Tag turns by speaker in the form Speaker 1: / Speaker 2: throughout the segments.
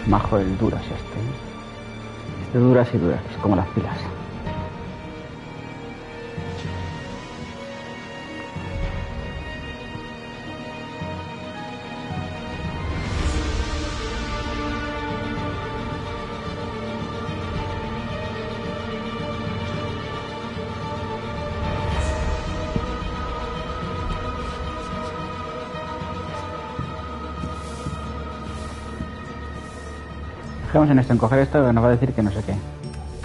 Speaker 1: majo el duras este. Este duras y duras, como las pilas. Dejamos en esto, en coger esto que nos va a decir que no sé qué.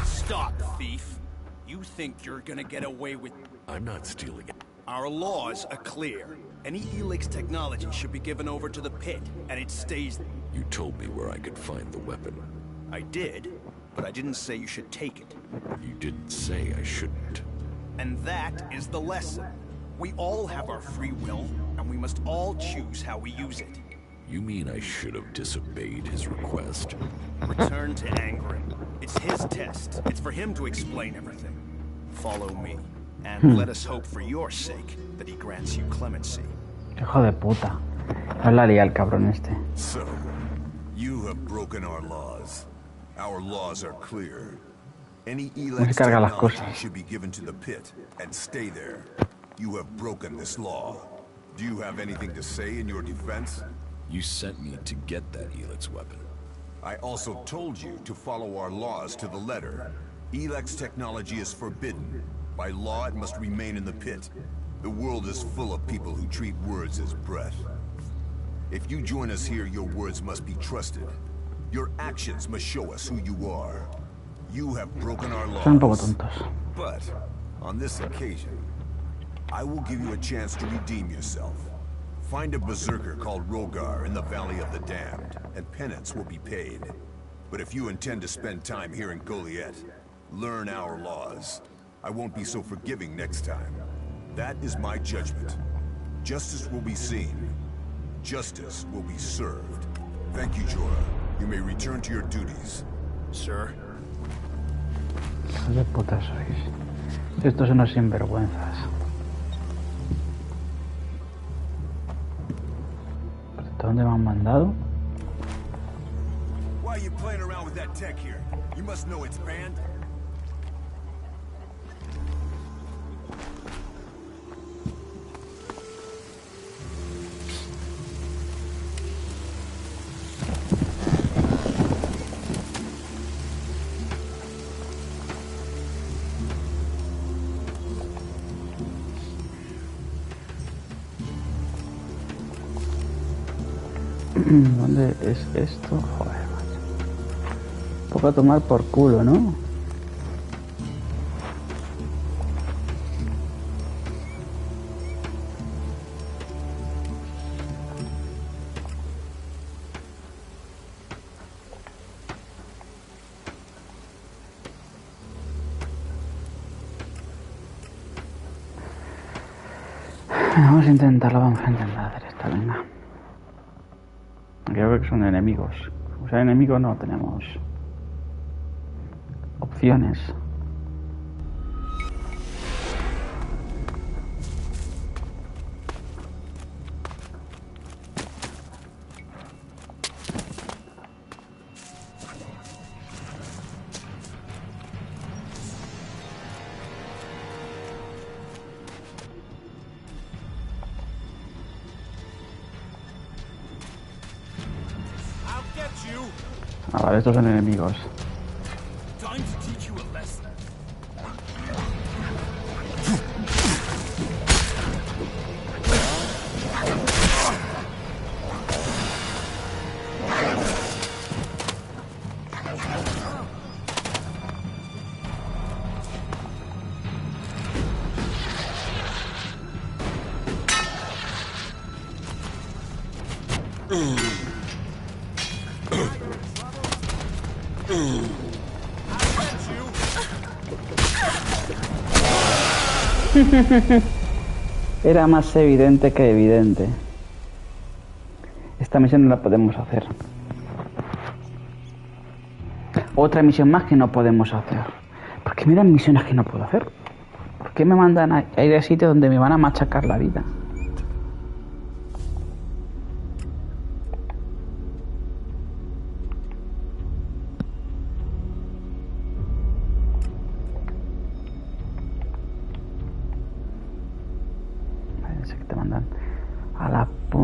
Speaker 2: Stop, thief. You think you're gonna get away with...
Speaker 3: I'm not stealing it.
Speaker 2: Our laws are clear. Any Elex technology should be given over to the pit, and it stays...
Speaker 3: You told me where I could find the weapon.
Speaker 2: I did, but I didn't say you should take it.
Speaker 3: You didn't say I shouldn't.
Speaker 2: And that is the lesson. We all have our free will, and we must all choose how we use it.
Speaker 3: You mean I should have disobeyed his request?
Speaker 2: Return to Angren. It's his test. It's for him to explain everything. Follow me, and let us hope for your sake that he grants you clemency.
Speaker 1: Hijo de puta. No la lía el cabrón este.
Speaker 4: So, you have broken our laws. Our laws are clear. Any Elex technology should be given to the pit and stay there. You have broken this law. Do you have anything to say in your defense?
Speaker 3: You sent me to get that Elex weapon.
Speaker 4: I also told you to follow our laws to the letter. Elex technology is forbidden. By law, it must remain in the pit. The world is full of people who treat words as breath. If you join us here, your words must be trusted. Your actions must show us who you are. You have broken our laws.
Speaker 1: Son un poco tontos.
Speaker 4: But, on this occasion, I will give you a chance to redeem yourself. Find a berserker called Rogar in the Valley of the Damned, and penance will be paid. But if you intend to spend time here in Goliath, learn our laws. I won't be so forgiving next time. That is my judgment. Justice will be seen. Justice will be served. Thank you, Jorah. You may return to your duties.
Speaker 2: Sir?
Speaker 1: Hijos de puta sois. Estos son unos sinvergüenzas. ¿Dónde me han mandado?
Speaker 4: Why are you playing around with that tech here? You must know it's banned.
Speaker 1: ¿Dónde es esto? Joder, macho. Un poco a tomar por culo, ¿no? Vamos a intentarlo, vamos a intentar hacer esto, venga. Creo que son enemigos. O sea, enemigos no tenemos opciones. Ah, vale, estos son enemigos. Era más evidente que evidente. Esta misión no la podemos hacer. Otra misión más que no podemos hacer. ¿Por qué me dan misiones que no puedo hacer? ¿Por qué me mandan a ir a sitios donde me van a machacar la vida?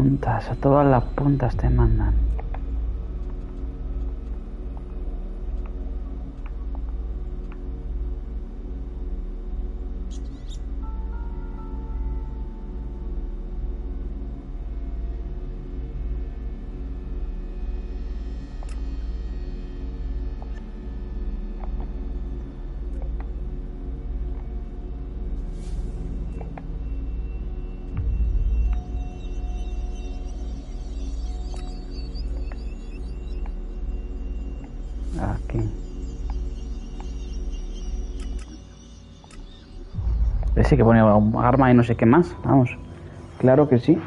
Speaker 1: puntas, a todas las puntas te mandan. Aquí. Ese que pone arma y no sé qué más. Vamos. Claro que sí.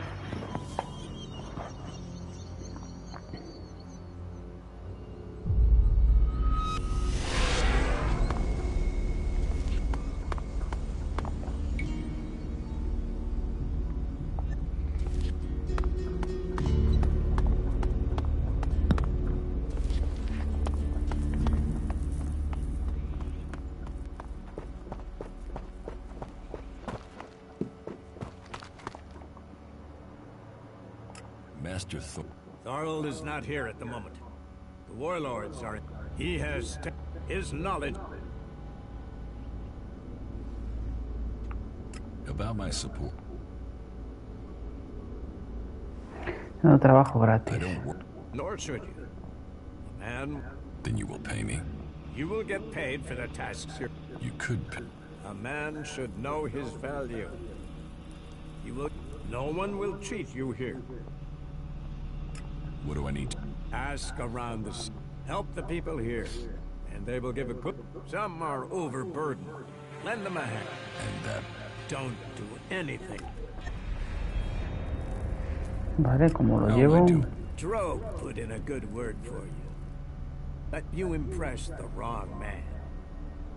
Speaker 3: Master
Speaker 2: Thorald is not here at the moment. The warlords are... He has... his knowledge...
Speaker 3: About my support.
Speaker 1: No trabajo
Speaker 3: I
Speaker 1: gratis.
Speaker 3: don't work.
Speaker 2: Nor should you. A man...
Speaker 3: Then you will pay me.
Speaker 2: You will get paid for the tasks you're...
Speaker 3: You could pay.
Speaker 2: A man should know his value. You will... No one will cheat you here.
Speaker 3: What do I need to...
Speaker 2: Ask around the... Help the people here. And they will give a good... Some are overburdened. Lend them a hand.
Speaker 3: And that...
Speaker 2: Don't do anything.
Speaker 1: Vale, como lo
Speaker 3: How
Speaker 1: llevo.
Speaker 3: am I doing?
Speaker 2: Drogue put in a good word for you. But you impressed the wrong man.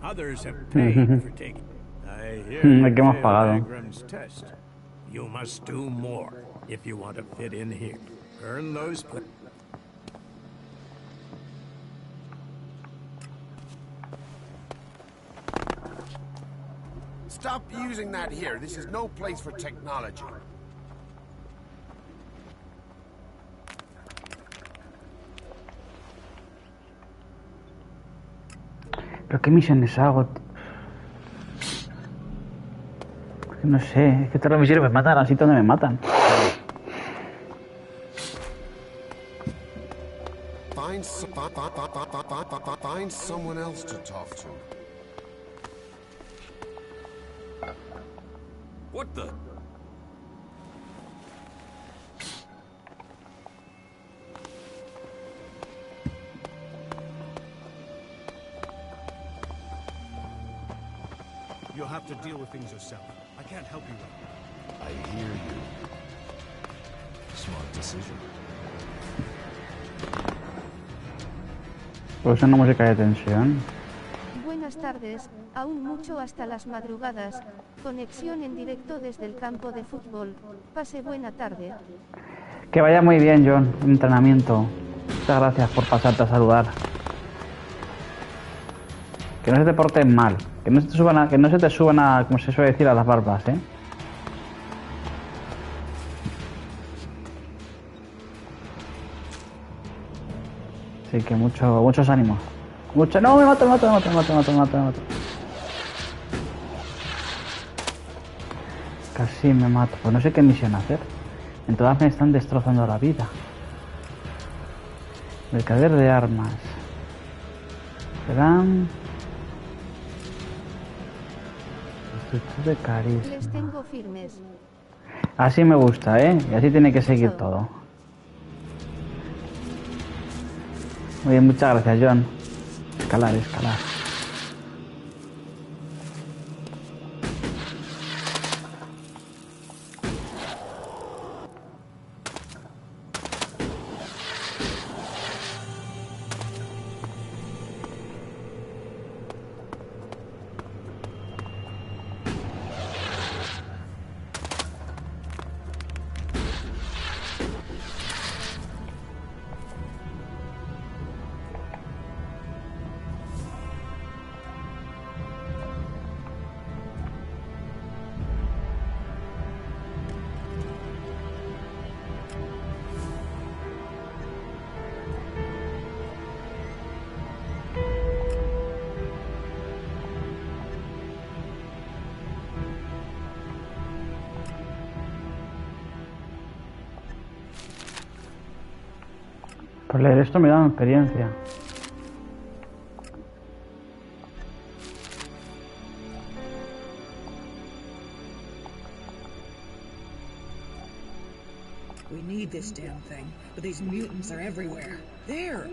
Speaker 2: Others have paid for taking... I hear
Speaker 1: ¿De
Speaker 2: you
Speaker 1: qué hemos
Speaker 2: failed
Speaker 1: pagado?
Speaker 2: Agram's test. You must do more if you want to fit in here. Earn those...
Speaker 5: Stop using that here. This is no place for technology.
Speaker 1: ¿Pero qué misiones hago? No sé, es que todas las misiones me matan al sitio donde me matan.
Speaker 5: Find someone else to talk to.
Speaker 3: What the...
Speaker 2: You'll have to deal with things yourself. I can't help you.
Speaker 3: I hear you. Smart decision.
Speaker 1: Pues una música de tensión.
Speaker 6: Buenas tardes, aún mucho hasta las madrugadas. Conexión en directo desde el campo de fútbol. Pase buena tarde.
Speaker 1: Que vaya muy bien, John. Entrenamiento. Muchas gracias por pasarte a saludar. Que no se te porten mal. Que no se te suban a, como se suele decir, a las barbas, ¿eh? Así que muchos ánimos. No, me mato. Casi me mato. Pues no sé qué misión hacer. En todas me están destrozando la vida. Mercader de armas. Serán... Estructura de carisma.
Speaker 6: Les tengo firmes.
Speaker 1: Así me gusta, ¿eh? Y así tiene que seguir todo. Muy bien, muchas gracias, John. Escalar. Por leer esto me da experiencia.
Speaker 7: We need this damn thing, but these mutants are everywhere. There!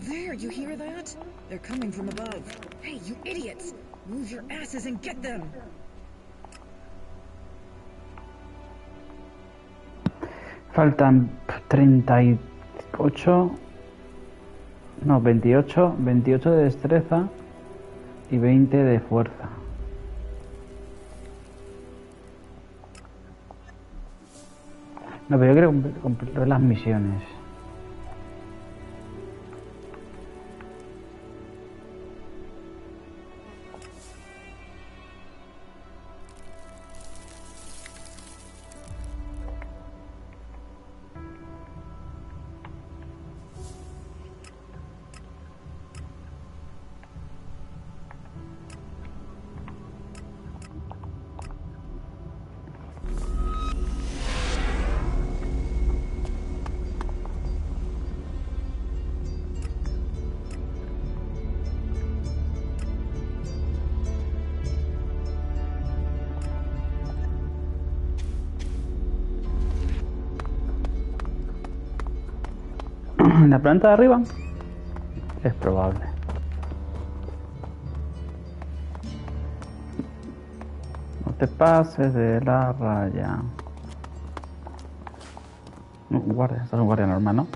Speaker 7: There, you hear that? They're coming from above. Hey, you idiots! Move your asses and get them!
Speaker 1: Faltan 38... No, 28 de destreza y 20 de fuerza. No, pero yo creo que completar las misiones. ¿En la planta de arriba? Es probable. No te pases de la raya. No, guardia, estás un guardia normal, ¿no?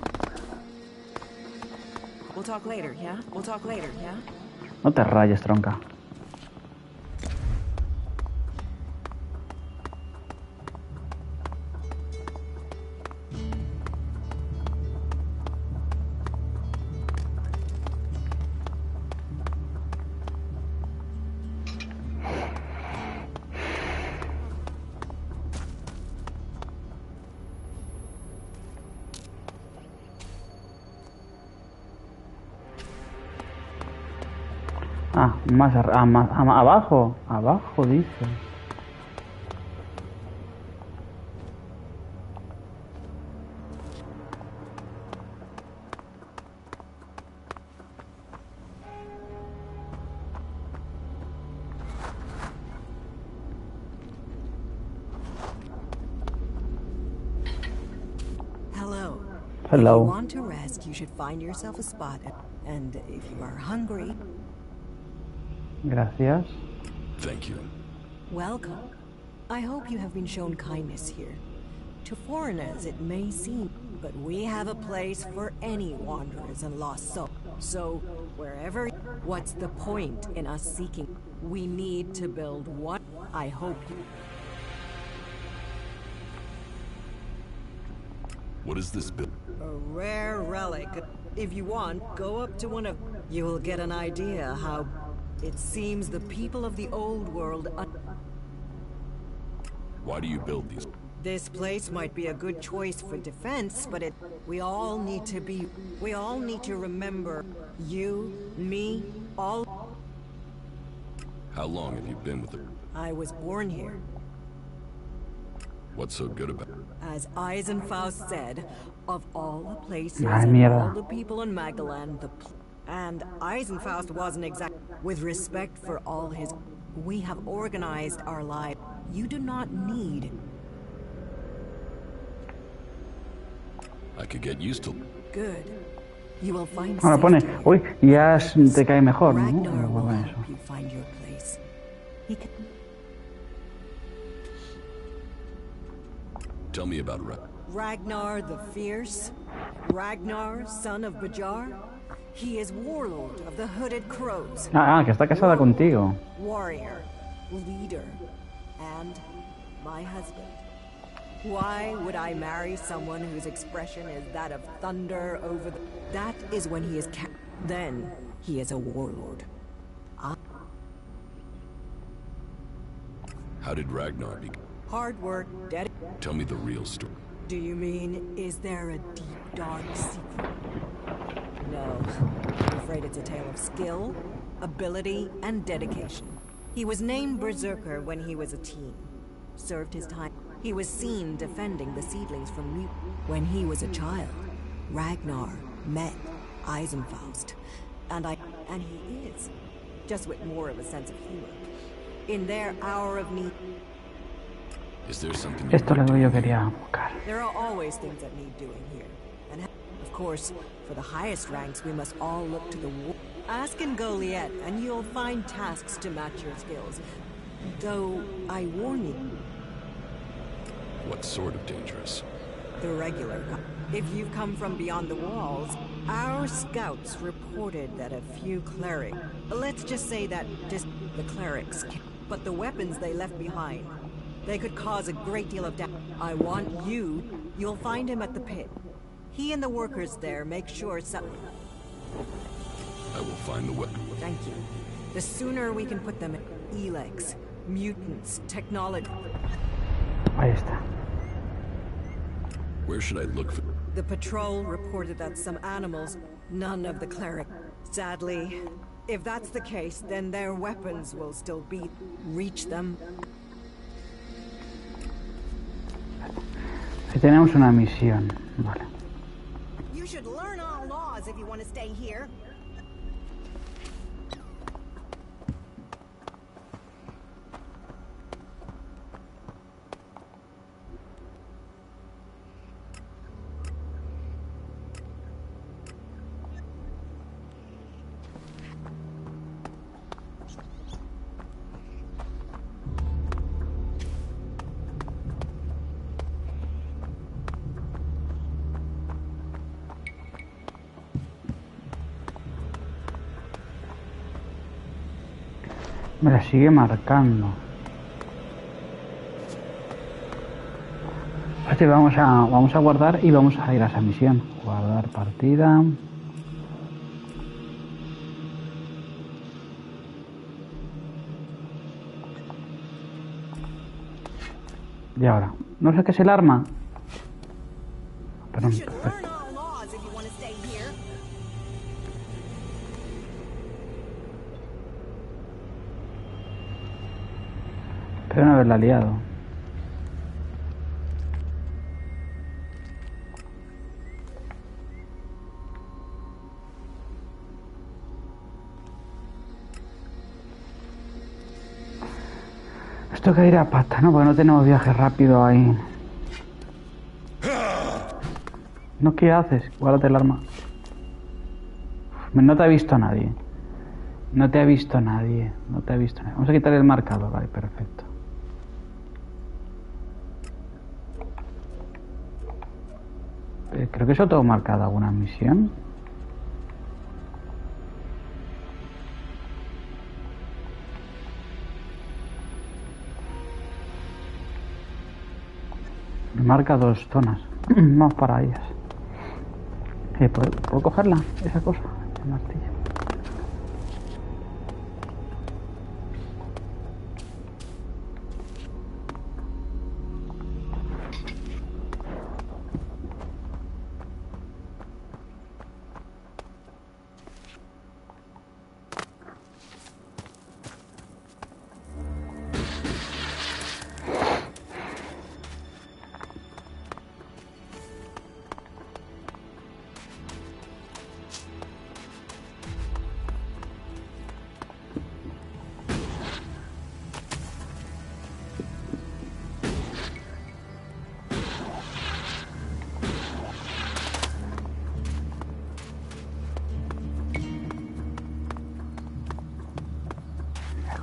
Speaker 7: We'll talk later, yeah? We'll talk later, yeah?
Speaker 1: No te rayes, tronca. Más abajo. Abajo, dice.
Speaker 7: Hello. If
Speaker 1: Hello.
Speaker 7: you want to rest, you should find yourself a spot. And if you are hungry,
Speaker 1: Gracias.
Speaker 3: Thank you.
Speaker 7: welcome. I hope you have been shown kindness here. To foreigners it may seem, but we have a place for any wanderers and lost souls. So, wherever... What's the point in us seeking? We need to build one. I hope you...
Speaker 3: What is this build?
Speaker 7: A rare relic. If you want, go up to one of... You will get an idea how... It seems the people of the old world...
Speaker 3: Why do you build these?
Speaker 7: This place might be a good choice for defense, but we all need to be... We all need to remember... You, me, all...
Speaker 3: How long have you been with it?
Speaker 7: I was born here.
Speaker 3: What's so good about it?
Speaker 7: As Eisenfaust said, of all the places
Speaker 1: Ay,
Speaker 7: and
Speaker 1: mierda.
Speaker 7: all the people in Magaland, and Eisenfaust wasn't exact. With respect for all his... We have organized our lives. You do not need...
Speaker 3: I could get used to.
Speaker 7: Good. You will find
Speaker 1: Ahora pone,
Speaker 7: safety here.
Speaker 1: uy, ya te cae mejor, ¿no?
Speaker 7: Ragnar will
Speaker 1: Bueno,
Speaker 7: help you find your place. He can...
Speaker 3: Tell me about
Speaker 7: Ragnar the Fierce? Ragnar, son of Bajar? He is warlord of the Hooded Crows.
Speaker 1: que está casada contigo.
Speaker 7: Warrior, leader, and my husband. Why would I marry someone whose expression is that of thunder over the... That is when he is then he is a warlord.
Speaker 3: How did Ragnar be?
Speaker 7: Hard work,
Speaker 3: Tell me the real story.
Speaker 7: Do you mean, is there a deep, dark secret? No. I'm afraid it's a tale of skill, ability, and dedication. He was named Berserker when he was a teen. Served his time. He was seen defending the seedlings from mutants. When he was a child, Ragnar met Eisenfaust, and he is, just with more of a sense of humor. In their hour of need,
Speaker 3: Is there something
Speaker 1: Esto es lo que yo quería buscar.
Speaker 7: there are always things that need doing here. And of course, for the highest ranks, we must all look to the war. Ask in Goliath, and you'll find tasks to match your skills. Though, I warn you,
Speaker 3: What sort of dangerous?
Speaker 7: the regular. If you've come from beyond the walls, our scouts reported that a few clerics. Let's just say that the clerics, but the weapons they left behind, they could cause a great deal of damage. I want you. You'll find him at the pit. He and the workers there make sure something.
Speaker 3: I will find the weapon.
Speaker 7: Thank you. The sooner we can put them in Elex, mutants, technology.
Speaker 1: Ahí está.
Speaker 3: Where should I look for?
Speaker 7: The patrol reported that some animals, none of the cleric. Sadly, if that's the case, then their weapons will still be. Reach them.
Speaker 1: Ahí tenemos una misión. Vale.
Speaker 7: You should learn our laws if you want to stay here.
Speaker 1: Me la sigue marcando. Este, vamos a guardar y vamos a ir a esa misión. Guardar partida. Y ahora, no sé qué es el arma. Perdón, perfecto. Espero no haberla liado. Esto que ir a pata, ¿no? Porque no tenemos viaje rápido ahí. ¿No? ¿Qué haces? Guárdate el arma. No te ha visto nadie. No te ha visto nadie. No te ha visto nadie. Vamos a quitar el marcador. Vale, perfecto. Creo que eso todo marcado alguna misión. Me marca 2 zonas. Vamos para ellas. ¿Puedo cogerla? Esa cosa. El martillo.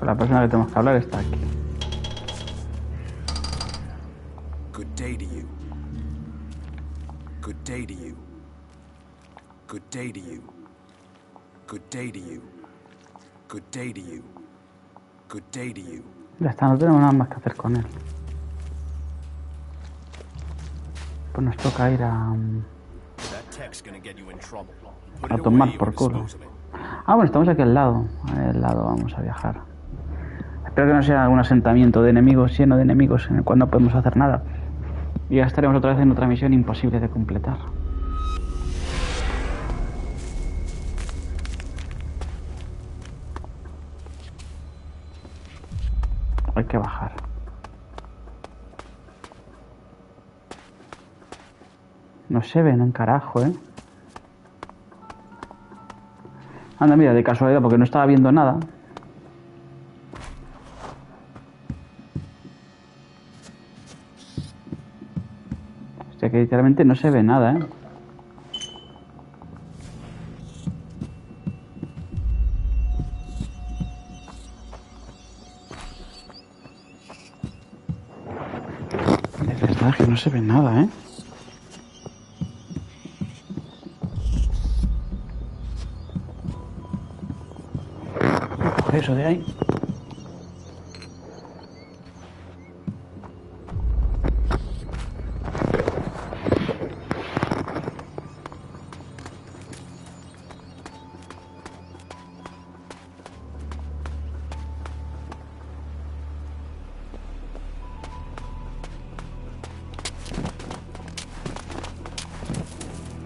Speaker 1: La persona que tenemos que hablar está aquí.
Speaker 2: Good day to you. Good day to you. Good day to you. Good day to you. Good day to you. Good day to you.
Speaker 1: Ya está, no tenemos nada más que hacer con él. Pues nos toca ir a tomar por culo. Ah, bueno, estamos aquí al lado. Al lado vamos a viajar. Espero que no sea algún asentamiento de enemigos lleno de enemigos en el cual no podemos hacer nada. Y ya estaremos otra vez en otra misión imposible de completar. Hay que bajar. No se ven un carajo, ¿eh? Anda, mira, de casualidad, porque no estaba viendo nada. Hostia, que literalmente no se ve nada, ¿eh? De verdad que no se ve nada, ¿eh? Coge eso de ahí.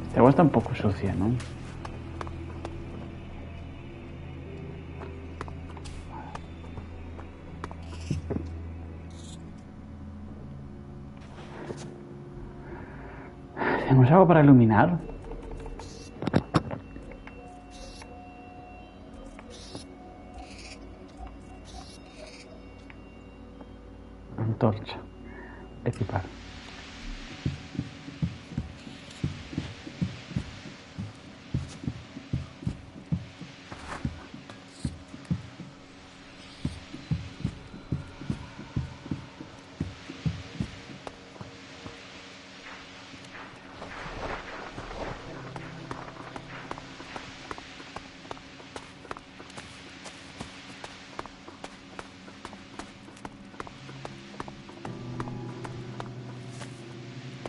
Speaker 1: Esta agua está un poco sucia, ¿no? ¿Tenemos algo para iluminar? Antorcha. Equipar.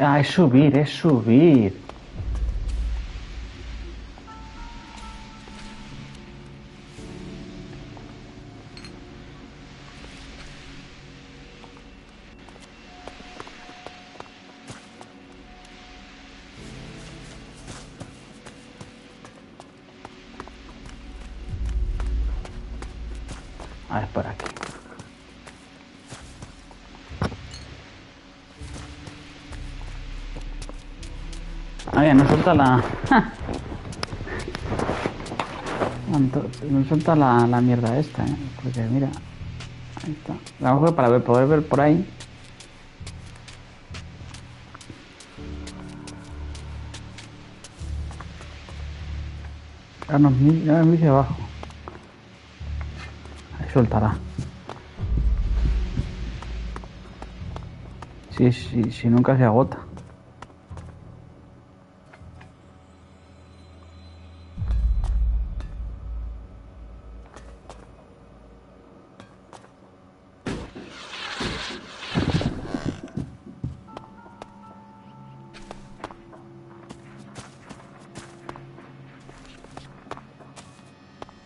Speaker 1: Ah, es subir, es subir. Ah, es por aquí. Ah, bien, nos suelta la... Nos suelta la mierda esta, ¿eh? Porque mira... Ahí está. La mejor para poder ver por ahí. Ahora nos mide abajo. Ahí soltará. Si nunca se agota.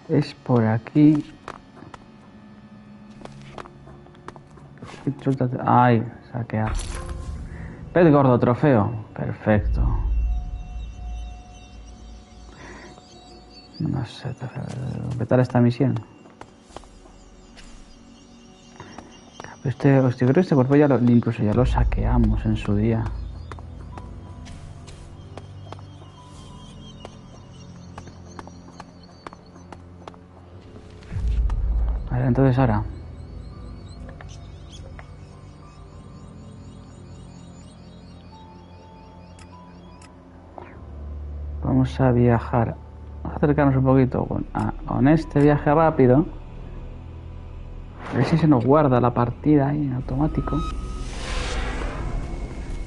Speaker 1: Es por aquí. Ay, saquear. Pez gordo, trofeo. Perfecto. No sé, completar esta misión. Yo creo que este cuerpo incluso ya lo saqueamos en su día. Vale, entonces ahora. Vamos a viajar. Vamos a acercarnos un poquito con este viaje rápido. A ver si se nos guarda la partida ahí en automático.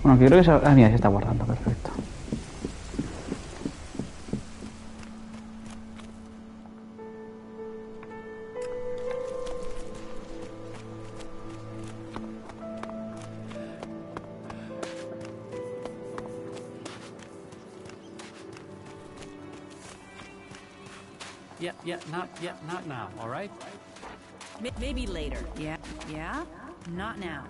Speaker 1: Bueno, que creo que se... Ah, mira, se está guardando, perfecto.
Speaker 8: Yeah, not now, all right?
Speaker 9: Maybe later. Yeah? Not now.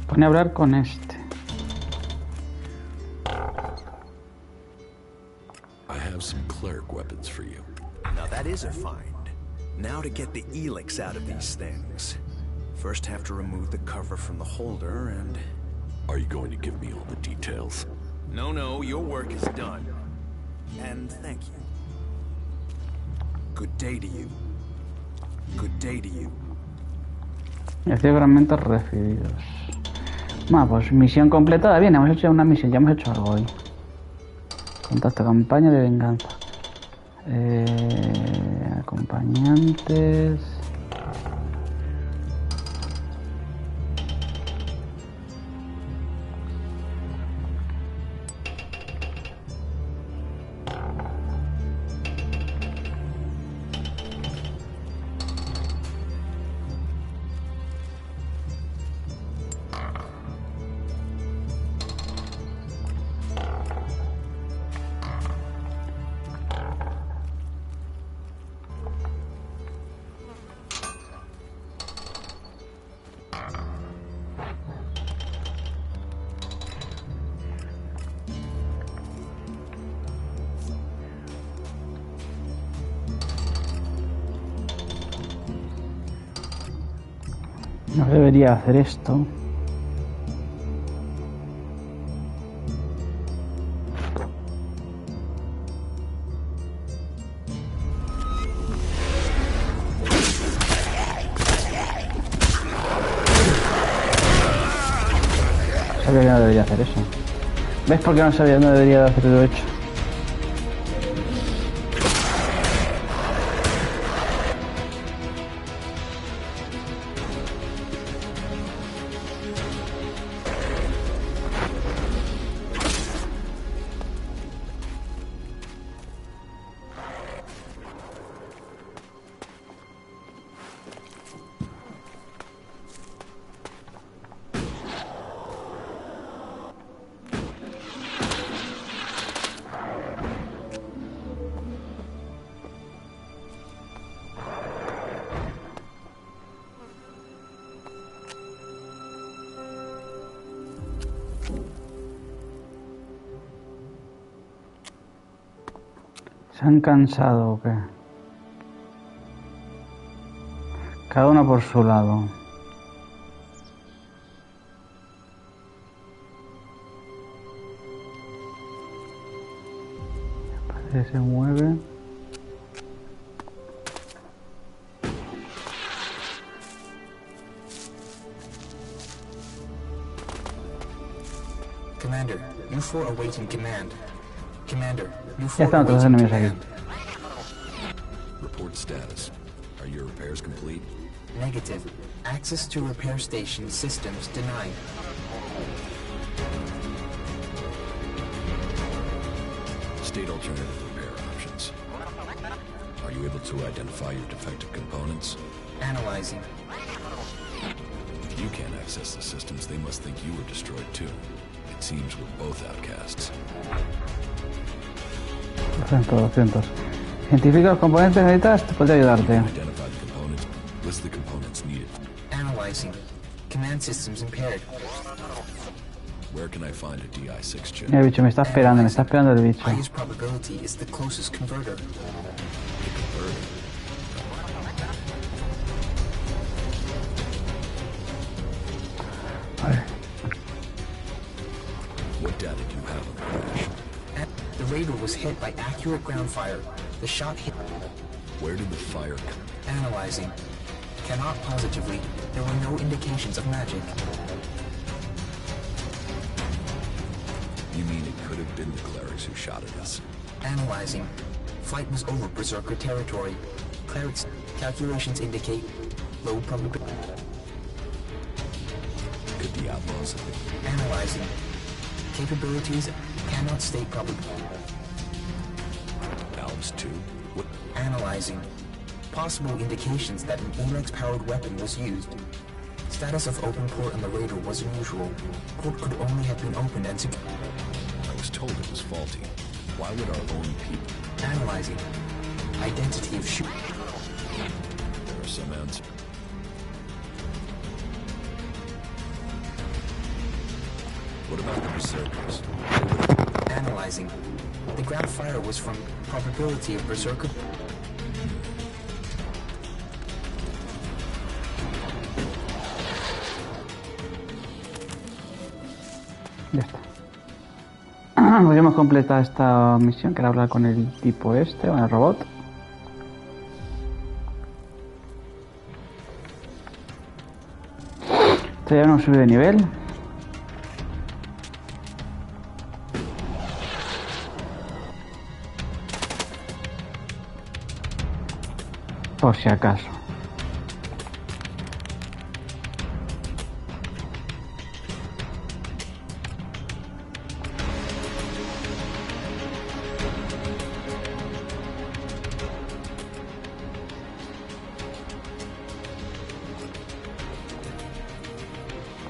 Speaker 1: Pone a hablar con este.
Speaker 3: I have some cleric weapons for you.
Speaker 4: Now that is a find. Now to get the Elex out of these things.
Speaker 2: first have to remove the cover from the holder and...
Speaker 3: Are you going to give me all the details?
Speaker 2: No, your work is done. And thank you. Good day to you. Good day to you.
Speaker 1: Y aquí fragmentos recibidos. Bueno, pues misión completada. Bien, hemos hecho una misión, ya hemos hecho algo hoy. Contacto, campaña de venganza. Acompañantes. No debería hacer esto. Sabía que no debería hacer eso. ¿Ves por qué no sabía? No debería hacerlo hecho. ¿Se han cansado o qué? Cada uno por su lado. Parece que se mueve.
Speaker 10: Commander, you four awaiting command. Commander, you
Speaker 1: Ya
Speaker 10: four
Speaker 1: están otros
Speaker 10: awaiting
Speaker 1: enemigos aquí.
Speaker 10: command.
Speaker 3: Report status. Are your repairs complete?
Speaker 10: Negative. Access to repair station systems denied.
Speaker 3: State alternative repair options. Are you able to identify your defective components?
Speaker 10: Analyzing.
Speaker 3: If you can't access the systems, they must think you were destroyed too. It seems we're both outcasts.
Speaker 1: 200. Identifica los componentes necesitas, podría ayudarte.
Speaker 3: Identify the components. List the components needed.
Speaker 10: Analyzing. Command systems impaired.
Speaker 3: Where can I find a DI6 chip?
Speaker 1: Mira, bicho, me está esperando el bicho.
Speaker 10: Highest probability is the closest converter.
Speaker 3: What data do you have on the crash?
Speaker 10: The raider was hit by accurate ground fire. The shot hit.
Speaker 3: Where did the fire come?
Speaker 10: Analyzing. Cannot positively. There were no indications of magic.
Speaker 3: You mean it could have been the clerics who shot at us?
Speaker 10: Analyzing. Flight was over Berserker territory. Clerics calculations indicate low probability.
Speaker 3: Could the outlaws have been?
Speaker 10: Analyzing. Capabilities cannot state probability.
Speaker 3: Valves too? What?
Speaker 10: Analyzing. Possible indications that an Elex-powered weapon was used. Status of open port on the raider was unusual. Port could only have been opened and secured.
Speaker 3: I was told it was faulty. Why would our own people?
Speaker 10: Analyzing. Identity of shoot.
Speaker 3: There are some answers. What about the Berserkers?
Speaker 10: Analyzing. The ground fire was from probability of Berserker.
Speaker 1: Ya está. Pues hemos completado esta misión, que era hablar con el tipo este, con el robot. Todavía no sube de nivel. Por si acaso.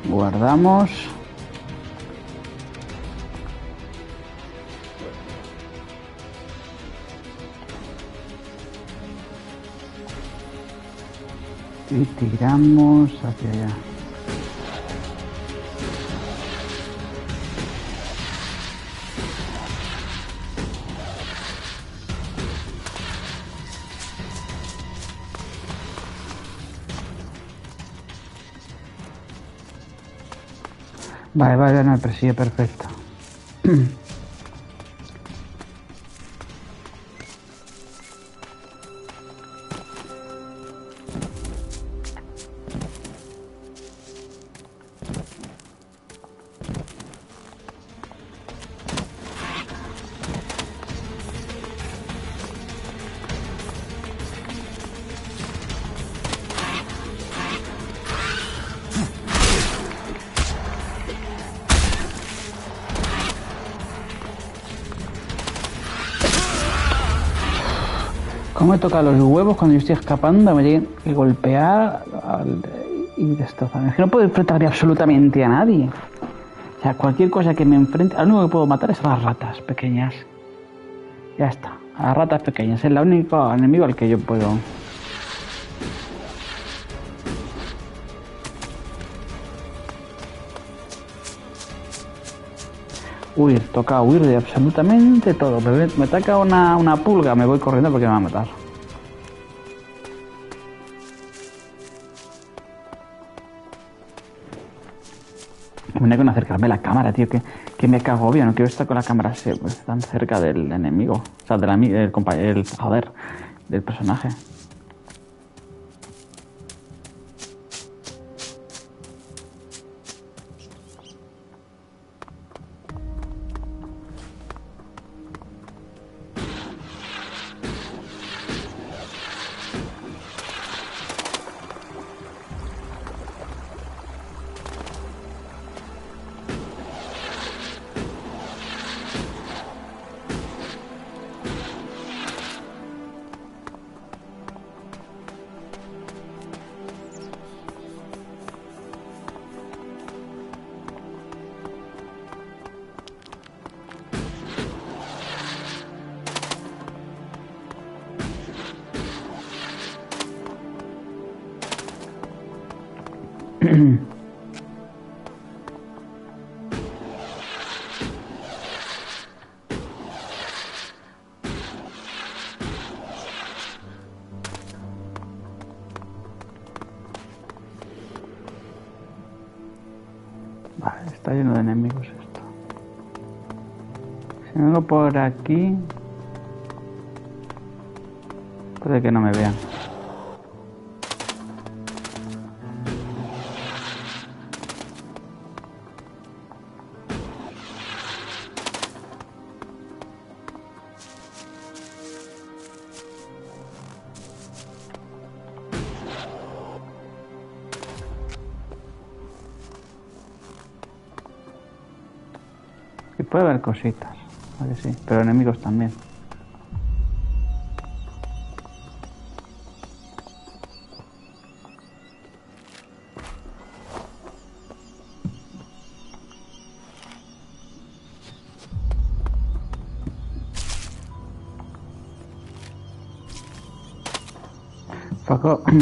Speaker 1: Guardamos. Y tiramos hacia allá. Vale, vale, no me persigue, perfecto. ¿Cómo me toca los huevos cuando yo estoy escapando? Me tienen que golpear y destrozar. Es que no puedo enfrentar absolutamente a nadie. O sea, cualquier cosa que me enfrente... Lo único que puedo matar es a las ratas pequeñas. Ya está. A las ratas pequeñas. Es el único enemigo al que yo puedo... Huir. Toca huir de absolutamente todo. Me ataca una pulga, me voy corriendo porque me va a matar. Me con acercarme a la cámara, tío, que me cago obvio, no quiero estar con la cámara tan cerca del enemigo, o sea, del compañero, joder, del personaje. Vale, está lleno de enemigos esto. Si vengo por aquí, puede que no me vean. Y puede haber cositas, vale, sí, pero enemigos también.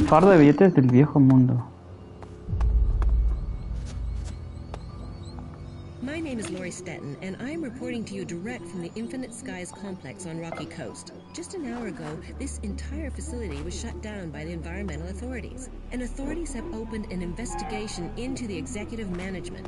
Speaker 1: Fardo de billetes del viejo mundo.
Speaker 11: My name is Lori Stetton, and I'm reporting to you direct from the Infinite Skies complex on Rocky Coast. Just an hour ago, this entire facility was shut down by the environmental authorities, and authorities have opened an investigation into the executive management.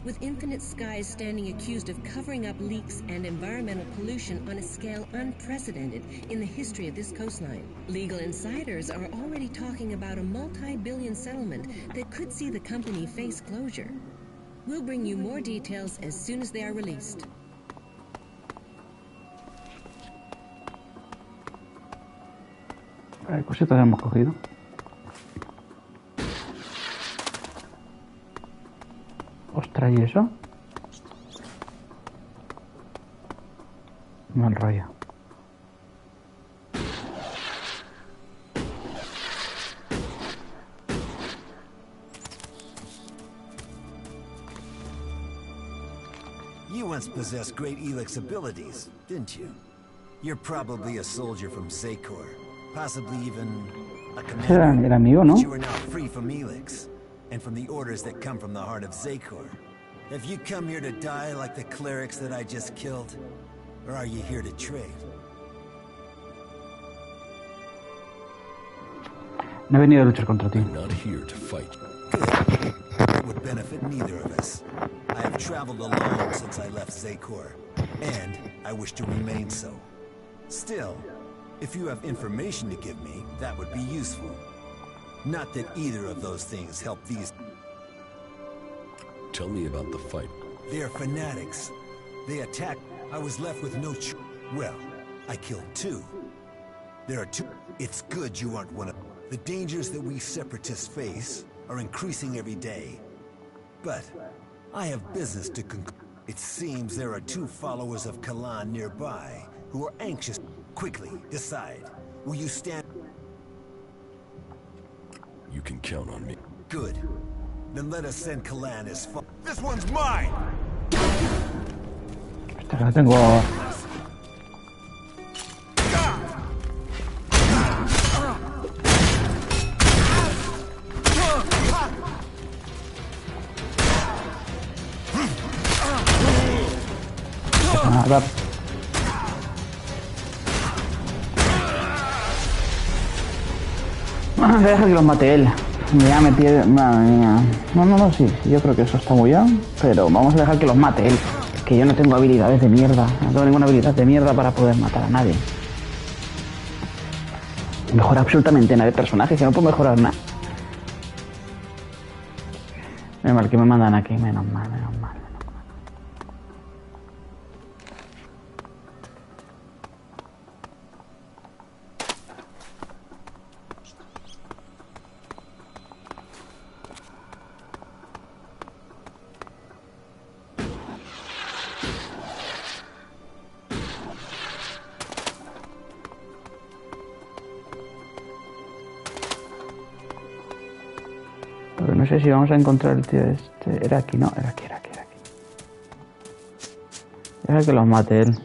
Speaker 11: with Infinite Skies standing accused of covering up leaks and environmental pollution on a scale unprecedented in the history of this coastline. Legal insiders are already talking about a multi-billion settlement that could see the company face closure. We'll bring you more details as soon as they are released.
Speaker 1: ¿Qué cositas hemos cogido? Ostras, ¿y eso? Mal rollo.
Speaker 12: You once possessed great Elex abilities, didn't you? You're probably a soldier from Zakor, possibly even a commander.
Speaker 1: Era amigo, ¿no?
Speaker 12: But you are now free from Elex, and from the orders that come from the heart of Zakor. Have you come here to die like the clerics that I just killed? Or are you here to trade?
Speaker 1: No he venido a luchar contra ti.
Speaker 3: I'm not here to fight.
Speaker 12: Good. It would benefit neither of us. I have traveled alone since I left Zakor, and I wish to remain so. Still, if you have information to give me, that would be useful. Not that either of those things help these...
Speaker 3: Tell me about the fight.
Speaker 12: They are fanatics. They attacked. I was left with no well, I killed two. There are two. It's good you aren't one of... The dangers that we separatists face are increasing every day. But I have business to conclude. It seems there are two followers of Kalan nearby who are anxious. Quickly, decide. Will you stand...
Speaker 3: You can count on me.
Speaker 12: Good. Then let us send Kalan as far... This one's mine!
Speaker 1: Hostia, que no tengo... Nada. Deja que los mate él. Me voy a meter... Madre mía. No, sí. Yo creo que eso está muy bien. Pero vamos a dejar que los mate él. Que yo no tengo habilidades de mierda. No tengo ninguna habilidad de mierda para poder matar a nadie. Mejora absolutamente nada de personaje. Que no puedo mejorar nada. Menos mal que me mandan aquí. Menos mal. Pero no sé si vamos a encontrar el tío este. Era aquí, no, era aquí. Deja que los mate él.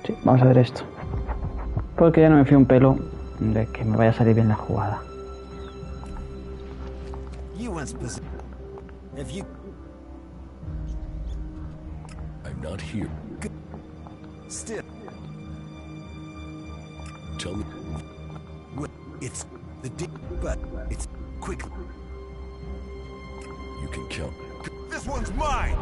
Speaker 1: Sí, vamos a ver esto. Porque ya no me fío un pelo de que me vaya a salir bien la jugada.
Speaker 3: I'm not here.
Speaker 12: Still.
Speaker 3: Tell me.
Speaker 12: It's the but it's quick.
Speaker 3: You can count.
Speaker 12: This one's mine.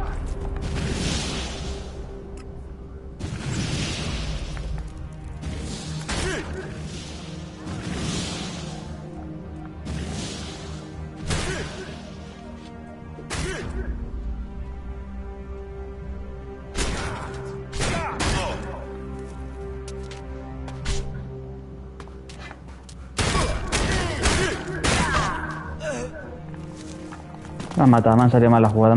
Speaker 1: Me han matado, me han salido mal la jugada,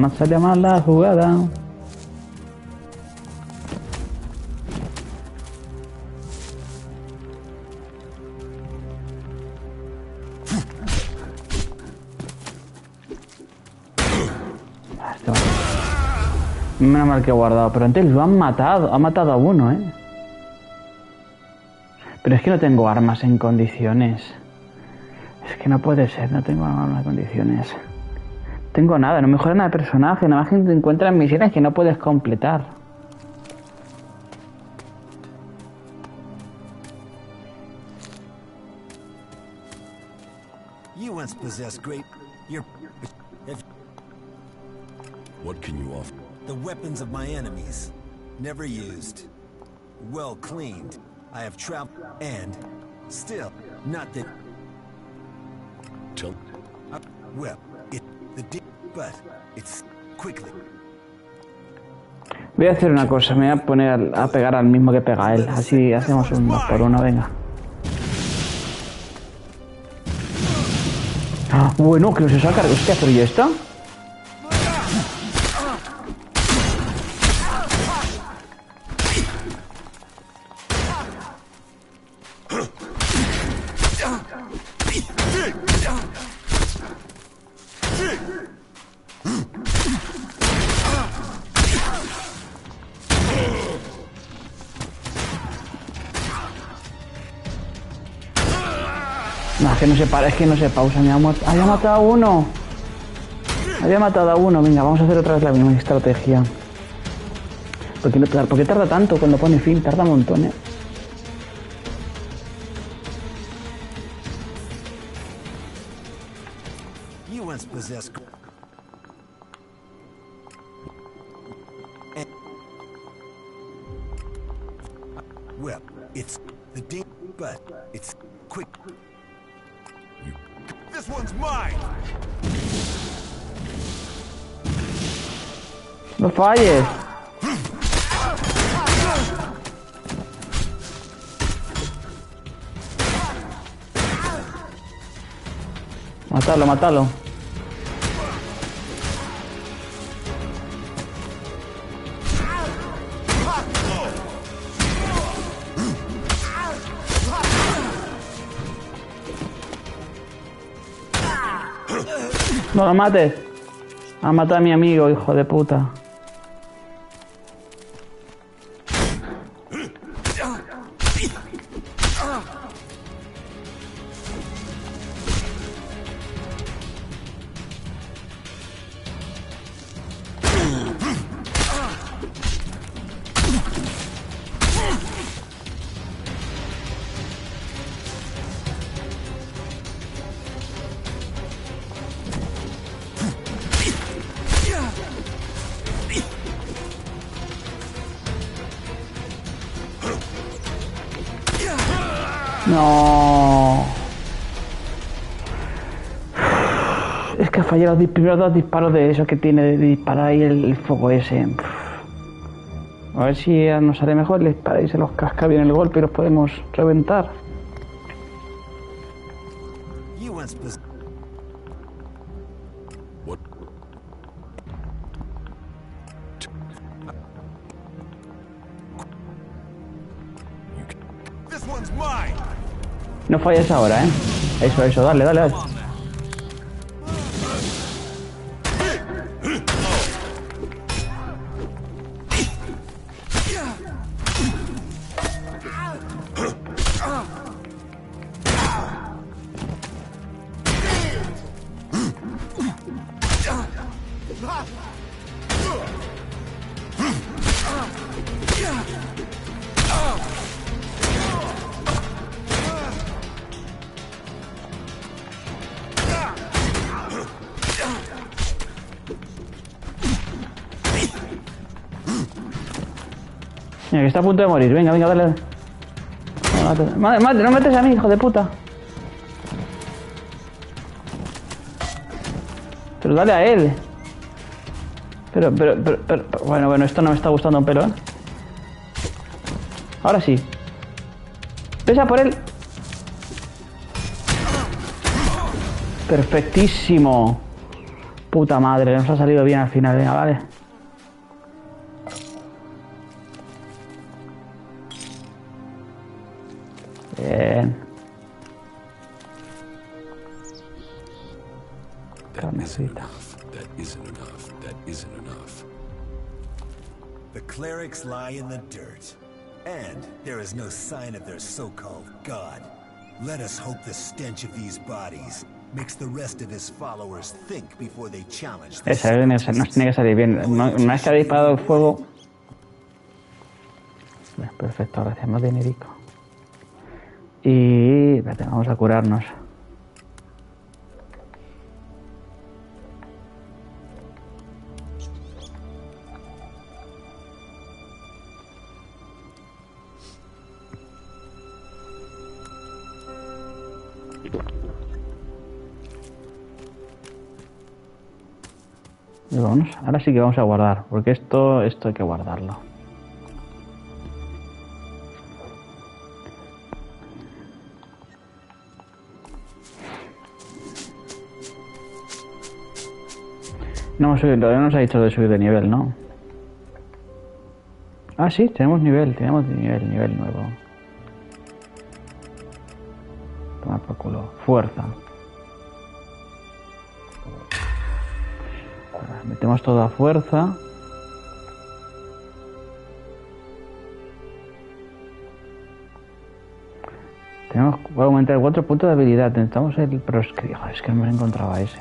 Speaker 1: Menos mal que he guardado, pero antes lo han matado, ha matado a uno, Pero es que no tengo armas en condiciones. Es que no puede ser, no tengo armas en condiciones. Tengo nada, no mejora nada de personaje, nada más que te encuentras misiones que no puedes completar.
Speaker 12: You once possessed great...
Speaker 3: What can you offer?
Speaker 12: The weapons of my enemies. Never used. Well cleaned. I have traveled and... Still, not that...
Speaker 3: Tell...
Speaker 12: Well, but it's quickly.
Speaker 1: Voy a hacer una cosa, me voy a poner a pegar al mismo que pega él. Así hacemos un 2 por 1, venga. Ah, bueno, que no se saca. Hostia, pero ¿y esto? No, es que no se para, es que no se pausa, me ha muerto. Había matado a uno. Había matado a uno. Venga, vamos a hacer otra vez la misma estrategia. ¿Por qué tarda tanto cuando pone fin? Tarda un montón, ¿eh?
Speaker 12: Well, it's the deep, but it's quick. This one's mine.
Speaker 1: No falles. Matalo, matalo. No lo mates. Ha matado a mi amigo, hijo de puta. No. Es que fallé los primeros 2 disparos de eso que tiene de disparar ahí el fuego ese. A ver si nos sale mejor, le dispara y se los casca bien el golpe y los podemos reventar. No falles ahora, ¿eh? Eso, dale, dale, dale. Mira, que está a punto de morir. Venga, venga, dale. No metes a mí, hijo de puta. Pero dale a él. Pero, bueno, esto no me está gustando un pelo, ¿eh? Ahora sí. Pesa por él. Perfectísimo. Puta madre, nos ha salido bien al final, venga, vale. Bien. Carnecita.
Speaker 12: The clerics lie in the dirt. And there is no sign of their so-called god. Let us hope the stench of these bodies makes the rest of his followers think before they challenge the
Speaker 1: Esa no tiene que salir bien. Una vez que ha disparado el fuego. Perfecto, gracias, más dinerico. Y espérate, vamos a curarnos. Y vamos, ahora sí que vamos a guardar, porque esto hay que guardarlo. No, todavía no nos ha dicho de subir de nivel, ¿no? Ah, sí, tenemos nivel nuevo. Toma por culo. Fuerza. Metemos todo a fuerza. Tenemos que aumentar 4 puntos de habilidad. Necesitamos el proscribo. Es que no me encontraba ese.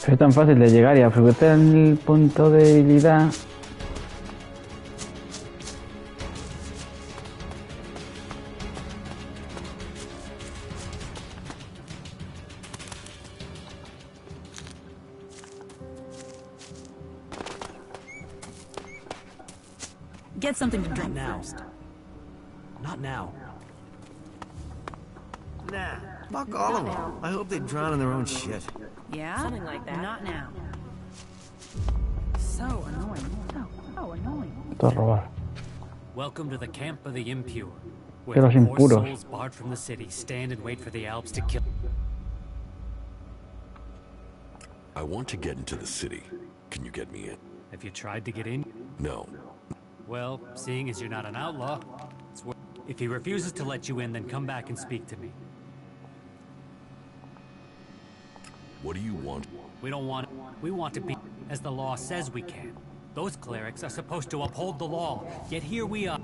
Speaker 1: Pero es tan fácil de llegar y aprovechar el punto de debilidad.
Speaker 9: Get something to drink
Speaker 10: now.
Speaker 9: first.
Speaker 10: Not now. Nah, fuck all of them. I hope they drown in their own shit.
Speaker 9: Yeah?
Speaker 11: Something like that.
Speaker 9: Not now. So annoying. So annoying.
Speaker 1: Todo robar.
Speaker 8: Welcome to the camp of the impure,
Speaker 1: Que
Speaker 8: where
Speaker 1: los
Speaker 8: the poor
Speaker 1: impuros.
Speaker 8: souls barred from the city stand and wait for the Alps to kill.
Speaker 3: I want to get into the city. Can you get me in?
Speaker 8: Have you tried to get in?
Speaker 3: No.
Speaker 8: Well, seeing as you're not an outlaw, if he refuses to let you in, then come back and speak to me.
Speaker 3: What do you want?
Speaker 8: We don't want... We want to be as the law says we can. Those clerics are supposed to uphold the law, yet here we are.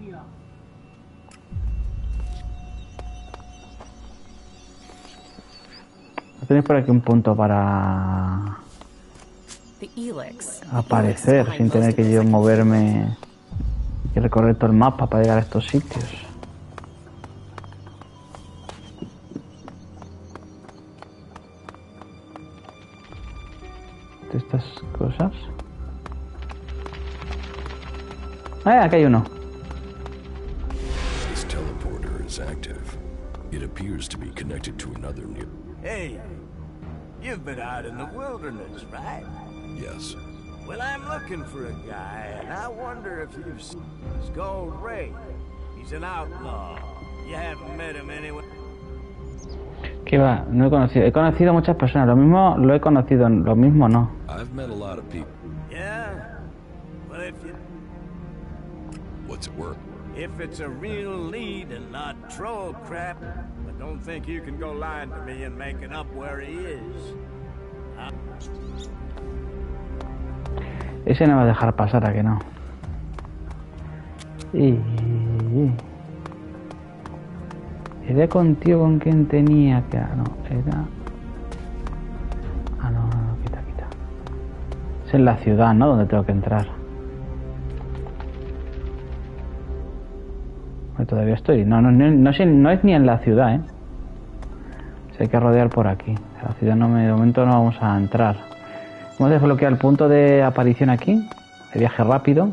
Speaker 1: Tenéis por aquí un punto para
Speaker 9: The Elex.
Speaker 1: aparecer sin tener que yo moverme y recorrer todo el mapa para llegar a estos sitios. De estas cosas. Aquí hay uno.
Speaker 3: This teleporter is active. It appears to be connected to another near.
Speaker 13: Hey, you've been out in the wilderness, right?
Speaker 3: Yes.
Speaker 13: Well, I'm looking for a guy, and I wonder if you've seen his gold ray. He's an outlaw. You haven't met him anyway.
Speaker 1: ¿Qué va? No he conocido a muchas personas. Lo mismo lo he conocido, lo mismo no.
Speaker 3: I've met a lot of people.
Speaker 13: Yeah? Well, if you...
Speaker 3: What's it worth?
Speaker 13: If it's a real lead and not troll crap, I don't think you can go lying to me and making up where he is.
Speaker 1: Ese no va a dejar pasar, ¿a que no? ¿Era contigo con quien tenía que...? No, era... Ah, no, quita. Es en la ciudad, ¿no? Donde tengo que entrar. Todavía estoy... No es ni en la ciudad, ¿eh? O sea, hay que rodear por aquí. La ciudad no de momento no vamos a entrar. Vamos a desbloquear el punto de aparición aquí. De viaje rápido.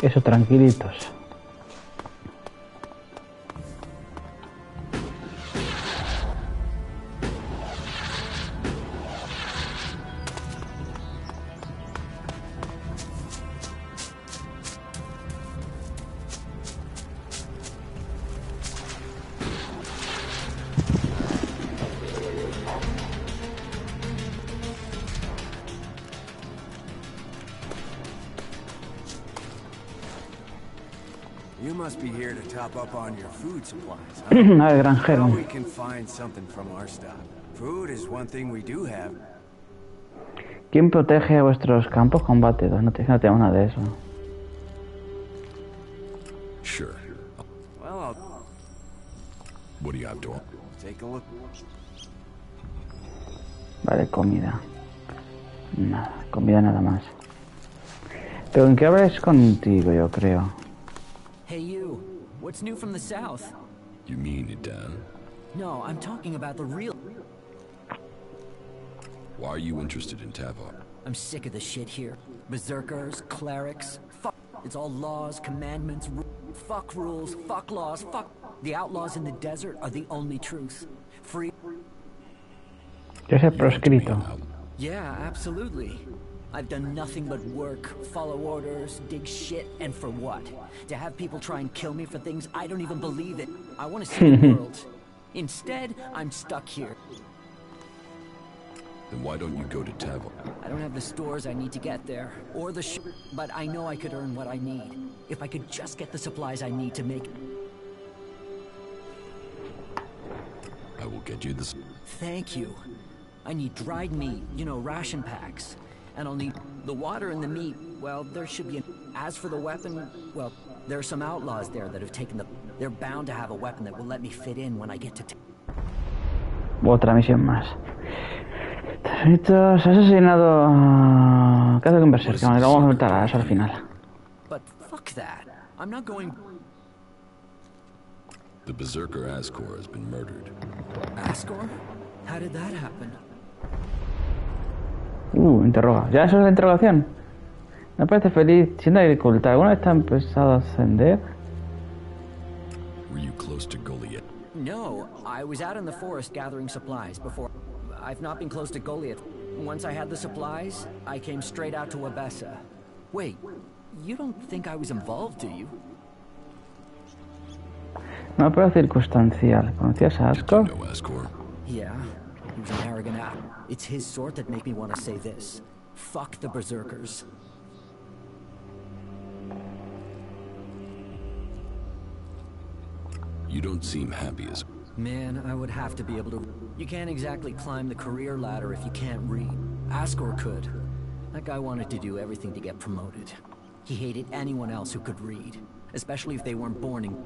Speaker 1: Eso, tranquilitos.
Speaker 13: You must be here to top up on your food supplies,
Speaker 1: A
Speaker 13: huh?
Speaker 1: ver, granjero.
Speaker 13: Well, we can find something from our stock. Food is one thing we do have.
Speaker 1: ¿Quién protege vuestros campos? Combate 2. No tenemos nada de eso.
Speaker 3: Sure.
Speaker 13: Well, I'll
Speaker 3: What do you have to?
Speaker 13: take a look.
Speaker 1: Vale, comida. Nada, comida nada más. Pero en qué hablas contigo, yo creo.
Speaker 14: Hey you, what's new from the south?
Speaker 3: You mean it, Dan?
Speaker 14: No, I'm talking about the real...
Speaker 3: Why are you interested in Tavok?
Speaker 14: I'm sick of the shit here. Berserkers, clerics, fuck. It's all laws, commandments, fuck rules, fuck laws, fuck... The outlaws in the desert are the only truth. Free...
Speaker 1: Yo sé proscrito.
Speaker 14: Yeah, absolutely. I've done nothing but work, follow orders, dig shit, and for what? To have people try and kill me for things I don't even believe in. I want to see the world. Instead, I'm stuck here.
Speaker 3: Then why don't you go to Tavok?
Speaker 14: I don't have the stores I need to get there, or the but I know I could earn what I need. If I could just get the supplies I need to make...
Speaker 3: I will get you this.
Speaker 14: Thank you. I need dried meat, you know, ration packs. And I'll need the water and the meat. Well, there should be As for the weapon, well, there are some outlaws there that have taken the... They're bound to have a weapon that will let me fit in when I get to...
Speaker 1: Otra misión más. Has asesinado... ¿Qué hace con Berserk? Vamos a voltar a eso al final.
Speaker 14: But fuck that. I'm not going...
Speaker 3: The Berserker Ascor has been murdered.
Speaker 14: Ascor? How did that happen?
Speaker 1: Interroga. ¿Ya eso es la interrogación? Me parece feliz siendo agricultor. ¿Alguna vez te ha empezado a ascender?
Speaker 3: Were you close to Goliath?
Speaker 14: No, I was out in the forest gathering supplies before... I've not been close to Goliath. Once I had the supplies, I came straight out to Abessa. Wait, you don't think I was involved, do you?
Speaker 1: No, pero circunstancial. ¿Conocías a Ascor?
Speaker 3: Did you know Ascor?
Speaker 14: Yeah, he was an arrogant ass. It's his sort that make me want to say this. Fuck the Berserkers.
Speaker 3: You don't seem happy as...
Speaker 14: Man, I would have to be able to... You can't exactly climb the career ladder if you can't read. Ascor could. That guy wanted to do everything to get promoted. He hated anyone else who could read, especially if they weren't born in...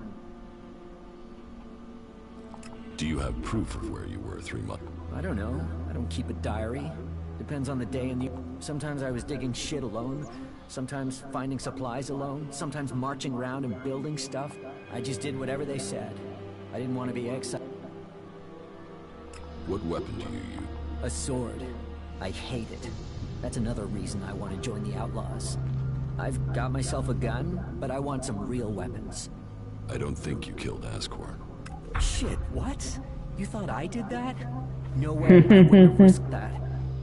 Speaker 3: Do you have proof of where you were 3 months?
Speaker 14: I don't know. I don't keep a diary. Depends on the day and the... Sometimes I was digging shit alone. Sometimes finding supplies alone. Sometimes marching around and building stuff. I just did whatever they said. I didn't want to be exiled.
Speaker 3: What weapon do you use?
Speaker 14: A sword. I hate it. That's another reason I want to join the Outlaws. I've got myself a gun, but I want some real weapons.
Speaker 3: I don't think you killed Ascor.
Speaker 14: Shit, what? You thought I did that? No way, I wouldn't have risked that.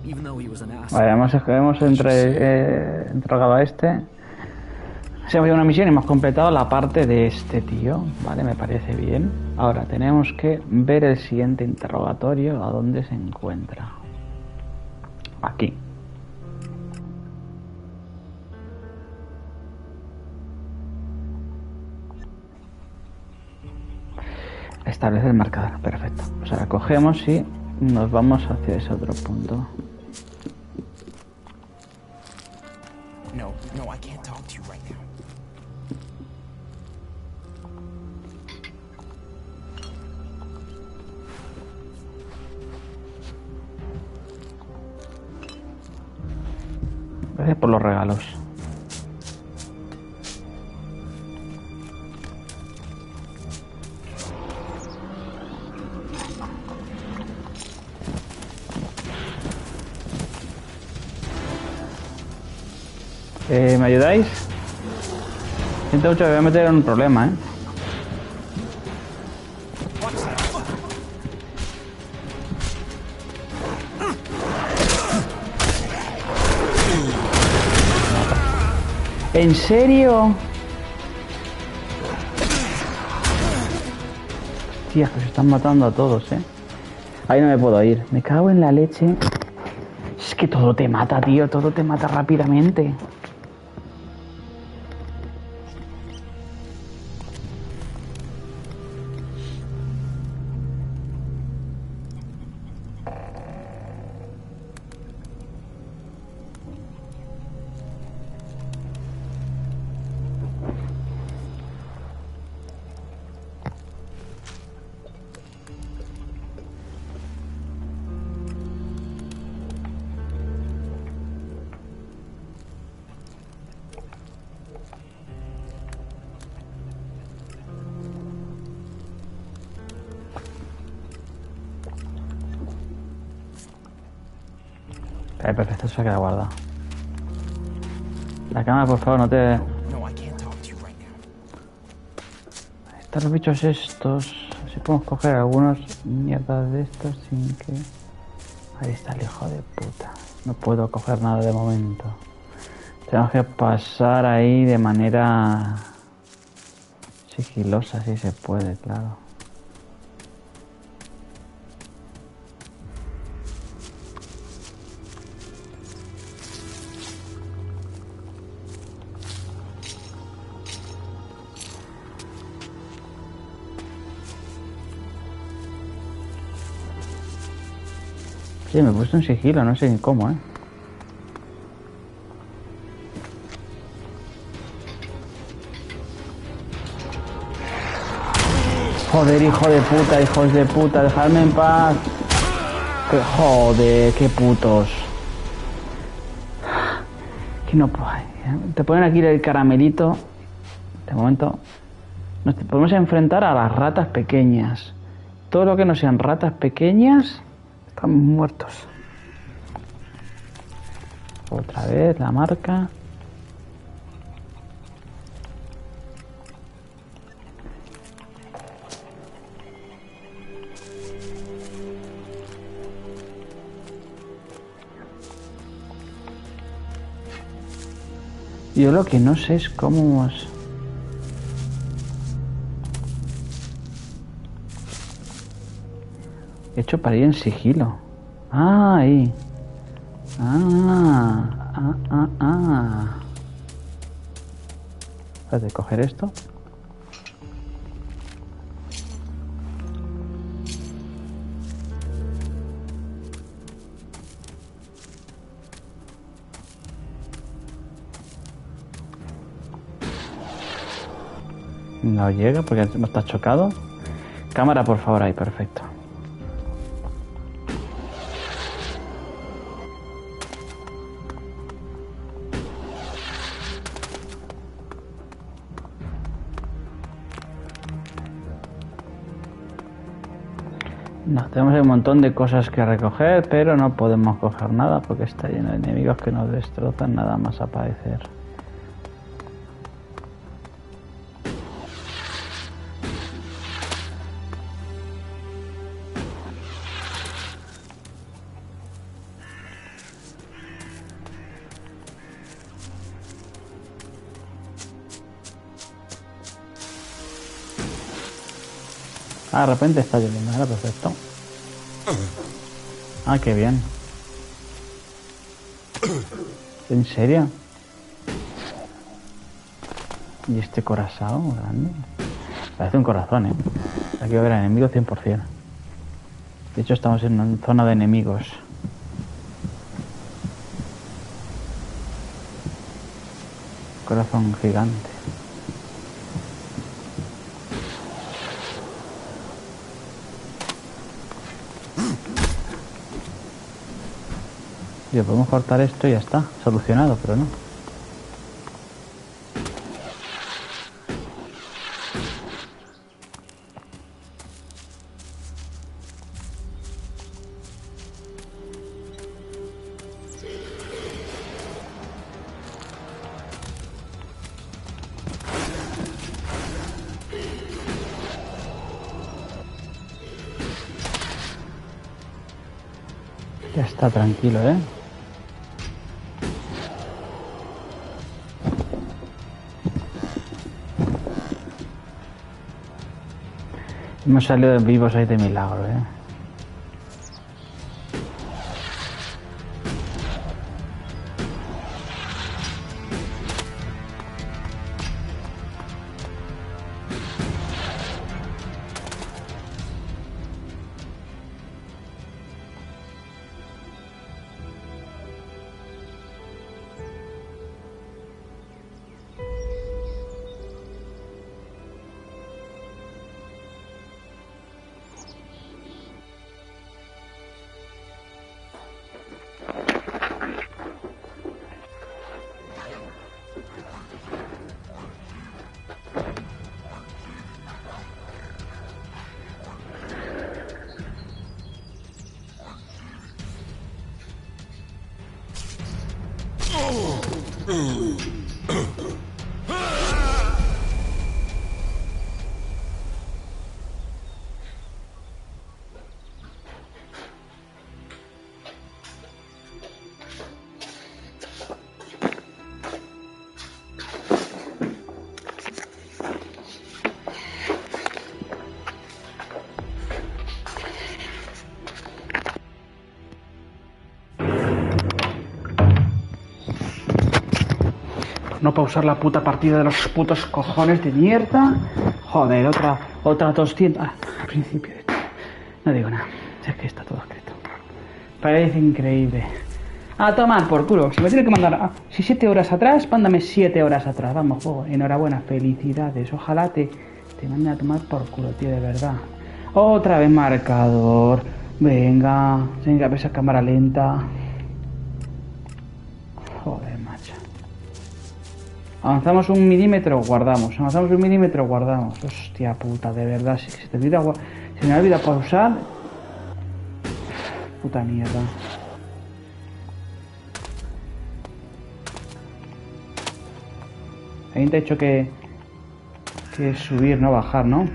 Speaker 14: Even though he was an ass.
Speaker 1: Vale, hemos interrogado a este. Se ha hecho una misión y hemos completado la parte de este tío. Vale, me parece bien. Ahora tenemos que ver el siguiente interrogatorio. ¿A dónde se encuentra? Aquí. Establece el marcador. Perfecto. Pues ahora cogemos y nos vamos hacia ese otro punto.
Speaker 10: No, I can't talk to you right now.
Speaker 1: Gracias por los regalos. ¿Me ayudáis? Siento mucho que me voy a meter en un problema, ¿eh? ¿En serio? Tía, que se están matando a todos, ¿eh? Ahí no me puedo ir. Me cago en la leche. Es que todo te mata, tío. Todo te mata rápidamente. Perfecto, eso se queda guardado. La cámara, por favor, no te... Están los bichos estos. Si podemos coger algunas mierdas de estos sin que... Ahí está el hijo de puta. No puedo coger nada de momento. Tenemos que pasar ahí de manera sigilosa, si se puede, claro. Sí, me he puesto en sigilo, no sé ni cómo, Joder, hijo de puta, hijos de puta, dejadme en paz. Joder, qué putos. Que no puedo. Te ponen aquí el caramelito. De momento nos podemos enfrentar a las ratas pequeñas. Todo lo que no sean ratas pequeñas están muertos. Otra vez la marca. Yo lo que no sé es cómo os... He hecho para ir en sigilo. Ah, ahí. Espérate, coger esto. No llega porque no está chocado. Cámara, por favor, ahí, perfecto. No, tenemos un montón de cosas que recoger, pero no podemos coger nada porque está lleno de enemigos que nos destrozan nada más aparecer. Ah, de repente está lloviendo, era perfecto. Ah, qué bien. ¿En serio? ¿Y este corazón grande? Parece un corazón, Aquí va a haber enemigos 100%. De hecho, estamos en una zona de enemigos. Corazón gigante. Tío, podemos cortar esto y ya está. Solucionado, pero no. Ya está, tranquilo, Hemos salido vivos ahí de milagro, No pausar la puta partida de los putos cojones de mierda. Joder, otra 200. Al principio de todo. No digo nada. Es que está todo escrito. Parece increíble. A tomar por culo. Si me tiene que mandar si 7 horas atrás, mándame 7 horas atrás. Vamos, juego. Enhorabuena, felicidades. Ojalá te mande a tomar por culo, tío, de verdad. Otra vez marcador. Venga, esa cámara lenta. Joder, macho. Avanzamos 1 milímetro, guardamos. Avanzamos 1 milímetro, guardamos. Hostia puta, de verdad. Si se me olvida pausar. Puta mierda. Ahí te he dicho que subir, no bajar, ¿no?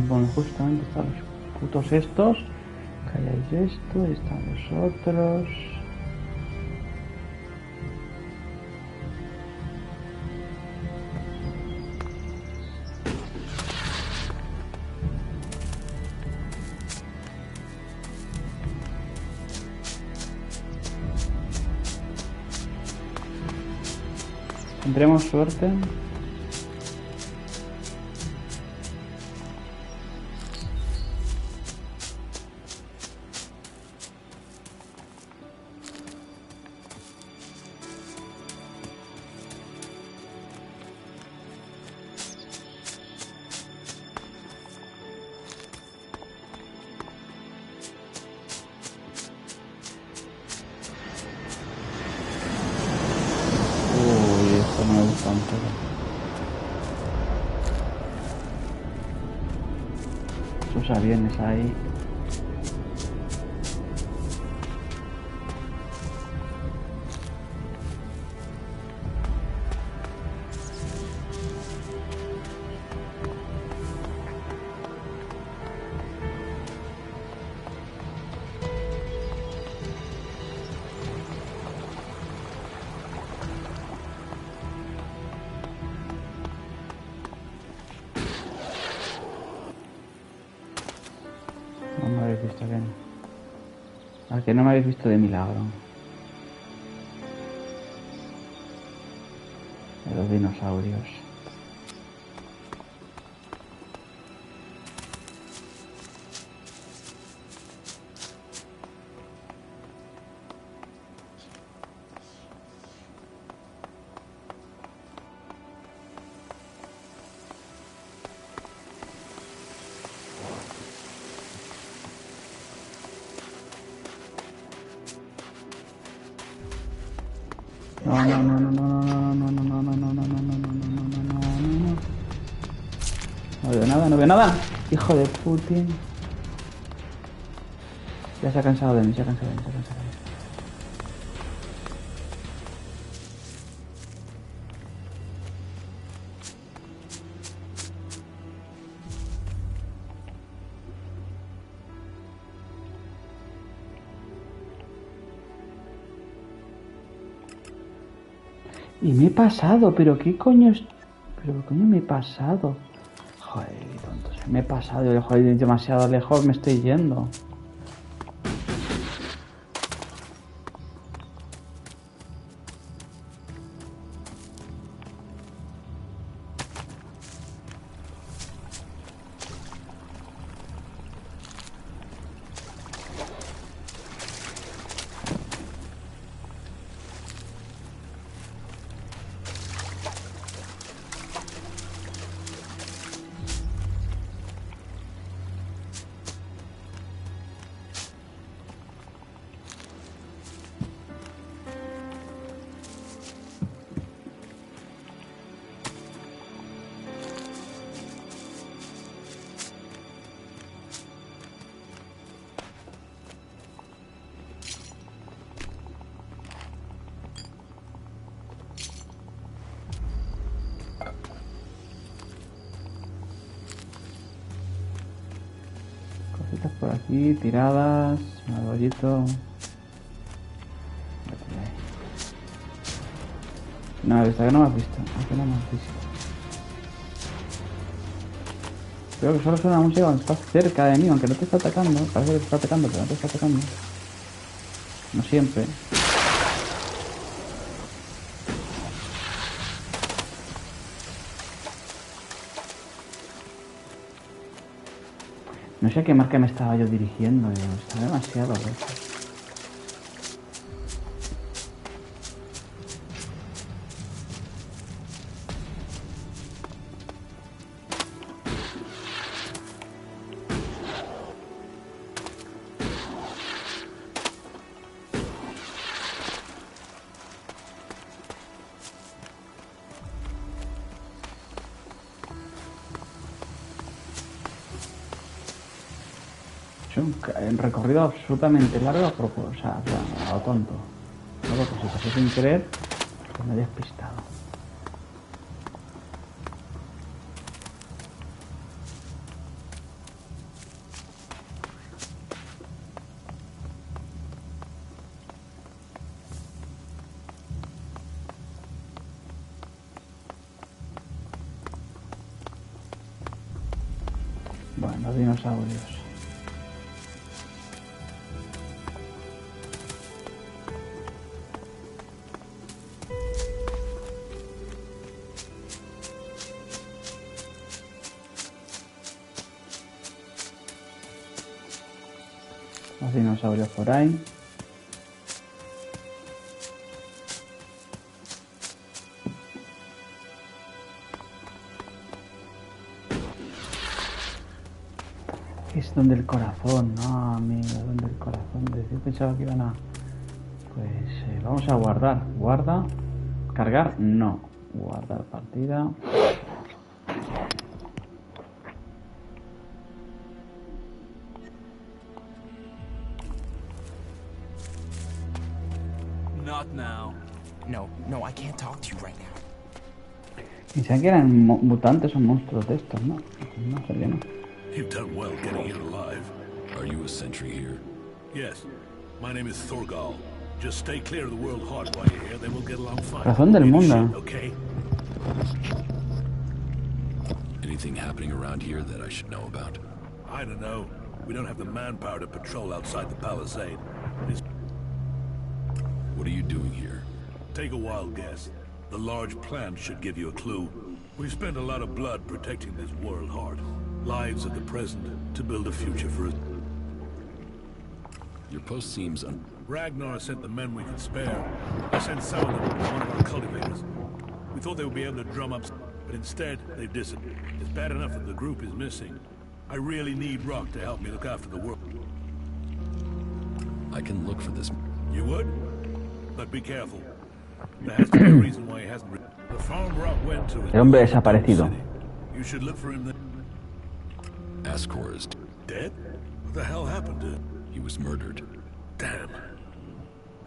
Speaker 1: Bueno, justamente están los putos estos. Calláis esto, están los otros. Tendremos suerte. Esos aviones ahí. No me habéis visto bien. ¿A que no me habéis visto de milagro? De los dinosaurios. No, no, no, no, no, no, no, no, no, no, no, no, no, no, no, no, no, no. No veo nada, no veo nada. Hijo de Putin. Ya se ha cansado de mí, se ha cansado de mí, se ha cansado de mí. Y me he pasado, pero qué coño es... Pero qué coño me he pasado. Joder, tonto, me he pasado, joder, demasiado lejos me estoy yendo. Por aquí, tiradas, un rollito. No, esta que no me has visto. Aquí no me has visto. Creo que solo suena música cuando estás cerca de mí, aunque no te está atacando. Parece que te está atacando, pero no te está atacando. No siempre. No sé a qué marca me estaba yo dirigiendo, estaba demasiado lejos. Un recorrido absolutamente largo a propósito, o sea, a lo tonto. A propósito, así sin querer, pues me he despistado. Bueno, los dinosaurios. Los dinosaurios por ahí. Es donde el corazón, no amigo, donde el corazón. Yo pensaba que iban a... Pues vamos a guardar. Guarda. Cargar, no. Guardar partida.
Speaker 10: Not now. No, I can't talk to you right now.
Speaker 1: Pensaban que eran mutantes o monstruos de estos, ¿no? No sé qué no.
Speaker 3: You've done well getting here alive. Are you a sentry here?
Speaker 15: Yes. My name is Thorgal. Just stay clear of the World Heart while you're here, then we'll get along fine.
Speaker 1: Corazón del mundo.
Speaker 15: Okay.
Speaker 3: Anything happening around here that I should know about?
Speaker 15: I don't know. We don't have the manpower to patrol outside the palisade.
Speaker 3: What are you doing here?
Speaker 15: Take a wild guess. The large plant should give you a clue. We've spent a lot of blood protecting this World Heart. Lives of the present to build a future for us.
Speaker 3: Your post seems
Speaker 15: Ragnar sent the men we could spare. I sent some of them to one of our cultivators. We thought they would be able to drum up, but instead they've disappeared. It's bad enough that the group is missing. I really need Rock to help me look after the world.
Speaker 3: I can look for this.
Speaker 15: You would? But be careful. There has to be a reason why he hasn't. The farm Rock went to.
Speaker 1: El hombre desaparecido.
Speaker 15: You should look for him then.
Speaker 3: Ascor is
Speaker 15: Dead? What the hell happened to him?
Speaker 3: He was murdered.
Speaker 15: Damn.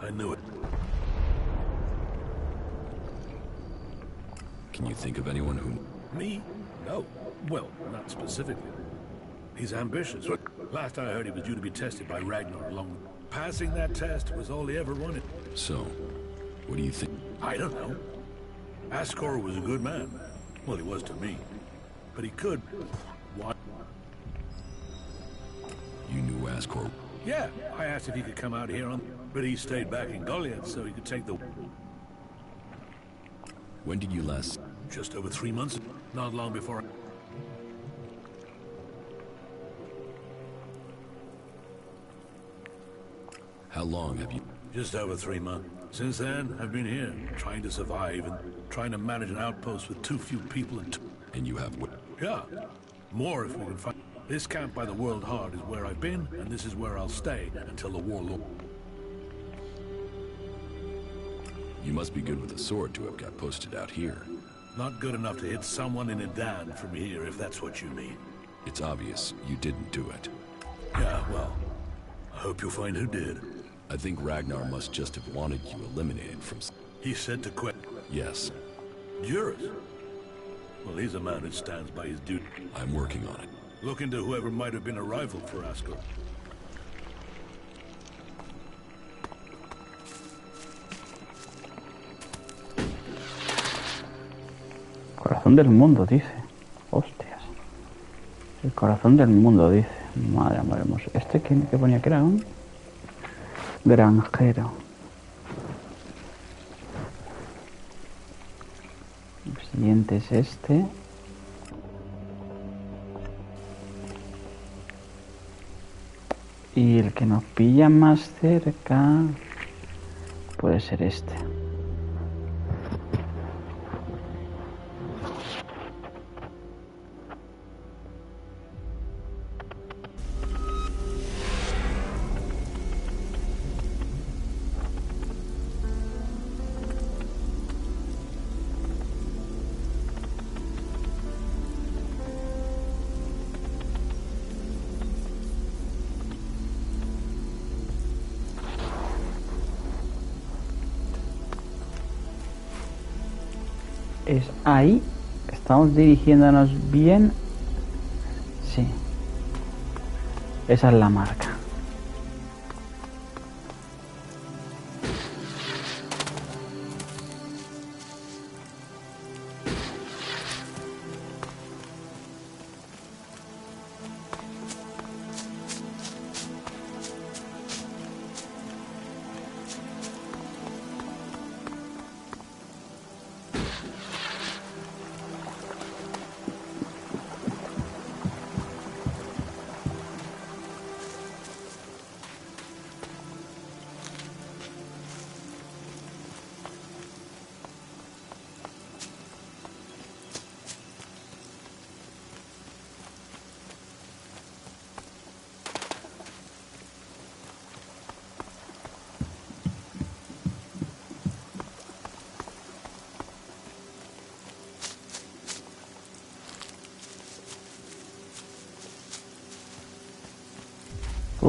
Speaker 15: I knew it.
Speaker 3: Can you think of anyone who...
Speaker 15: Me? No. Well, not specifically. He's ambitious. Last I heard, he was due to be tested by Ragnar along. Passing that test was all he ever wanted.
Speaker 3: So, what do you think?
Speaker 15: I don't know. Ascor was a good man. Well, he was to me. But he could... What?
Speaker 3: You knew Ascor?
Speaker 15: Yeah, I asked if he could come out here on... But he stayed back in Goliath so he could take the...
Speaker 3: When did you last...
Speaker 15: Just over 3 months. Not long before...
Speaker 3: How long have you...
Speaker 15: Just over 3 months. Since then, I've been here, trying to survive and trying to manage an outpost with too few people and...
Speaker 3: And you have...
Speaker 15: Yeah. More if we can find... This camp by the World Heart is where I've been, and this is where I'll stay until the warlord...
Speaker 3: You must be good with a sword to have got posted out here.
Speaker 15: Not good enough to hit someone in a dan from here, if that's what you mean.
Speaker 3: It's obvious you didn't do it.
Speaker 15: Yeah, well, I hope you'll find who did.
Speaker 3: I think Ragnar must just have wanted you eliminated from...
Speaker 15: He said to quit.
Speaker 3: Yes.
Speaker 15: Juris? Well, he's a man who stands by his duty.
Speaker 3: I'm working on it.
Speaker 15: Look into whoever might have been a rival for Ascor.
Speaker 1: Corazón del mundo, dice. Hostias. El corazón del mundo, dice. Madre hermosa. ¿Este qué ponía que era un granjero? El siguiente es este. Y el que nos pilla más cerca puede ser este. Es ahí. Estamos dirigiéndonos bien. Sí. Esa es la marca.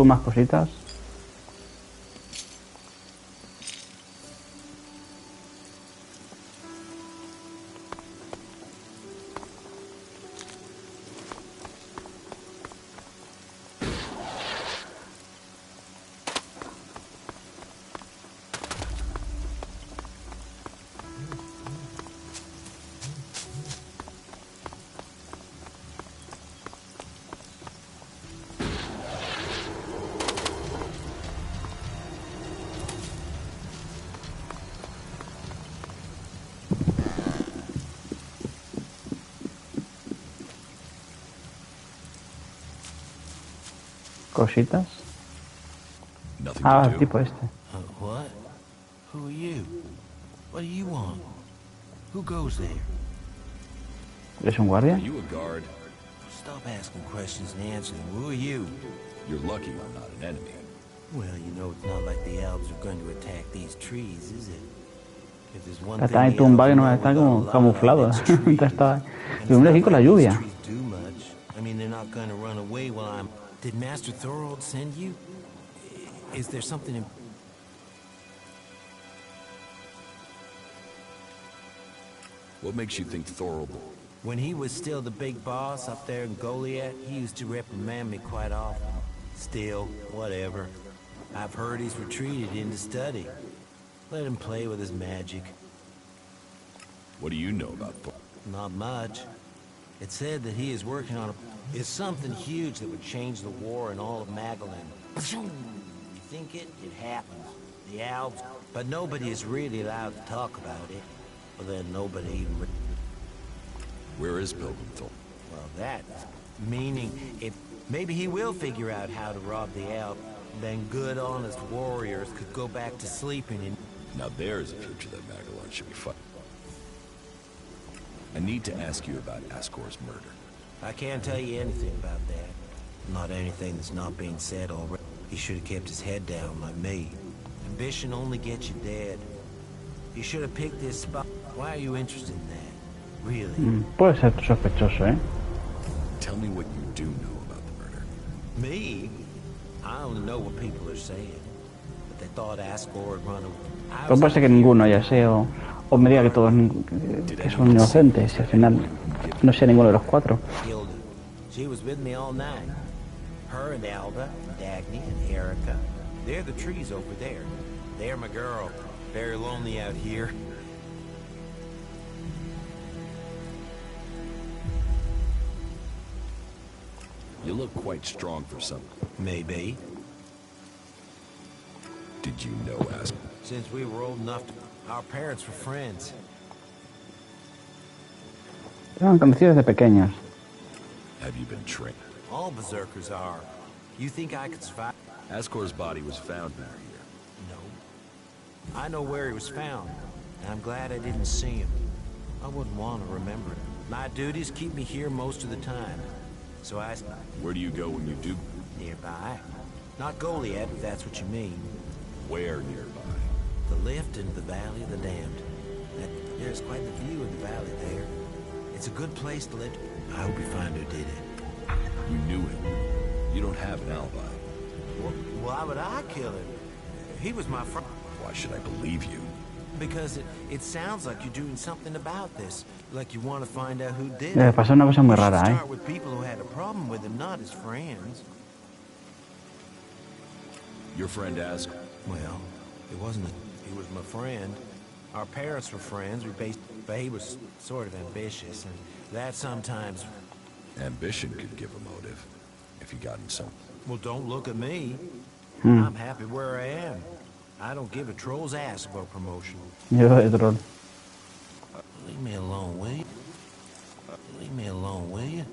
Speaker 1: Más cositas. Cositas. Ah, el tipo este.
Speaker 16: What? Who are you? What do you want? Who goes there?
Speaker 1: ¿Es un guardia?
Speaker 3: Are you a guard?
Speaker 16: Stop asking questions and answer them. Who are you?
Speaker 3: You're lucky I'm not an enemy.
Speaker 16: Well, you know, it's not like the elves are going to attack these trees, is it? If there's one
Speaker 1: Está ahí
Speaker 16: thing the
Speaker 1: tumbado y
Speaker 16: elves
Speaker 1: no
Speaker 16: know
Speaker 1: está
Speaker 16: about a
Speaker 1: como
Speaker 16: lot,
Speaker 1: camuflado.
Speaker 16: it's trees.
Speaker 1: Está...
Speaker 16: And
Speaker 1: Y
Speaker 16: it's
Speaker 1: hombre,
Speaker 16: not
Speaker 1: aquí con la
Speaker 16: like these
Speaker 1: lluvia.
Speaker 16: trees do much. I mean, they're not going to run away while I'm... Did Master Thorold send you? Is there something in...
Speaker 3: What makes you think Thorold?
Speaker 16: When he was still the big boss up there in Goliath, he used to reprimand me quite often. Still, whatever. I've heard he's retreated into study. Let him play with his magic.
Speaker 3: What do you know about Thorold?
Speaker 16: Not much. It said that he is working on it's something huge that would change the war in all of Magaland. You think it? It happens. The elves. But nobody is really allowed to talk about it. Well, then nobody even...
Speaker 3: Where is Pilgrim Thor?
Speaker 16: Well, that... Meaning, if... Maybe he will figure out how to rob the elf. Then good, honest warriors could go back to sleeping in...
Speaker 3: Now there's a future that Magaland should be fighting. I need to ask you about Ascor's murder.
Speaker 16: I can't tell you anything about that. Not anything that's not being said already. He should have kept his head down like me. Ambition only gets you dead. He should have picked this spot. Why are you interested in that? Really?
Speaker 1: Puede ser sospechoso, ¿eh?
Speaker 3: Tell me what you do know about the murder.
Speaker 16: Me? I only know what people are saying. But they thought Ascor had run away.
Speaker 1: Pero puede ser que ninguno ya sea, o me diga que todos que son inocentes, y al final no sea ninguno de los cuatro.
Speaker 16: Hilda. She was with me all night. Her and Alba, Dagny and Erica. They're the trees over there. They're my girl. Very lonely out here.
Speaker 3: You look quite strong for something.
Speaker 16: Maybe.
Speaker 3: Did you know Ascor?
Speaker 16: Since we were old enough to... Our parents were friends.
Speaker 1: Eran conocidos desde pequeños.
Speaker 3: Have you been trained?
Speaker 16: All berserkers are. You think I could survive?
Speaker 3: Ascor's body was found near here.
Speaker 16: No. I know where he was found. And I'm glad I didn't see him. I wouldn't want to remember it. My duties keep me here most of the time. So I...
Speaker 3: Where do you go when you do?
Speaker 16: Nearby. Not Goliath, if that's what you mean.
Speaker 3: Where nearby?
Speaker 16: The lift into the Valley of the Damned. There's quite the view of the valley there. It's a good place to live. I hope you find who did it.
Speaker 3: You knew him. You don't have an alibi.
Speaker 16: Well, why would I kill him? He was my friend.
Speaker 3: Why should I believe you?
Speaker 16: Because it sounds like you're doing something about this. Like you want to find out who did
Speaker 1: Le
Speaker 16: it.
Speaker 1: pasó una cosa muy
Speaker 16: You should
Speaker 1: rara, ¿eh?
Speaker 16: start with people who had a problem with him, not his friends.
Speaker 3: Your friend Ascor?
Speaker 16: Well, it wasn't he was my friend. Our parents were friends. But he was sort of ambitious, and that sometimes...
Speaker 3: Ambition could give a motive, if you got in some...
Speaker 16: Well, don't look at me. I'm happy where I am. I don't give a troll's ass about promotion.
Speaker 1: Yo de troll.
Speaker 16: Leave me alone, will you? Leave me alone, will you?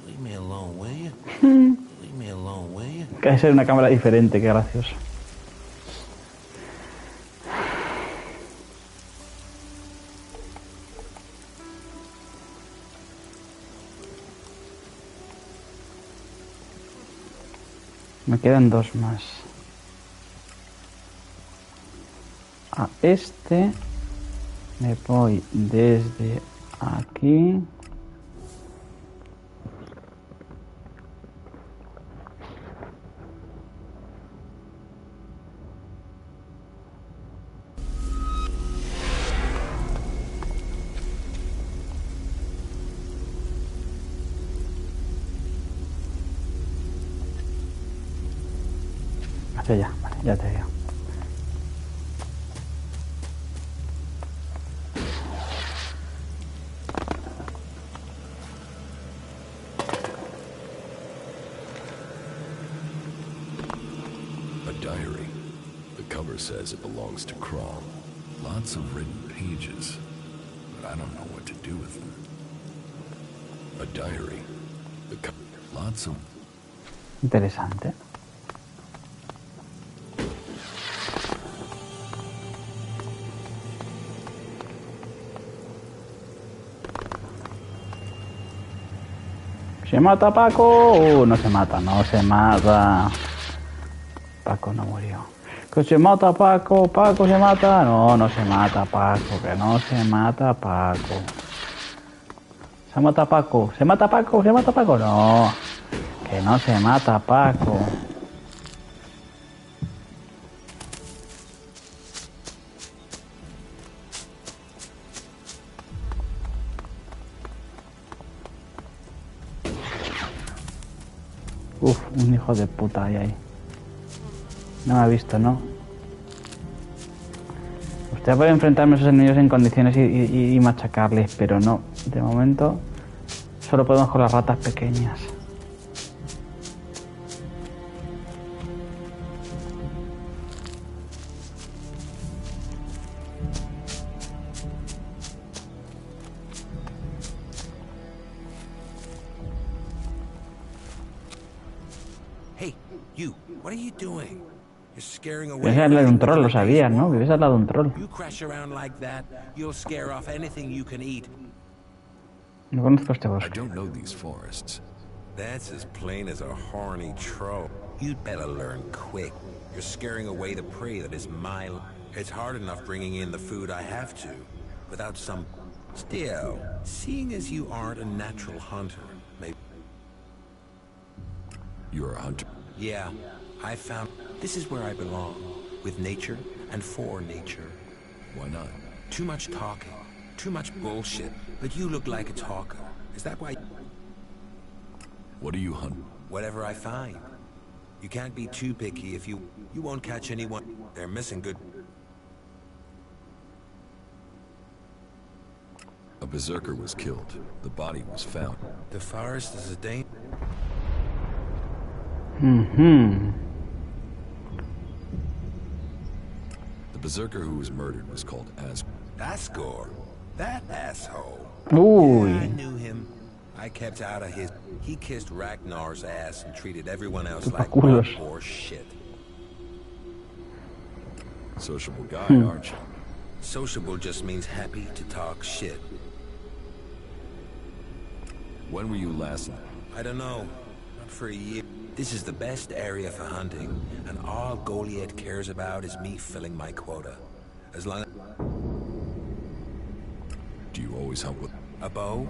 Speaker 16: Leave me alone, will you? Leave me alone, will you?
Speaker 1: Que ser una cámara diferente, qué gracioso. Me quedan dos más. A este me voy desde aquí. Hacia allá, vale, ya te digo.
Speaker 3: A diary. The cover says it belongs to Crawl. Lots of written pages, but I don't know what to do with them. A diary. Lots of...
Speaker 1: Interesante. ¿Se mata Paco? No se mata, no se mata. Paco no murió. Que se mata Paco, Paco se mata. No, no se mata Paco, que no se mata Paco. Se mata Paco, se mata Paco, se mata Paco. No, que no se mata Paco. Uf, un hijo de puta hay ahí. No me ha visto, ¿no? Usted puede enfrentarme a esos enemigos en condiciones y machacarles, pero no. De momento, solo podemos con las ratas pequeñas.
Speaker 12: Hey, you, what are you doing? You're scaring away.
Speaker 1: Vives al lado de un troll, lo sabías, ¿no? Vives al lado de un troll.
Speaker 12: You crash around like that, you'll scare off anything you can eat.
Speaker 1: No conozco este bosque.
Speaker 3: I don't know these forests.
Speaker 12: That's as plain as a horny troll. You'd better learn quick. You're scaring away the prey that is my... It's hard enough bringing in the food I have to, without some... Still, seeing as you aren't a natural hunter, maybe...
Speaker 3: You're a hunter?
Speaker 12: Yeah, I found... This is where I belong, with nature and for nature.
Speaker 3: Why not?
Speaker 12: Too much talking, too much bullshit, but you look like a talker. Is that why...
Speaker 3: What do you hunt?
Speaker 12: Whatever I find. You can't be too picky if you won't catch anyone. They're missing good...
Speaker 3: A berserker was killed. The body was found.
Speaker 12: The forest is a danger.
Speaker 3: The berserker who was murdered was called
Speaker 12: Asgore? That asshole.
Speaker 1: Uy.
Speaker 12: Yeah, I knew him. I kept out of his... He kissed Ragnar's ass and treated everyone else like poor shit.
Speaker 3: Sociable guy, aren't you?
Speaker 12: Sociable just means happy to talk shit.
Speaker 3: When were you last?
Speaker 12: I don't know. Not for a year. This is the best area for hunting, and all Goliath cares about is me filling my quota. As long as...
Speaker 3: Do you always hunt with...
Speaker 12: A bow?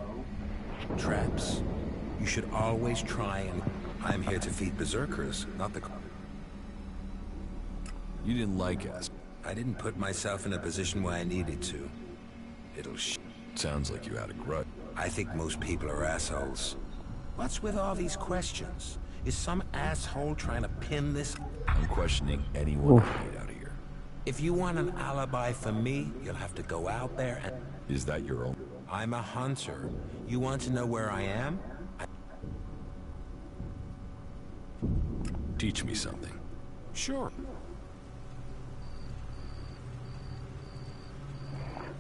Speaker 12: Traps. You should always try and... I'm here to feed berserkers, not the...
Speaker 3: You didn't like us.
Speaker 12: I didn't put myself in a position where I needed to. It'll
Speaker 3: Sounds like you had a grudge.
Speaker 12: I think most people are assholes. What's with all these questions? Is some asshole trying to pin this?
Speaker 3: I'm questioning anyone who made out of here.
Speaker 12: If you want an alibi for me, you'll have to go out there and...
Speaker 3: Is that your own?
Speaker 12: I'm a hunter. You want to know where I am?
Speaker 3: Teach me something.
Speaker 12: Sure.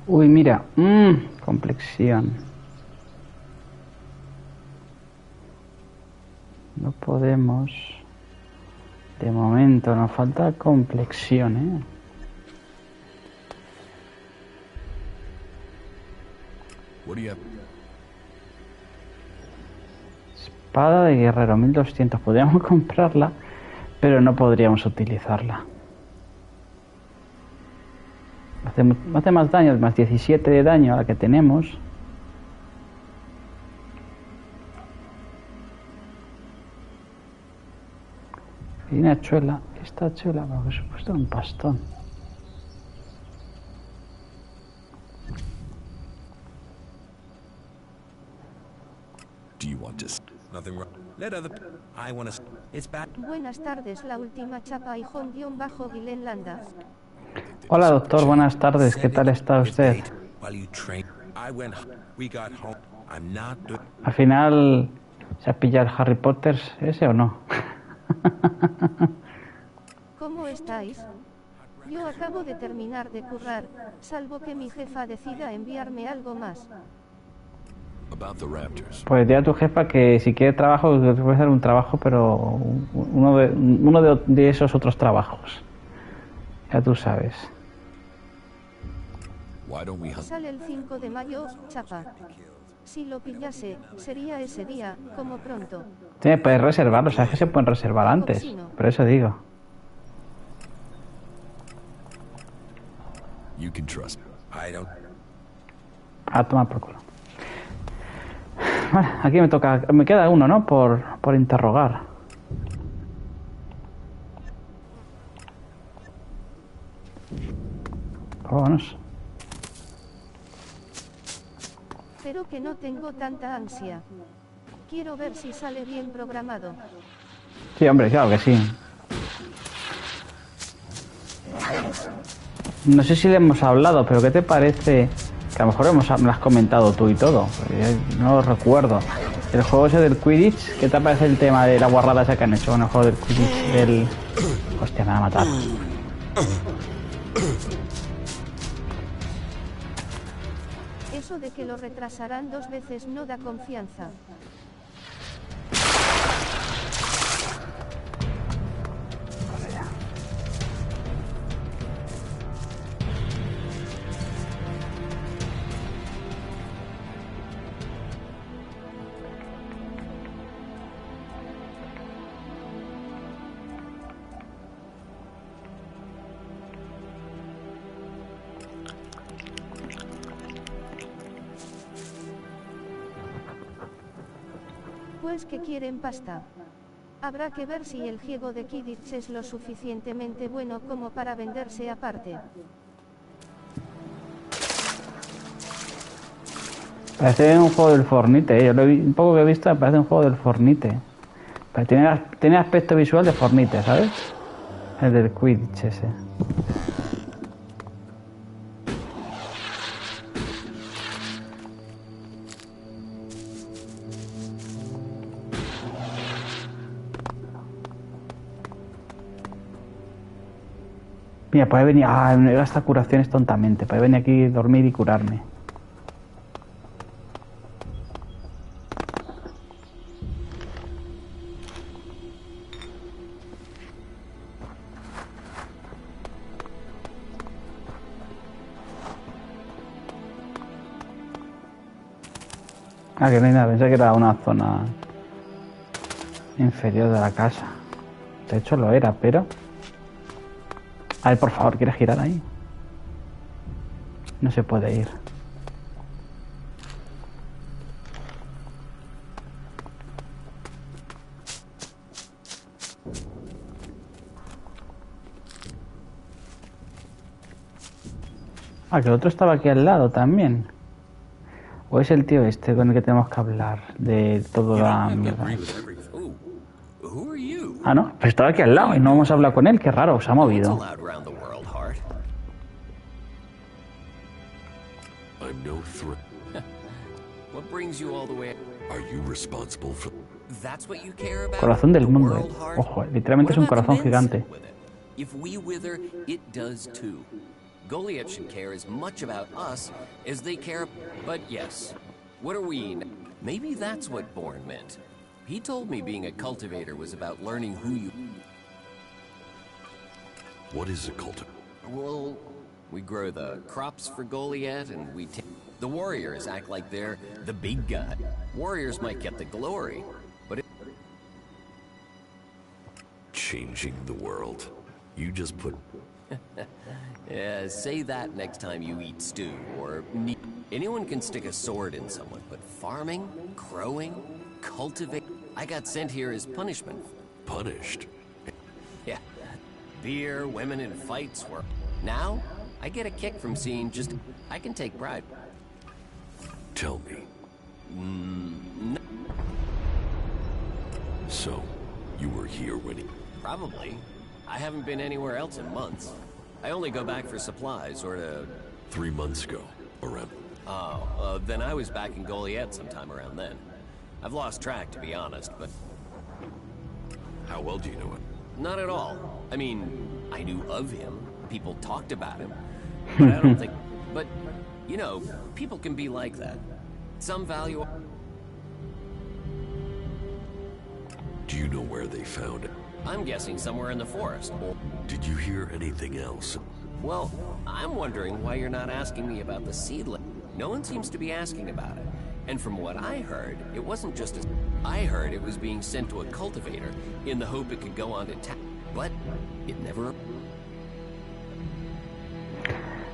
Speaker 1: Uy, mira. Complexión. No podemos. De momento nos falta complexión, ¿eh?
Speaker 3: What do you have?
Speaker 1: Espada de guerrero, 1200. Podríamos comprarla, pero no podríamos utilizarla. Hace más daño, más 17 de daño a la que tenemos. Y una chuela. Esta chuela, por supuesto, un pastón.
Speaker 3: Do you want to...
Speaker 12: Nothing wrong. Let other... I want to... It's bad.
Speaker 6: Buenas tardes, la última chapa y Jon-Gilenlanda.
Speaker 1: Hola, doctor, buenas tardes. ¿Qué tal está usted? Al final, ¿se ha pillado el Harry Potter ese o no?
Speaker 6: ¿Cómo estáis? Yo acabo de terminar de currar, salvo que mi jefa decida enviarme algo más.
Speaker 1: Pues di a tu jefa que si quiere trabajo, que puede hacer un trabajo, pero uno de esos otros trabajos. Ya tú sabes.
Speaker 6: Sale el 5 de mayo, chapa. Si lo pillase, sería ese día, como pronto.
Speaker 1: Sí, puedes reservarlo, sabes que se pueden reservar antes. Por eso digo.
Speaker 3: You can trust me.
Speaker 2: I don't...
Speaker 1: A tomar por culo. Vale, aquí me toca... Me queda uno, ¿no? Por interrogar. Vámonos.
Speaker 6: Pero que no tengo tanta ansia. Quiero ver si sale bien programado.
Speaker 1: Sí, hombre, claro que sí. No sé si le hemos hablado, pero ¿qué te parece? Que a lo mejor me lo has comentado tú y todo. No lo recuerdo. El juego ese del Quidditch, ¿qué te parece el tema de la guarrada esa que han hecho con el juego del Quidditch? Del... Hostia, me van a matar.
Speaker 6: Eso de que lo retrasarán 2 veces no da confianza. Pues que quieren pasta. Habrá que ver si el juego de Quidditch es lo suficientemente bueno como para venderse aparte.
Speaker 1: Parece un juego del Fortnite, Yo un poco que he visto, parece un juego del Fortnite. Pero tiene aspecto visual de Fortnite, ¿sabes? El del Quidditch ese. Mira, puede venir... Ah, me gasta curaciones tontamente. Puede venir aquí, dormir y curarme. Ah, que no hay nada. Pensé que era una zona inferior de la casa. De hecho lo era, pero... A ver, por favor, ¿quieres girar ahí? No se puede ir. Ah, que el otro estaba aquí al lado también. ¿O es el tío este con el que tenemos que hablar de toda la mierda? Ah, no, pero estaba aquí al lado y no hemos hablado con él. Qué raro, se ha movido.
Speaker 3: I'm no threat.
Speaker 17: What brings you all the way?
Speaker 3: Are you responsible for...
Speaker 17: That's what you care about?
Speaker 1: Corazón del mundo. Ojo, literalmente es un corazón gigante.
Speaker 17: If we wither, it does too. Goliath should care as much about us as they care. But yes, what are we? Maybe that's what Bourne meant. He told me being a cultivator was about learning who you...
Speaker 3: What is a cultivator?
Speaker 17: Well, we grow the crops for Goliath and we take... The warriors act like they're the big guy. Warriors might get the glory, but it...
Speaker 3: Changing the world. You just put...
Speaker 17: Yeah, say that next time you eat stew, or... Anyone can stick a sword in someone, but farming, growing, cultivate... I got sent here as punishment.
Speaker 3: Punished?
Speaker 17: Yeah. Beer, women, and fights were... Now, I get a kick from seeing just... I can take pride.
Speaker 3: Tell me.
Speaker 17: No.
Speaker 3: So, you were here when he...
Speaker 17: Probably. I haven't been anywhere else in months. I only go back for supplies or to...
Speaker 3: 3 months ago, around...
Speaker 17: Oh, then I was back in Goliath sometime around then. I've lost track, to be honest, but...
Speaker 3: How well do you know him?
Speaker 17: Not at all. I mean, I knew of him. People talked about him. But I don't think... But, you know, people can be like that. Some value...
Speaker 3: Do you know where they found it?
Speaker 17: I'm guessing somewhere in the forest.
Speaker 3: Did you hear anything else?
Speaker 17: Well, I'm wondering why you're not asking me about the seedling. No one seems to be asking about it. And from what I heard, it wasn't just a... I heard it was being sent to a cultivator in the hope it could go on to But it never...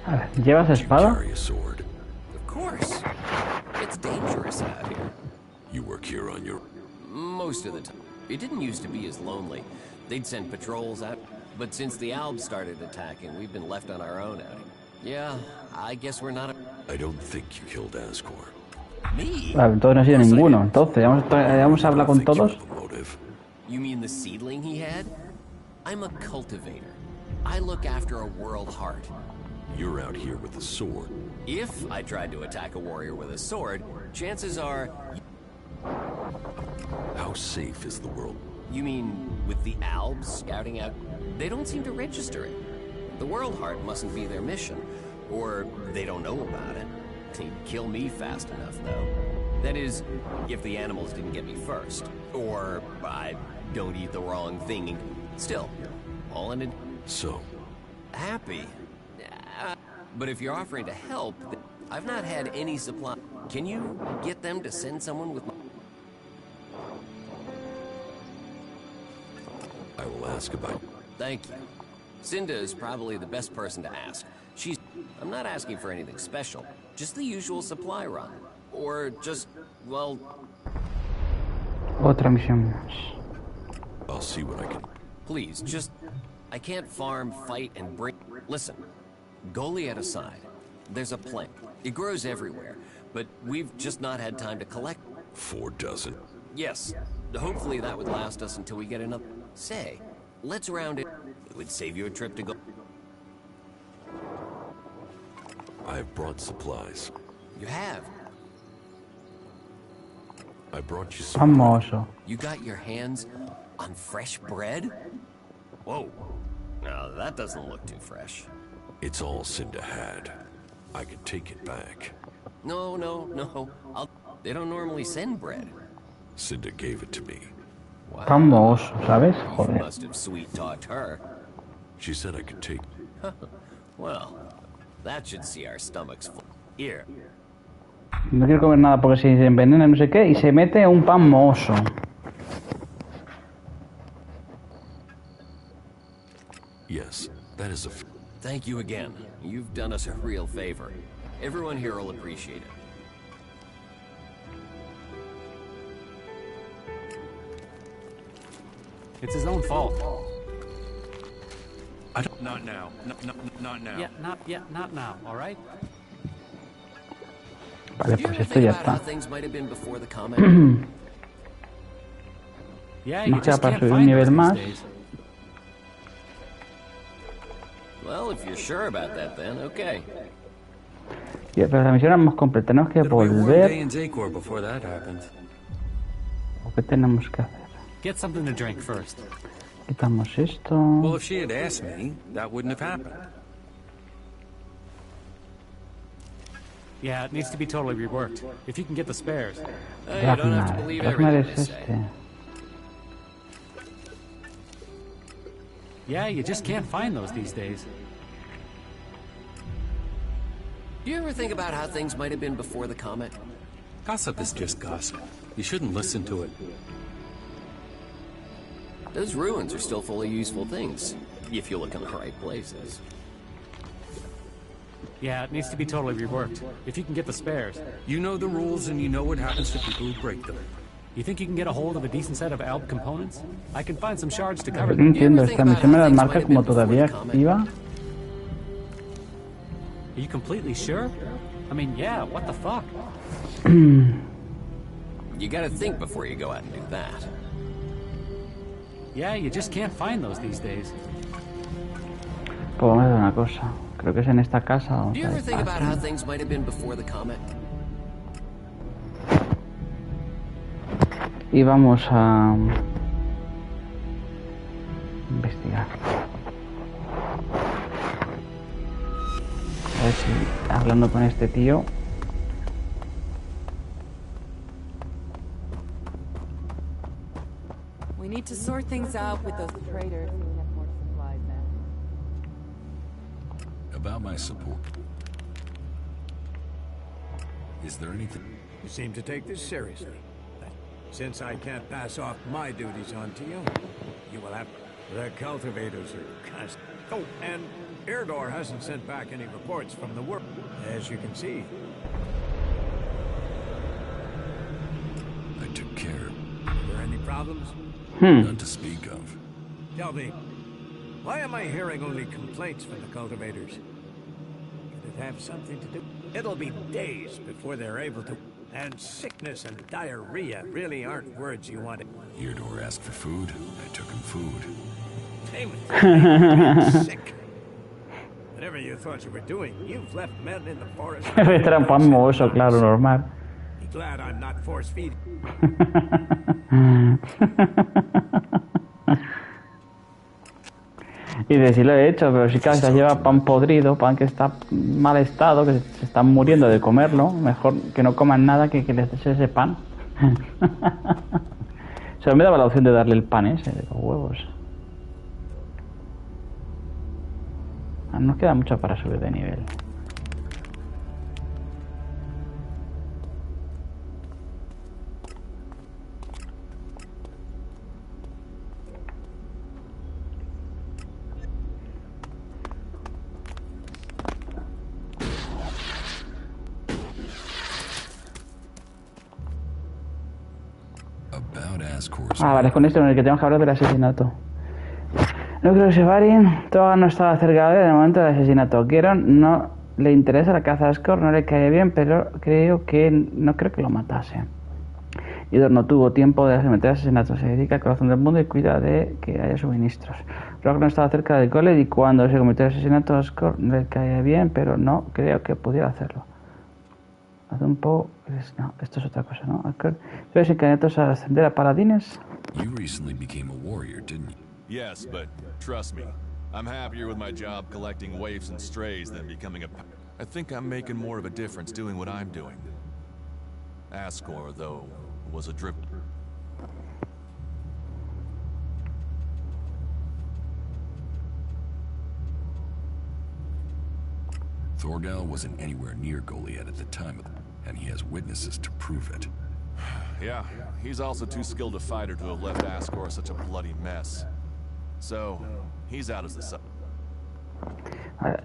Speaker 1: A ver, ¿llevas espada?
Speaker 3: Carry a sword.
Speaker 17: Of course. It's dangerous out here.
Speaker 3: You work here on your...
Speaker 17: Most of the time. It didn't used to be as lonely. They'd send patrols out, but since the Albs started attacking, we've been left on our own out. Yeah, I guess we're not a...
Speaker 3: I don't think you killed Ascor.
Speaker 17: Me?
Speaker 1: Claro, entonces no ha sido ninguno. Entonces, vamos a hablar con todos.
Speaker 17: You mean the seedling he had? I'm a cultivator. I look after a world heart.
Speaker 3: You're out here with a sword.
Speaker 17: If I tried to attack a warrior with a sword, chances are...
Speaker 3: How safe is the world?
Speaker 17: You mean with the Albs scouting out? They don't seem to register it. The World Heart mustn't be their mission. Or they don't know about it. They'd kill me fast enough, though. That is, if the animals didn't get me first. Or I don't eat the wrong thing. Still, all in it.
Speaker 3: So?
Speaker 17: Happy. But if you're offering to help, I've not had any supply. Can you get them to send someone with my...
Speaker 3: I will ask about...
Speaker 17: Thank you. Cinda is probably the best person to ask. I'm not asking for anything special. Just the usual supply run. Or just, well...
Speaker 1: Otra misión.
Speaker 3: I'll see what I can...
Speaker 17: Please, just... I can't farm, fight, and bring... Listen. Goliath aside, there's a plant. It grows everywhere. But we've just not had time to collect...
Speaker 3: 4 dozen?
Speaker 17: Yes. Hopefully that would last us until we get enough... Say, let's round it. It would save you a trip to go...
Speaker 3: I have brought supplies.
Speaker 17: You have?
Speaker 3: I brought you some...
Speaker 1: Famoso.
Speaker 17: You got your hands on fresh bread? Whoa. Now, that doesn't look too fresh.
Speaker 3: It's all Cinda had. I could take it back.
Speaker 17: No. They don't normally send bread.
Speaker 3: Cinda gave it to me.
Speaker 17: Wow.
Speaker 1: Famoso, ¿sabes?
Speaker 17: You
Speaker 1: Joder.
Speaker 17: must have sweet-talked her.
Speaker 3: She said I could take...
Speaker 17: Well, that should see our stomachs full. Here.
Speaker 1: No quiero comer nada porque si se envenena no sé qué y se mete un pan mohoso.
Speaker 3: Yes, that is a...
Speaker 17: Thank you again. You've done us a real favor. Everyone here will appreciate it.
Speaker 8: It's his own fault.
Speaker 15: I don't... Not now. Not now.
Speaker 8: Yeah, not now, all right?
Speaker 1: Vale,
Speaker 17: Do you
Speaker 1: pues
Speaker 17: ever
Speaker 1: esto
Speaker 17: think
Speaker 1: ya
Speaker 17: about how
Speaker 1: está.
Speaker 17: things might have been before the comment?
Speaker 8: Yeah, you
Speaker 1: Nos queda
Speaker 8: just
Speaker 1: para
Speaker 8: can't
Speaker 1: subir un
Speaker 8: find
Speaker 1: nivel
Speaker 8: those
Speaker 1: más.
Speaker 8: these days.
Speaker 17: Well, if you're sure about that, then okay.
Speaker 1: Sí, pero la misión la hemos completado. Tenemos que volver. ¿O qué tenemos que hacer?
Speaker 8: Get something to drink first.
Speaker 1: Quitamos esto.
Speaker 18: Well, if she had asked me, that wouldn't have happened.
Speaker 8: Yeah, it needs to be totally reworked. If you can get the spares.
Speaker 17: You don't have to believe
Speaker 1: Ragnar
Speaker 17: everything
Speaker 1: es
Speaker 17: they say.
Speaker 1: este.
Speaker 8: Yeah, you just can't find those these days.
Speaker 17: Do you ever think about how things might have been before the comet?
Speaker 18: Gossip is just gossip. You shouldn't listen to it.
Speaker 17: Those ruins are still full of useful things, if you look in the right places.
Speaker 8: Yeah, it needs to be totally reworked. If you can get the spares.
Speaker 18: You know the rules and you know what happens to people who break them.
Speaker 8: You think you can get a hold of a decent set of ALB components? I can find some shards to
Speaker 1: No
Speaker 8: cover them.
Speaker 1: entiendo, esta misión me la marca como todavía activa.
Speaker 8: Are you completely sure? I mean, yeah, what the fuck?
Speaker 17: You gotta think before you go out and do that.
Speaker 8: Yeah, you just can't find those these days.
Speaker 1: Pues vamos a hacer una cosa. Creo que es en esta casa. Vamos
Speaker 17: Do you
Speaker 1: a
Speaker 17: ever
Speaker 1: ver.
Speaker 17: think about how things might have been before the comet?
Speaker 1: Y vamos a investigar. A ver si hablando con este tío.
Speaker 19: We need to sort things out with those traders. We have more supplies now.
Speaker 3: About my support. Is there anything...
Speaker 13: You seem to take this seriously. Since I can't pass off my duties onto you, you will have... The cultivators are constant. Oh, and Quiero hasn't sent back any reports from the world, as you can see.
Speaker 3: I took care.
Speaker 13: Were there any problems?
Speaker 3: None to speak of.
Speaker 13: Tell me, why am I hearing only complaints from the cultivators? Could it have something to do? It'll be days before they're able to. And sickness and diarrhea really aren't words you want.
Speaker 3: Theodore asked for food. I took him food.
Speaker 13: Name it. Sick. Whatever you thought you were doing, you've left men in the forest.
Speaker 1: Trampamos, eso, claro, normal.
Speaker 13: Be glad I'm not force feeding.
Speaker 1: Y de sí lo he hecho, pero si cada vez lleva pan podrido, pan que está en mal estado, que se están muriendo de comerlo, mejor que no coman nada que les des ese pan. Solo me daba la opción de darle el pan ese, de los huevos. Nos queda mucho para subir de nivel. Vale, es con esto en el que tenemos que hablar del asesinato. No creo que se varíen. Toga no estaba cerca de él en el momento del asesinato. Quiero no le interesa la caza a Ascor, no le cae bien, pero no creo que lo matase. Idor no tuvo tiempo de cometer asesinato. Se dedica al corazón del mundo y cuida de que haya suministros. Rock no estaba cerca del college y cuando se cometió el asesinato a Ascor no le caía bien, pero no creo que pudiera hacerlo. Hace un poco... No, esto es otra cosa, ¿no? ¿Sabes candidatos a ascender a paladines?
Speaker 3: You recently became a warrior, didn't you?
Speaker 20: Yes, but trust me, I'm happier with my job collecting waifs and strays than becoming a... I think I'm making more of a difference doing what I'm doing. Ascor, though, was a drip...
Speaker 3: Thorgal wasn't anywhere near Goliath at the time, and he has witnesses to prove it.
Speaker 20: Yeah, he's also too skilled a fighter to have left Ascor such a bloody mess. So, he's out as the sub.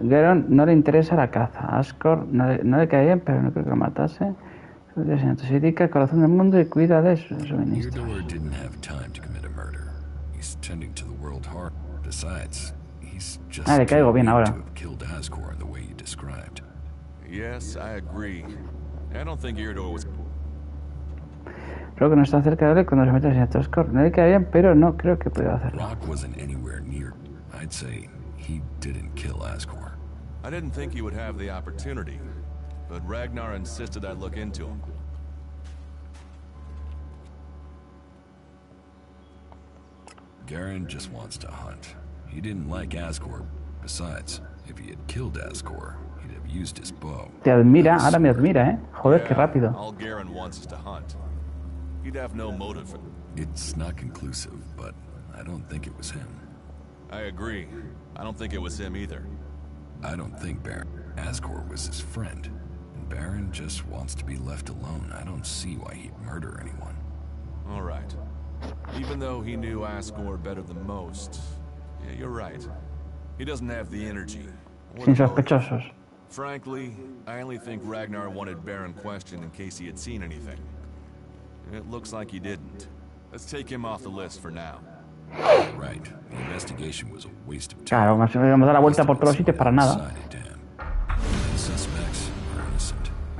Speaker 1: Geron no le interesa la caza. Ascor no le cae bien, pero no creo que lo matase. Se dedica al corazón del mundo y cuida de sus suministros.
Speaker 3: Theodore didn't have time to commit a murder. He's tending to the world hard. Besides, he's just
Speaker 1: le caigo bien ahora.
Speaker 3: to have killed Ascor in the way you described.
Speaker 20: Yes, I agree. I don't think Theodore was...
Speaker 1: Creo que no está cerca de él cuando se mete en el Ascor. No le cae bien, pero no creo que pueda hacerlo.
Speaker 3: Rock wasn't anywhere near. I'd say he didn't kill Ascor.
Speaker 20: I didn't think he would have the opportunity, but Ragnar insisted I look into him.
Speaker 3: Garen just wants to hunt. He didn't like Ascor. Besides, if he had killed Ascor, he'd have used his bow.
Speaker 1: Te admira, ahora me admira, ¿eh? Joder, qué rápido.
Speaker 20: All Garen wants is to hunt. He'd have no motive for...
Speaker 3: It's not conclusive, but I don't think it was him.
Speaker 20: I agree. I don't think it was him either.
Speaker 3: I don't think Baron Ascor was his friend. And Baron just wants to be left alone. I don't see why he'd murder anyone.
Speaker 20: All right. Even though he knew Ascor better than most, yeah, you're right. He doesn't have the energy.
Speaker 1: Sin sospechosos.
Speaker 20: Frankly, I only think Ragnar wanted Baron questioned in case he had seen anything. It looks like he didn't. Let's take him off the list for now.
Speaker 3: Right. The investigation was a waste of time.
Speaker 1: Claro, vamos a dar la vuelta por todos los sitios para nada.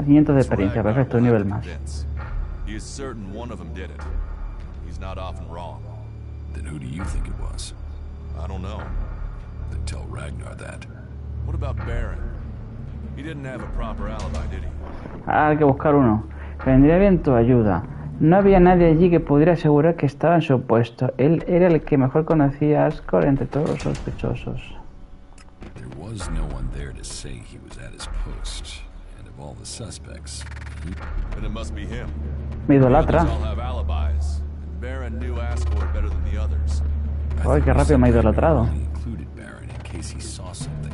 Speaker 1: 500 de experiencia, perfecto, un nivel más.
Speaker 20: He is certain one of them did it. He's not often wrong.
Speaker 3: Then who do you think it was?
Speaker 20: I don't know.
Speaker 3: Then tell Ragnar that.
Speaker 20: What about Baron? He didn't have a proper alibi, did he?
Speaker 1: Hay que buscar uno. Vendría bien tu ayuda. No había nadie allí que pudiera asegurar que estaba en su puesto. Él era el que mejor conocía a Ascor entre todos los sospechosos.
Speaker 3: There was no one there to say he was at his post. And of all the suspects,
Speaker 20: then it must be him.
Speaker 1: Me idolatra.
Speaker 20: All have alibis. Baron knew Ascor better than the others.
Speaker 1: Ay, qué rápido me ha idolatrado.
Speaker 3: Included Baron in case he saw something.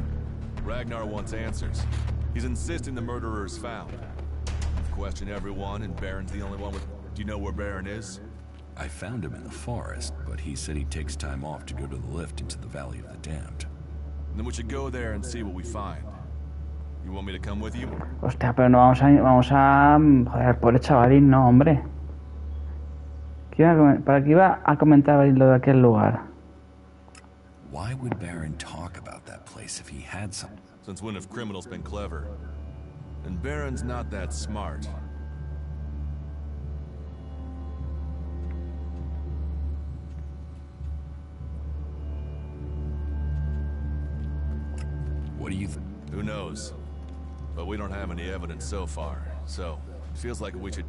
Speaker 20: Ragnar wants answers. He's insisting the murderer is found. You've questioned everyone, and Baron's the only one with... Do you know where Baron is?
Speaker 3: I found him in the forest, but he said he takes time off to go to the lift into the Valley of the Damned.
Speaker 20: Then we should go there and see what we find. You want me to come with you?
Speaker 1: Hostia, pero no vamos a joder, pobre chavalín, no, hombre. ¿Para qué iba a comentar lo de aquel lugar?
Speaker 3: Why would Baron talk about that place if he had some?
Speaker 20: Since when have criminals been clever? And Baron's not that smart.
Speaker 3: What do you think?
Speaker 20: Who knows? But we don't have any evidence so far, so it feels like we should...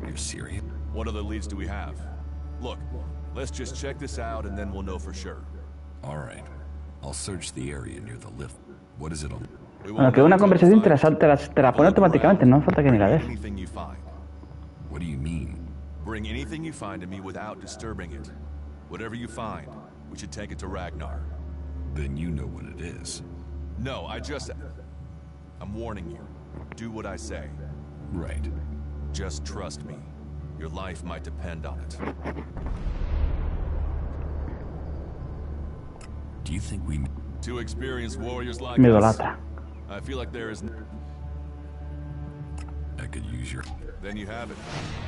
Speaker 3: You're serious?
Speaker 20: What other leads do we have? Look, let's just check this out and then we'll know for sure.
Speaker 3: All right. I'll search the area near the lift. What is it on?
Speaker 1: Bueno, que una conversación te la pone automáticamente, no falta que ni la des.
Speaker 3: What do you mean?
Speaker 20: Bring anything you find to me without disturbing it. Whatever you find, we should take it to Ragnar.
Speaker 3: Then you know what it is.
Speaker 20: No, I'm warning you. Do what I say.
Speaker 3: Right.
Speaker 20: Just trust me. Your life might depend on it.
Speaker 3: Do you think we...
Speaker 20: Two experienced warriors like
Speaker 1: Me
Speaker 20: us.
Speaker 1: idolatra.
Speaker 20: I feel like there is...
Speaker 3: I could use your...
Speaker 20: Then you have it.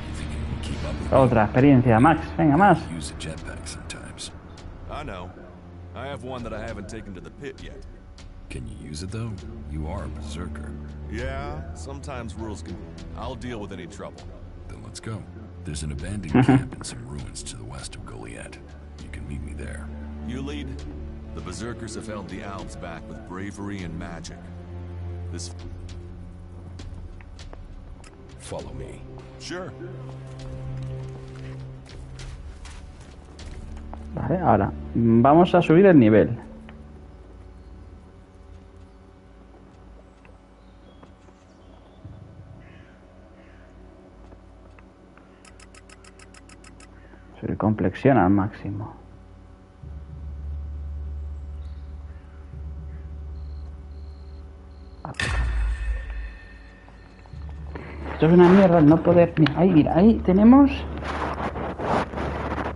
Speaker 3: You think you can keep up with
Speaker 1: Otra experiencia, Max. Venga, más.
Speaker 3: me? Use a jetpack sometimes.
Speaker 20: I know. I have one that I haven't taken to the pit yet.
Speaker 3: Can you use it though? You are a berserker.
Speaker 20: Yeah, sometimes rules can... I'll deal with any trouble.
Speaker 3: Then let's go. There's an abandoned camp in some ruins to the west of Goliath. You can meet me there.
Speaker 20: You lead? The berserkers have held the Alps back with bravery and magic. This...
Speaker 3: Follow me.
Speaker 20: Sure.
Speaker 1: Vale, ahora vamos a subir el nivel. Subir complexión al máximo. Esto es una mierda el no poder... Mira, ahí tenemos...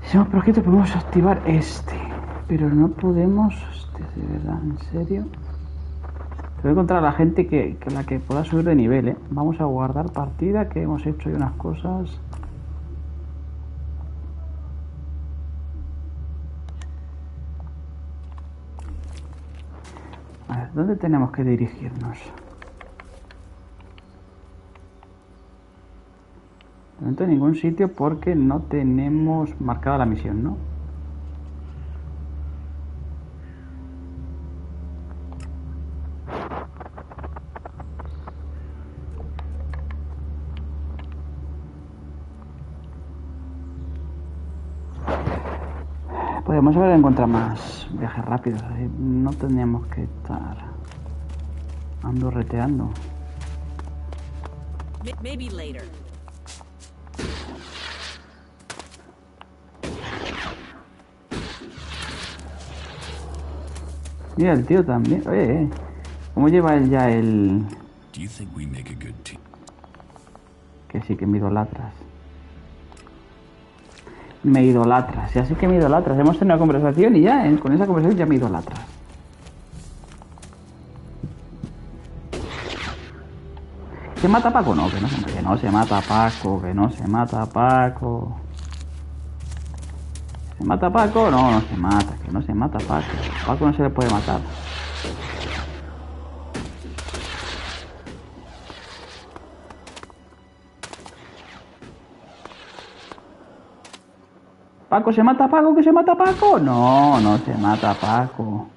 Speaker 1: Si somos proscritos podemos activar este. Pero no podemos... Este, de verdad, en serio. Te voy a encontrar a la gente que la que pueda subir de nivel, ¿eh? Vamos a guardar partida, que hemos hecho ahí unas cosas. A ver, ¿dónde tenemos que dirigirnos? No entro en ningún sitio porque no tenemos marcada la misión, ¿no? Podemos haber encontrado más viajes rápidos, así no tendríamos que estar andorreteando.
Speaker 9: Maybe later.
Speaker 1: Mira, el tío también. Oye, ¿cómo lleva él ya el...?
Speaker 3: Do you think we make a good team?
Speaker 1: Que sí, que me idolatras. Me idolatras, ya sé que me idolatras. Hemos tenido una conversación y ya, con esa conversación ya me idolatras. ¿Se mata Paco? No, que no se mata Paco, que no se mata Paco. ¿Se mata Paco? No, no se mata, que no se mata Paco. Paco no se le puede matar. ¿Paco se mata Paco? ¿Que se mata Paco? No, no se mata Paco.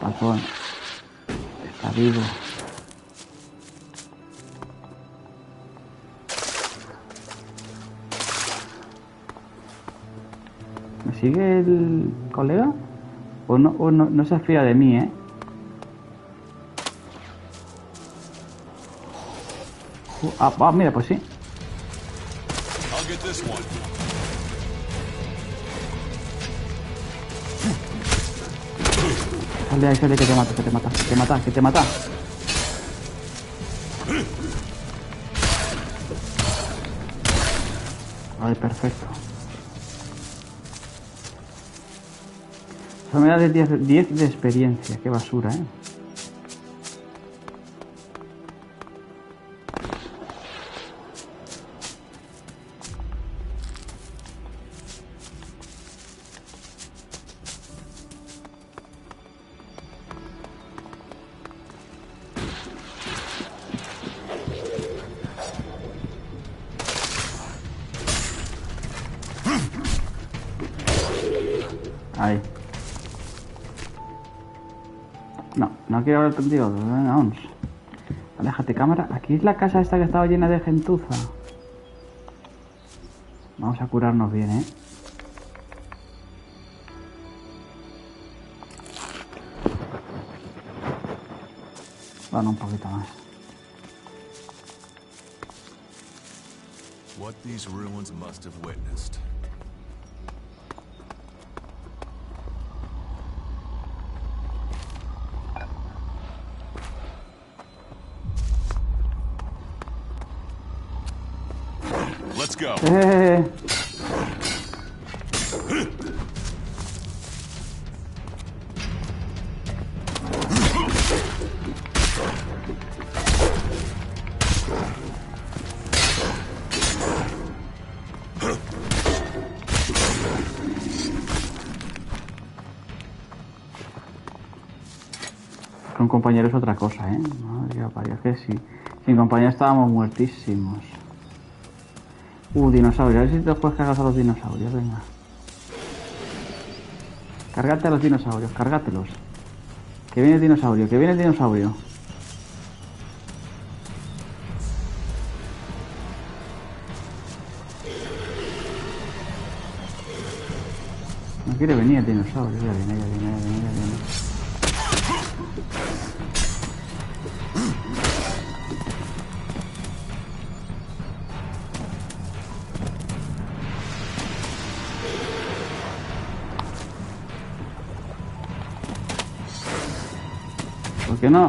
Speaker 1: Paco está vivo. ¿Me sigue el colega? O no se fía de mí, ¿eh? Mira, pues sí. Sale ahí, que te mata, que te mata, que te mata, que te mata. Vale, perfecto. Solo me da de 10 de experiencia. Qué basura, ¿eh? Ahí. No, no quiero hablar contigo. Venga, vamos. Aléjate, cámara. Aquí es la casa esta que estaba llena de gentuza. Vamos a curarnos bien, ¿eh? Bueno, un poquito más.
Speaker 20: What these ruins must have witnessed. Let's go.
Speaker 1: Con compañeros es otra cosa, ¿eh? Madre que parió, que sí. Sin compañeros estábamos muertísimos. Dinosaurios. A ver si te puedes cargar a los dinosaurios, venga. Cárgate a los dinosaurios, cárgatelos. Que viene el dinosaurio, que viene el dinosaurio. No quiere venir el dinosaurio, ya viene, ya viene, ya viene, ya viene. ¿Por qué no?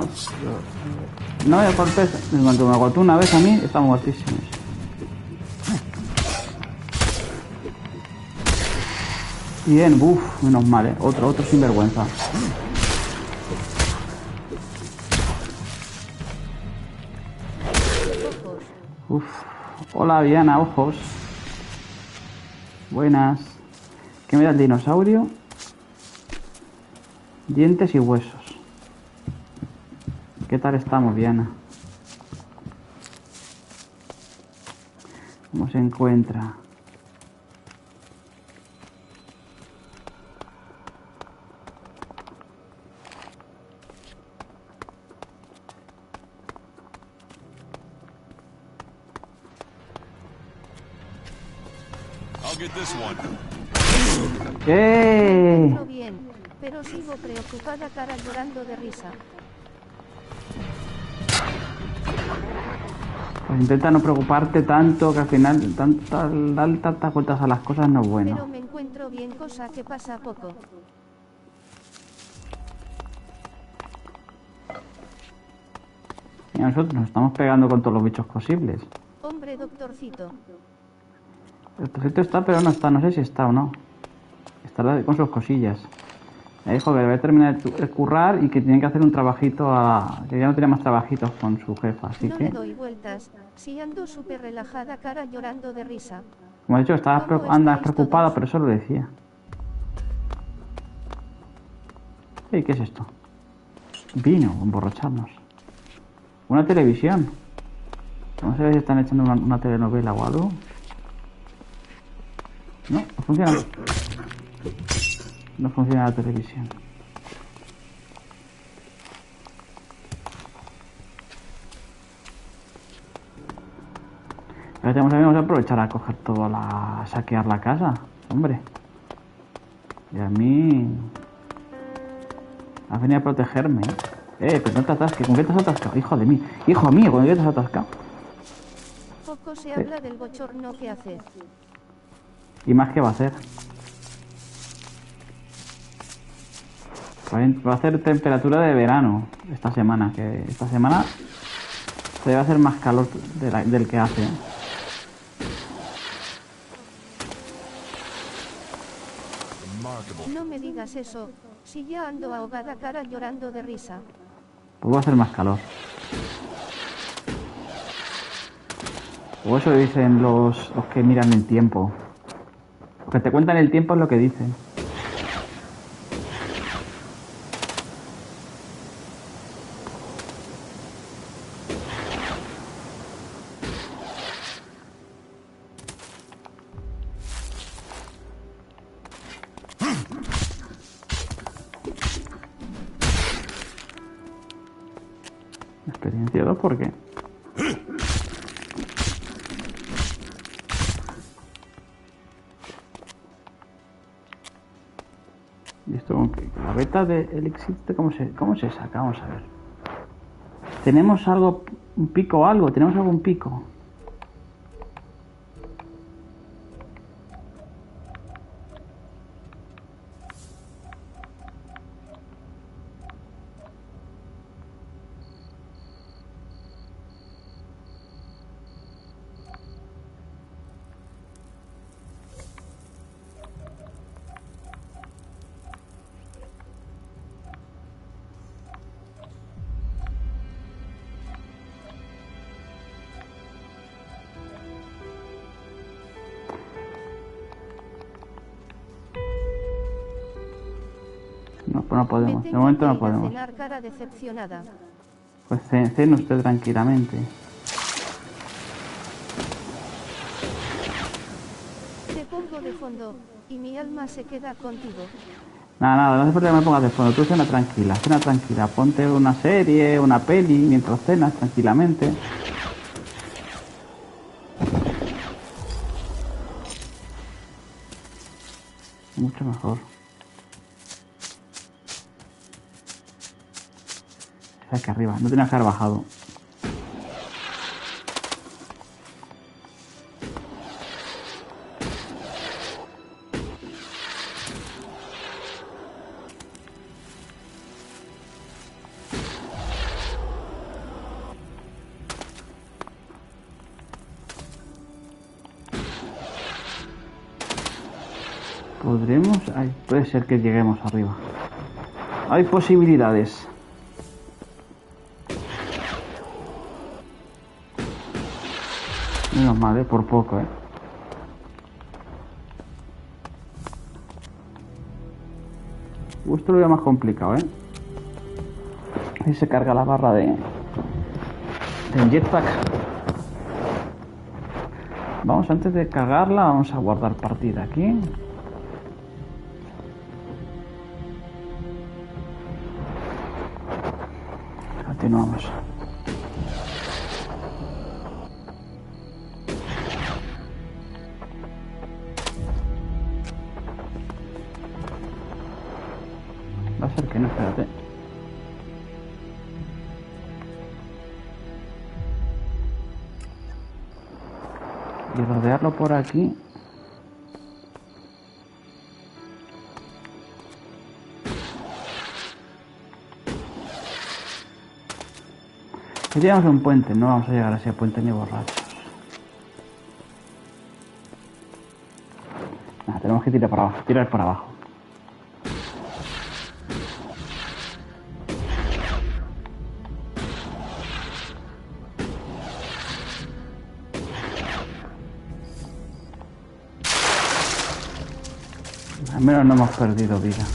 Speaker 1: No me golpes. En cuanto me golpeó una vez a mí, estamos muertísimos. Bien, uff, menos mal, ¿eh? Otro sinvergüenza. Uff. Hola, Viana, ojos. Buenas. ¿Qué me da el dinosaurio? Dientes y huesos. ¿Qué tal estamos, Viana? ¿Cómo se encuentra?
Speaker 20: I'll get this one.
Speaker 1: ¡Eh!
Speaker 6: Todo bien, pero sigo preocupada, cara llorando de risa.
Speaker 1: Pues intenta no preocuparte tanto, que al final darle tantas vueltas a las cosas no es bueno.
Speaker 6: Pero me encuentro bien, cosa que pasa poco.
Speaker 1: Y nosotros nos estamos pegando con todos los bichos posibles.
Speaker 6: Hombre, doctorcito.
Speaker 1: El doctorcito está, pero no está. No sé si está o no. Está con sus cosillas. Me dijo que debe terminar de currar y que tiene que hacer un trabajito que ya no tiene más trabajitos con su jefa, así
Speaker 6: no
Speaker 1: que...
Speaker 6: le doy vueltas, si ando súper relajada, cara llorando de risa.
Speaker 1: Como he dicho, andas preocupada, pero eso lo decía. ¿Qué es esto? Vino, emborracharnos. Una televisión. No sé si están echando una telenovela o algo. No, no funciona. No funciona la televisión. Ahora vamos a aprovechar a coger todo, a saquear la casa, hombre. Y a mí... Has venido a protegerme, pero no te atasques. ¿Con qué te has atascado? Hijo de mí. Hijo mío, ¿con qué te has atascado?
Speaker 6: Poco se habla del bochorno que hace.
Speaker 1: ¿Y más qué va a hacer? Va a hacer temperatura de verano esta semana, que esta semana se debe hacer más calor del que hace.
Speaker 6: No me digas eso, Si ya ando ahogada cara llorando de risa.
Speaker 1: Pues va a hacer más calor. O eso dicen los que miran el tiempo. Los que te cuentan el tiempo es lo que dicen. Experiencia 2, ¿por qué? ¿Y esto la beta de Elex cómo se saca? Vamos a ver. ¿Tenemos algo, un pico o algo? ¿Tenemos algún pico? No, pues no podemos. De momento no podemos.
Speaker 6: Cenar cara decepcionada.
Speaker 1: Pues cene usted tranquilamente.
Speaker 6: Te pongo de fondo, y mi alma se queda contigo.
Speaker 1: Nada, no hace falta que me pongas de fondo. Tú cena tranquila. Ponte una serie, una peli, mientras cenas tranquilamente. Mucho mejor. Aquí arriba, no tenía que haber bajado. ¿Podremos? Ay, puede ser que lleguemos arriba. Hay posibilidades. Menos mal, por poco, Esto lo veo más complicado, Ahí se carga la barra del jetpack. Vamos, antes de cargarla, vamos a guardar partida aquí. Continuamos. Va a ser que no, espérate. Y rodearlo por aquí. Si llegamos a un puente, no vamos a llegar a ese puente ni borrachos. Nada, tenemos que tirar para abajo. Al menos no hemos perdido vida.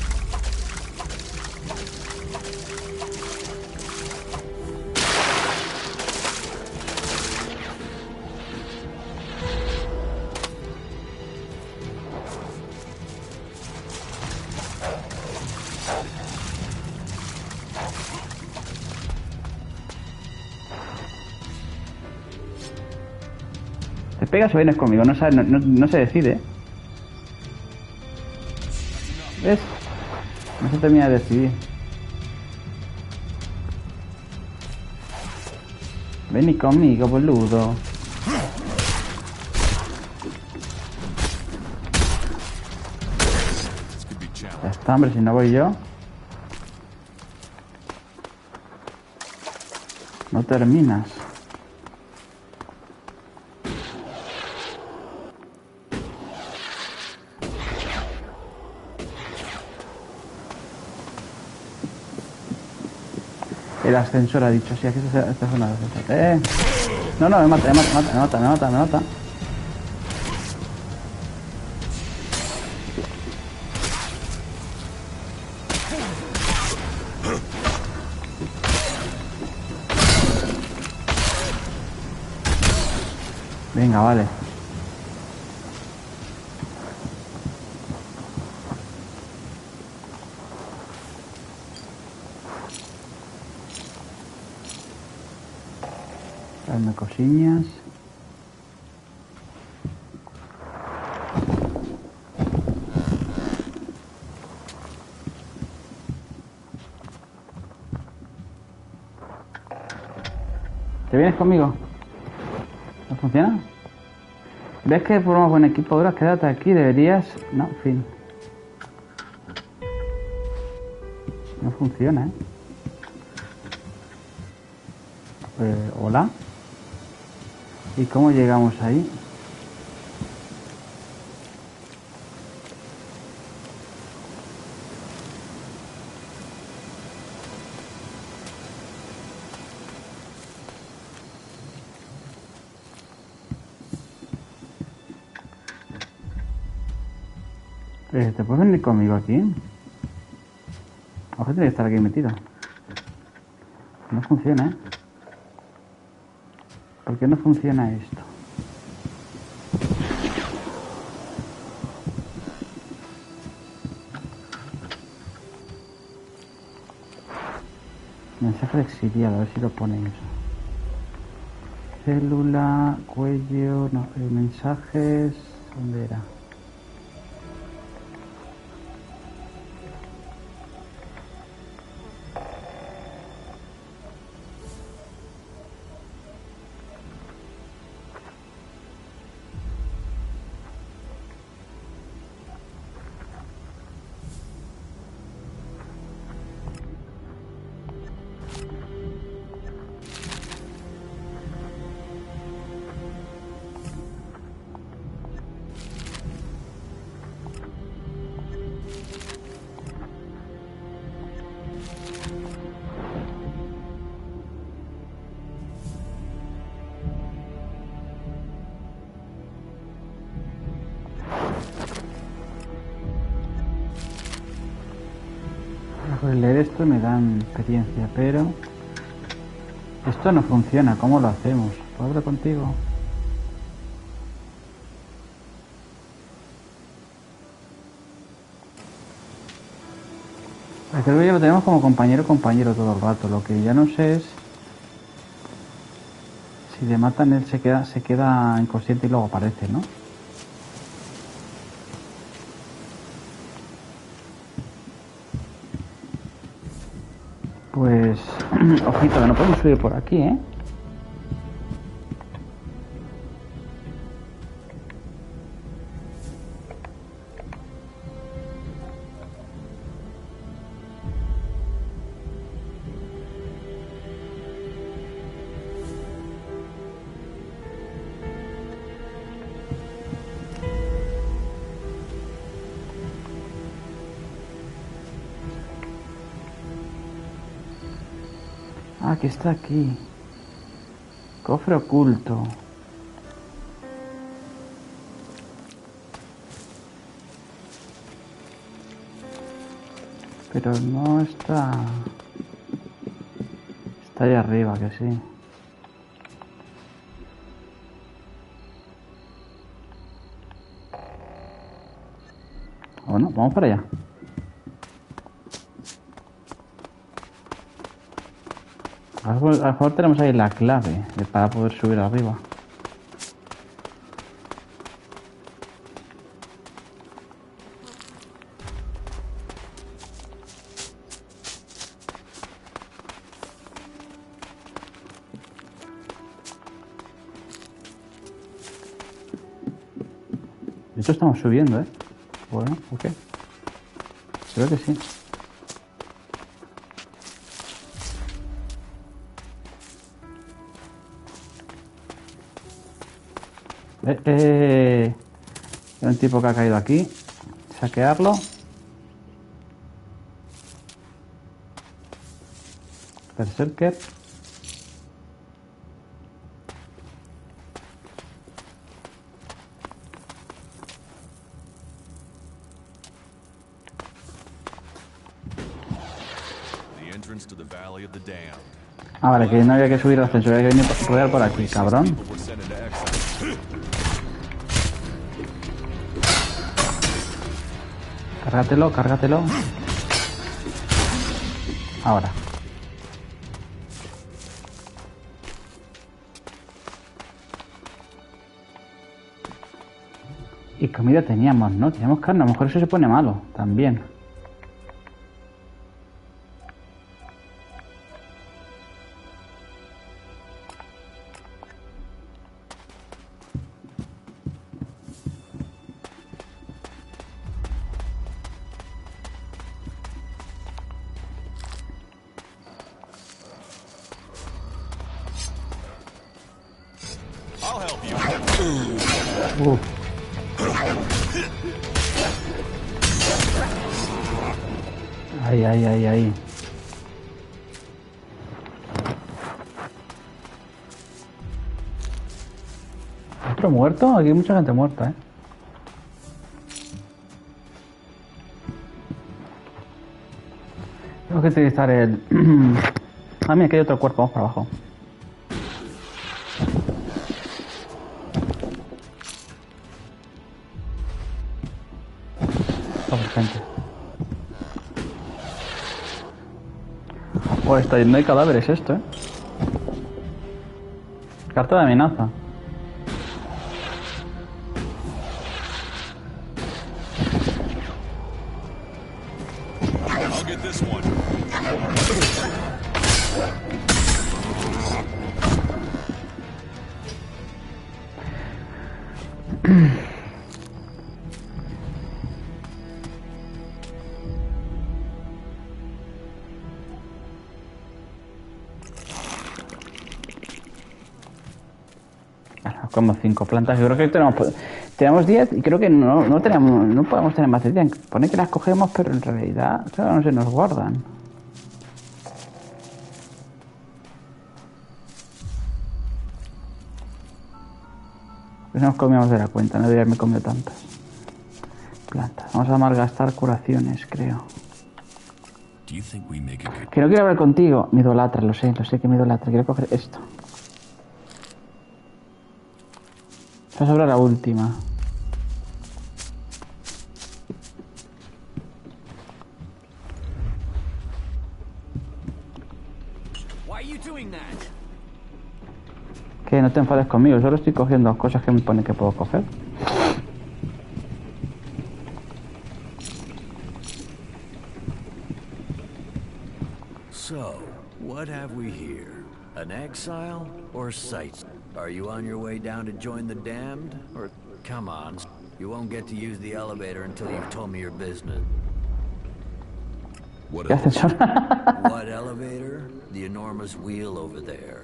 Speaker 1: ¿Te pegas o vienes conmigo? No se decide. ¿Ves? No se termina de decidir. Vení conmigo, boludo. Ya está, hombre, si no voy yo. No terminas. El ascensor ha dicho, sí, aquí esta zona del ascensor. No, me mata. Venga, vale. Dame cosillas. ¿Te vienes conmigo? ¿No funciona? ¿Ves que formamos buen equipo? Ahora quédate aquí, deberías... No, en fin. No funciona, ¿hola? ¿Y cómo llegamos ahí? ¿Te puedes venir conmigo aquí? Ojo, tiene que estar aquí metido. No funciona, ¿eh? ¿Por qué no funciona esto? Mensaje de exiliado, a ver si lo pone eso. Célula, cuello, no, mensajes... ¿Dónde era? Por leer esto me dan experiencia, pero esto no funciona. ¿Cómo lo hacemos? ¿Puedo hablar contigo? Creo que ya lo tenemos como compañero todo el rato. Lo que ya no sé es si le matan él se queda inconsciente y luego aparece, ¿no? Pues, ojito, que no podemos subir por aquí, ¿eh? Ah, que está aquí. Cofre oculto. Pero no está... Está ahí arriba, que sí. Bueno, vamos para allá. A lo mejor tenemos ahí la clave para poder subir arriba. De hecho estamos subiendo, ¿eh? Bueno, ok. Creo que sí. Hay un tipo que ha caído aquí. Saquearlo. Berserker. Ah, vale, que no había que subir al ascensor, había que venir a rodear por aquí, cabrón. Cárgatelo, cárgatelo. Ahora. Y comida teníamos, ¿no? Teníamos carne, a lo mejor eso se pone malo, también. Ahí, ahí, ahí, ahí. ¿Otro muerto? Aquí hay mucha gente muerta, ¿eh? Tengo que utilizar el... Ah, mira, aquí hay otro cuerpo, vamos para abajo. Vamos, gente. Oh, está lleno de cadáveres esto, ¿eh? Carta de amenaza. Como 5 plantas. Yo creo que tenemos 10 y creo que no podemos tener más de 10. Pone que las cogemos, pero en realidad, claro, no se nos guardan. Pues nos comíamos de la cuenta, no debería haberme comido tantas plantas. Vamos a malgastar curaciones, creo. Que no quiero hablar contigo. Me idolatra, lo sé que me idolatra. Quiero coger esto. Esta sobre la última. Que no te enfades conmigo, solo estoy cogiendo cosas que me pone que puedo coger.
Speaker 21: So, what have we here? An exile or sight? Are you on your way down to join the damned? Or, come on, you won't get to use the elevator until you've told me your business.
Speaker 1: ¿Qué haces ahora?
Speaker 21: What elevator? The enormous wheel over there.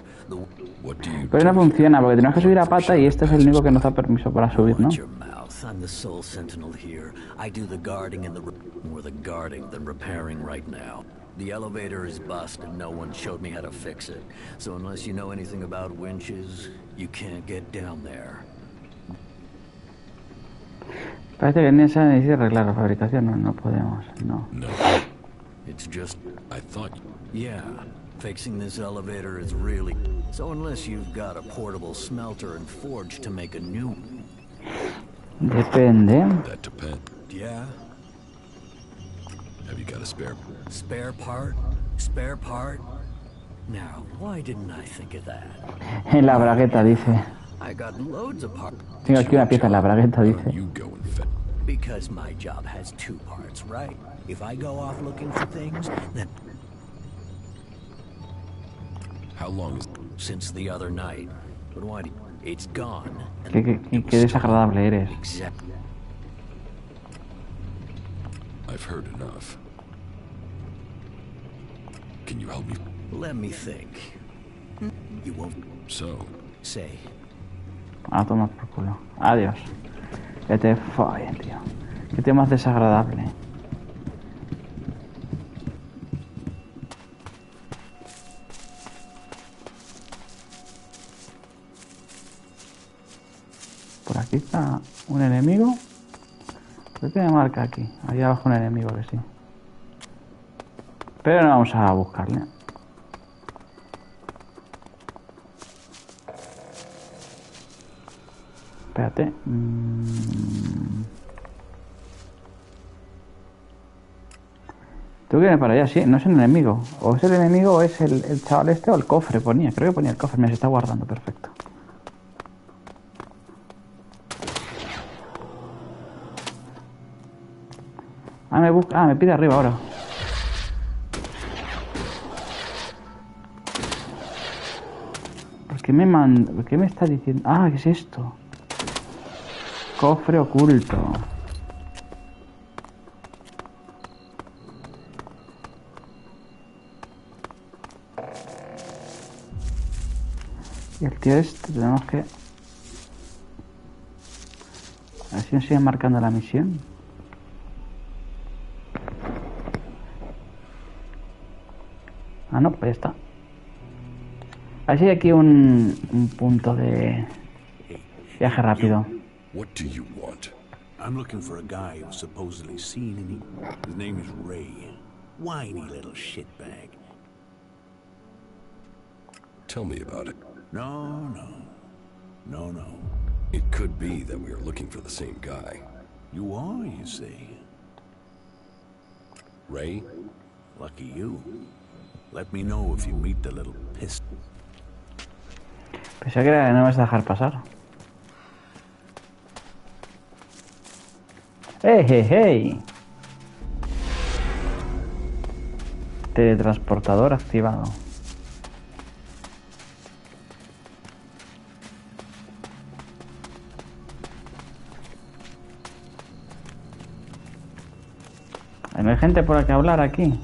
Speaker 1: Pero no funciona, porque tenemos que subir a pata y este es el único que nos da permiso para subir, ¿no?
Speaker 21: I'm the sole sentinel here. I do the guarding and more the guarding than repairing right now. The elevator is busted and no one showed me how to fix it. So unless you know anything about winches, you can't get down there.
Speaker 1: Parece que en esa necesita arreglar la fabricación, no podemos, no.
Speaker 21: It's just... I thought... Yeah, fixing this elevator is really... So unless you've got a portable smelter and forge to make a new...
Speaker 1: Depende.
Speaker 3: That depends.
Speaker 21: Yeah.
Speaker 3: Have you got a spare?
Speaker 21: Spare part? Spare part? Now, why didn't I think of that?
Speaker 1: En la bragueta, dice.
Speaker 21: I got loads of parts.
Speaker 1: Tengo aquí una pieza en la bragueta, dice.
Speaker 21: Because my job has 2 parts, right? If I go off looking for things, then...
Speaker 3: How long is...
Speaker 21: Since the other night. But why do... It's gone.
Speaker 1: Qué desagradable eres.
Speaker 21: Exactly.
Speaker 3: I've heard enough. Can you help me?
Speaker 21: Let me think. You won't...
Speaker 3: So...
Speaker 21: Say.
Speaker 1: A tomar por culo. Adiós. Que te follen, tío. Qué tema más desagradable. marca un enemigo? ¿Por qué me marca aquí? Ahí abajo un enemigo que sí. Pero no vamos a buscarle. Espérate. Tengo que ir para allá, sí. No es el enemigo. O es el enemigo o es el chaval este o el cofre. Ponía, creo que ponía el cofre. Mira, se está guardando. Perfecto. Me pide arriba ahora. ¿Por qué me está diciendo? Ah, ¿qué es esto? Cofre oculto. Y el tío este tenemos que... A ver si nos siguen marcando la misión. Ah, no, pues ya está. A ver si hay aquí un punto de viaje rápido.
Speaker 15: What do you want? I'm looking for a guy who's supposedly seen in His name is Ray. Whiny little shitbag.
Speaker 3: Tell me about it.
Speaker 15: No.
Speaker 3: It could be that we are looking for the same guy.
Speaker 15: You are, you say?
Speaker 3: Ray?
Speaker 15: Lucky you. Let me know if you meet the little piss.
Speaker 1: Pensé que no me vas a dejar pasar. ¡Hey! Teletransportador activado. ¿No hay gente por la que hablar aquí?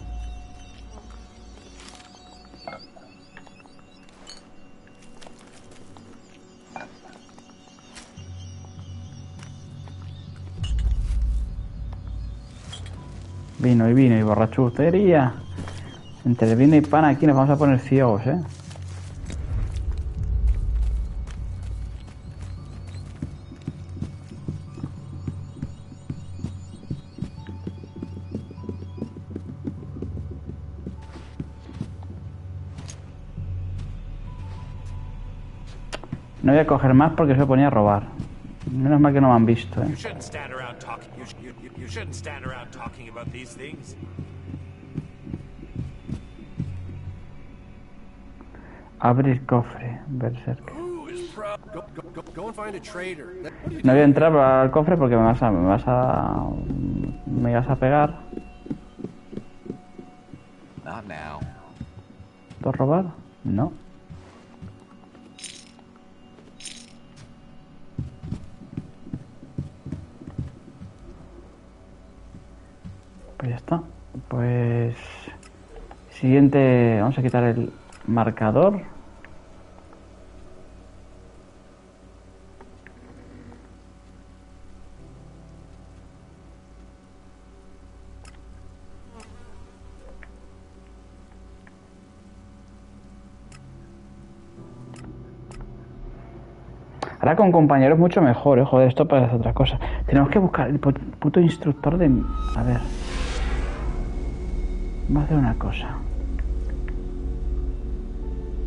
Speaker 1: Vino y borrachutería. Entre vino y pan aquí nos vamos a poner ciegos, ¿eh? No voy a coger más porque se ponía a robar. Menos mal que no me han visto, ¿eh?
Speaker 5: You shouldn't stand around talking. You shouldn't stand around talking about these things.
Speaker 1: Abrir cofre, berserk.
Speaker 5: Go and find a trader.
Speaker 1: No voy a entrar al cofre porque me vas a pegar.
Speaker 5: Not now.
Speaker 1: ¿Puedo robar? No. Pues ya está. Pues siguiente, vamos a quitar el marcador. Ahora con compañeros mucho mejor, joder, esto parece otra cosa. Tenemos que buscar el puto instructor de... A ver. Vamos a hacer una cosa.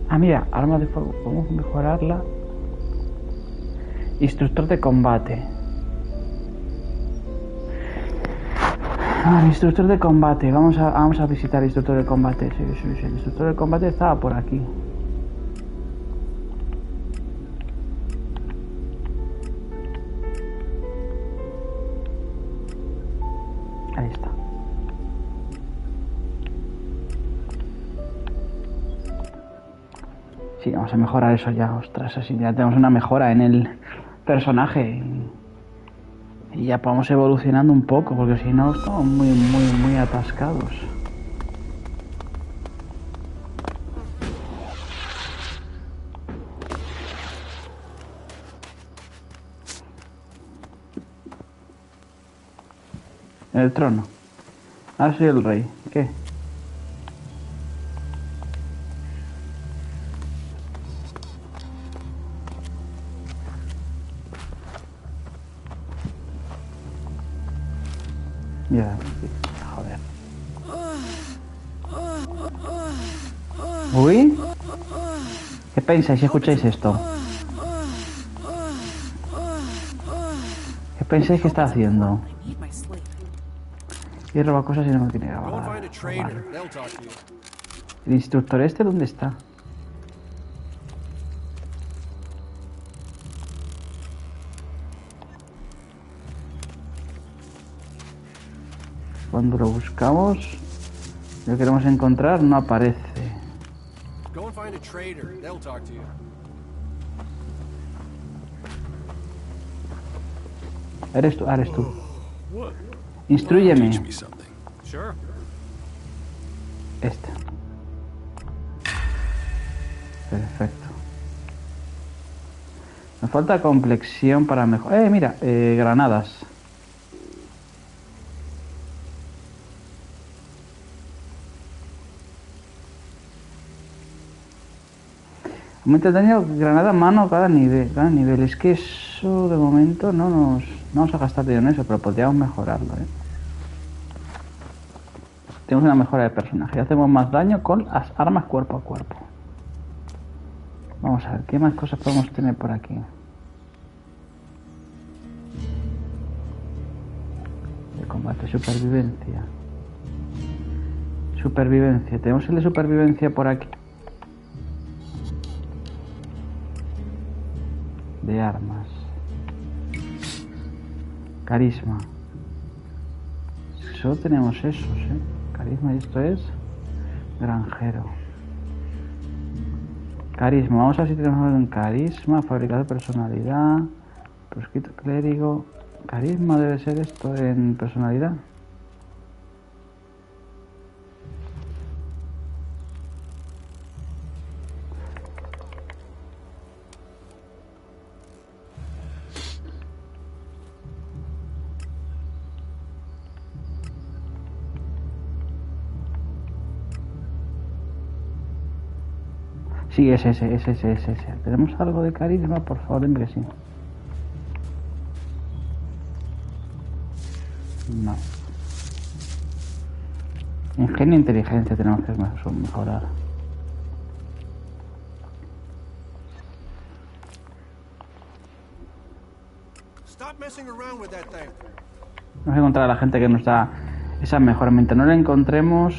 Speaker 1: Ah, mira, arma de fuego. Podemos mejorarla. Instructor de combate. Ah, instructor de combate. Vamos a visitar el instructor de combate. Sí. El instructor de combate estaba por aquí. Ahí está. Sí, vamos a mejorar eso ya, ostras, así ya tenemos una mejora en el personaje y ya vamos evolucionando un poco, porque si no estamos muy atascados. En el trono. Ahora soy el rey. ¿Qué? Mira, joder. Uy. ¿Qué pensáis si escucháis esto? ¿Qué pensáis que está haciendo? Y roba cosas y no me quiere grabar. ¿El instructor este dónde está? Cuando lo buscamos, lo queremos encontrar, no aparece. Eres tú. Instrúyeme. Este. Perfecto. Me falta complexión para mejor. Mira, granadas. Aumenta el daño, granada, mano, cada nivel. Es que eso de momento no vamos a gastar dinero en eso, pero podríamos mejorarlo, Tenemos una mejora de personaje. Hacemos más daño con las armas cuerpo a cuerpo. Vamos a ver, ¿qué más cosas podemos tener por aquí? De combate, supervivencia. Supervivencia. Tenemos el de supervivencia por aquí. De armas. Carisma. Solo tenemos esos, Carisma, y esto es granjero. Carisma, vamos a ver si tenemos algo en carisma. Fabricado de personalidad. Proscrito clérigo. Carisma debe ser esto en personalidad. Sí, es ese. ¿Tenemos algo de carisma? Por favor, dime que sí. No. Ingenio e inteligencia tenemos que mejorar. Vamos a encontrar a la gente que nos da esa mejora. Mientras no la encontremos...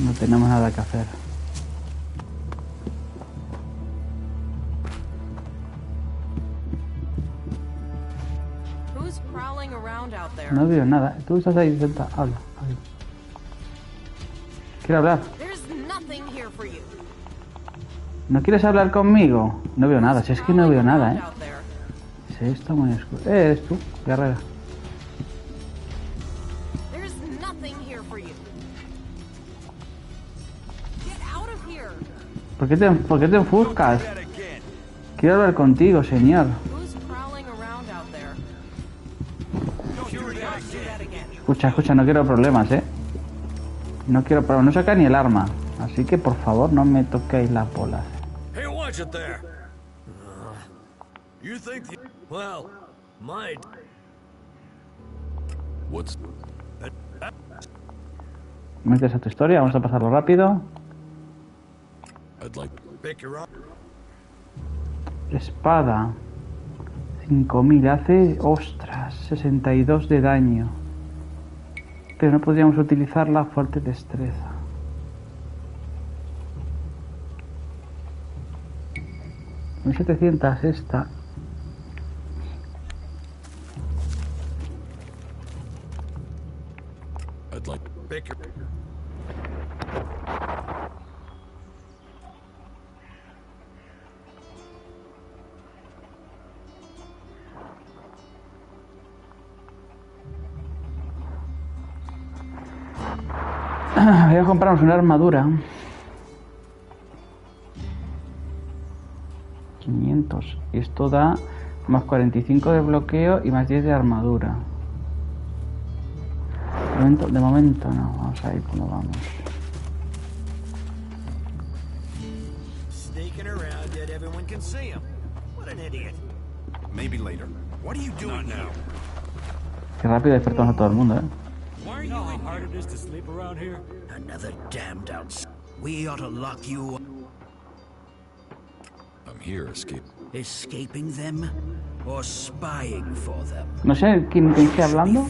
Speaker 1: no tenemos nada que hacer. No veo nada. Tú estás ahí, senta, habla. Quiero hablar. ¿No quieres hablar conmigo? No veo nada. Si es que no veo nada, Si está muy oscuro. Eres tú, guerrera. ¿Por qué te enfuscas? Quiero hablar contigo, señor. Escucha, no quiero problemas, No quiero problemas, no saca ni el arma. Así que por favor no me toquéis las bolas.
Speaker 21: Hey, watch it there. You think well, my
Speaker 3: What's
Speaker 1: Me interesa tu historia, vamos a pasarlo rápido.
Speaker 3: I'd like
Speaker 1: Espada 5000, hace, ostras, 62 de daño. Pero no podríamos utilizar la fuerte destreza. En 700 esta.
Speaker 3: I'd like
Speaker 1: Voy a comprarnos una armadura. 500. Y esto da más 45 de bloqueo y más 10 de armadura. De momento no, vamos a ir como vamos.
Speaker 12: Sneaking around that everyone can see him. What an idiot. Maybe later. What are you doing now?
Speaker 1: Qué rápido despertamos a todo el mundo, ¿eh?
Speaker 13: Why are you how hard it is to sleep around here?
Speaker 12: Another damned out. We ought to lock you up.
Speaker 3: I'm here,
Speaker 12: Escaping them or spying for them?
Speaker 1: No sé quién esté hablando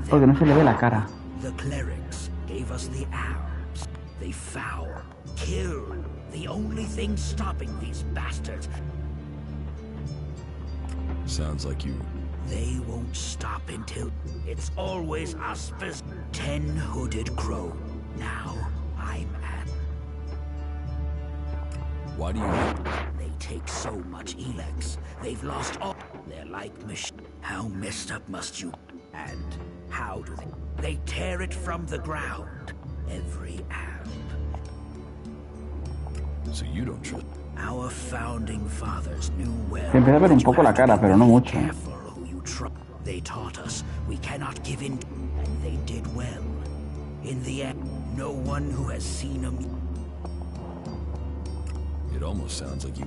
Speaker 1: porque no se le ve la cara.
Speaker 12: The clerics gave us the arms. They foul, kill. The only thing stopping these bastards.
Speaker 3: Sounds like you.
Speaker 12: They won't stop until it's always us. 10 hooded crow. Now I'm at.
Speaker 3: Why do you?
Speaker 12: They take so much Elex. They've lost all. They're like machine. How messed up must you? And how do they? They tear it from the ground. Every arm.
Speaker 3: So you don't trust.
Speaker 12: Our founding fathers knew well.
Speaker 1: Empieza a ver un poco la cara, pero no mucho.
Speaker 12: They taught us we cannot give in, and they did well. In the end, no one who has seen them.
Speaker 3: It almost sounds like you.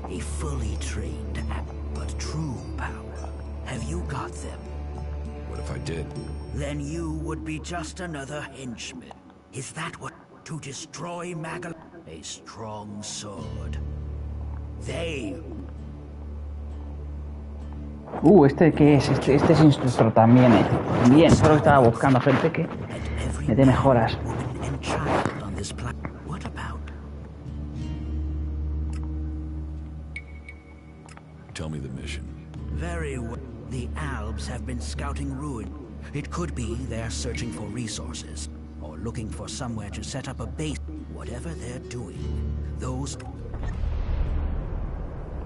Speaker 12: A fully trained, but true power. Have you got them?
Speaker 3: What if I did?
Speaker 12: Then you would be just another henchman. Is that what? To destroy Magal? A strong sword. They.
Speaker 1: ¿Este qué es? Este es instructor también, Bien, solo estaba buscando gente que me dé mejoras.
Speaker 12: What about?
Speaker 3: Tell me the mission.
Speaker 12: Very well. The Albs have been scouting ruin. It could be they're searching for resources, or looking for somewhere to set up a base. Whatever they're doing, those...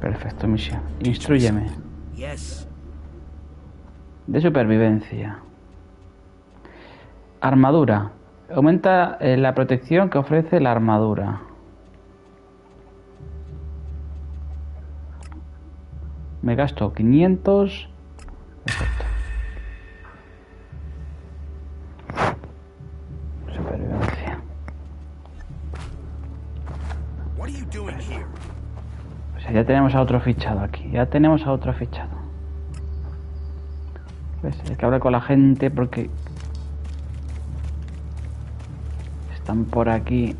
Speaker 1: Perfecto, misión. Instrúyeme.
Speaker 12: Yes.
Speaker 1: De supervivencia. Armadura. Aumenta la protección que ofrece la armadura. Me gasto 500. Perfecto. Supervivencia. O sea, ya tenemos a otro fichado aquí. Ya tenemos a otro fichado. ¿Ves? Hay que hablar con la gente porque están por aquí.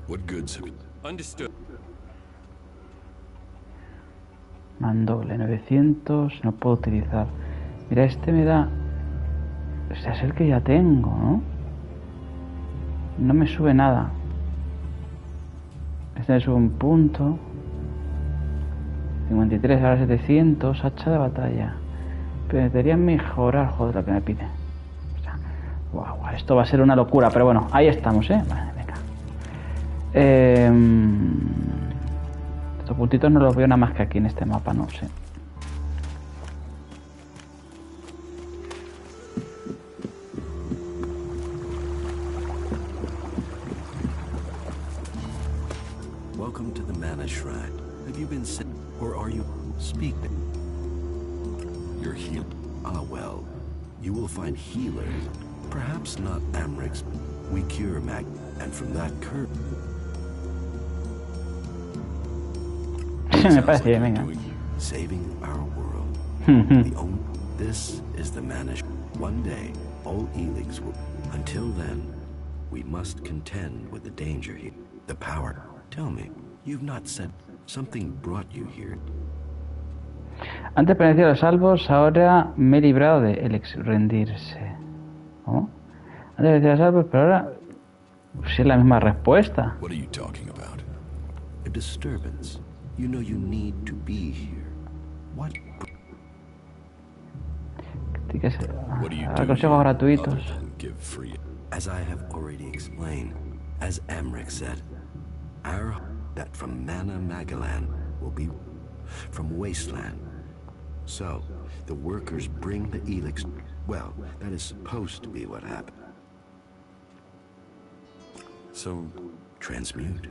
Speaker 3: What goods have you?
Speaker 18: Understood.
Speaker 1: Mandoble 900, no puedo utilizar. Mira, este me da... O sea, es el que ya tengo, ¿no? No me sube nada. Este me sube un punto. 53, ahora 700. Hacha de batalla. Pero necesitaría mejorar, joder, lo que me pide. O sea, wow, esto va a ser una locura. Pero bueno, ahí estamos, ¿eh? Vale, venga. Estos puntitos no los veo nada más que aquí en este mapa, no sé.
Speaker 21: Welcome to the Mana Shrine. Have you been sick, or are you speaking?
Speaker 3: You're healed.
Speaker 21: Ah, well, you will find healers. Perhaps not Amric's. We cure Mag, and from that curve.
Speaker 1: Me parece bien, venga.
Speaker 21: Saving our world. This is the Mana Shrine. One day, all Elex will. Until then, we must contend with the danger here. The power. Tell me, you've not said something brought you here.
Speaker 1: Antes pertenecía a los salvos, ahora me he librado de Elex. Rendirse. ¿Cómo? Antes pertenecía a los salvos, pero ahora... Si es la misma respuesta.
Speaker 3: What are you talking about?
Speaker 21: A disturbance. You know you need to be here. What?
Speaker 3: What are you doing?
Speaker 1: Consejos gratuitos.
Speaker 3: Give free.
Speaker 21: As I have already explained, as Amric said, our that from Mana Magalan will be from Wasteland. So, the workers bring the Elex. Well, that is supposed to be what happened. So, transmute.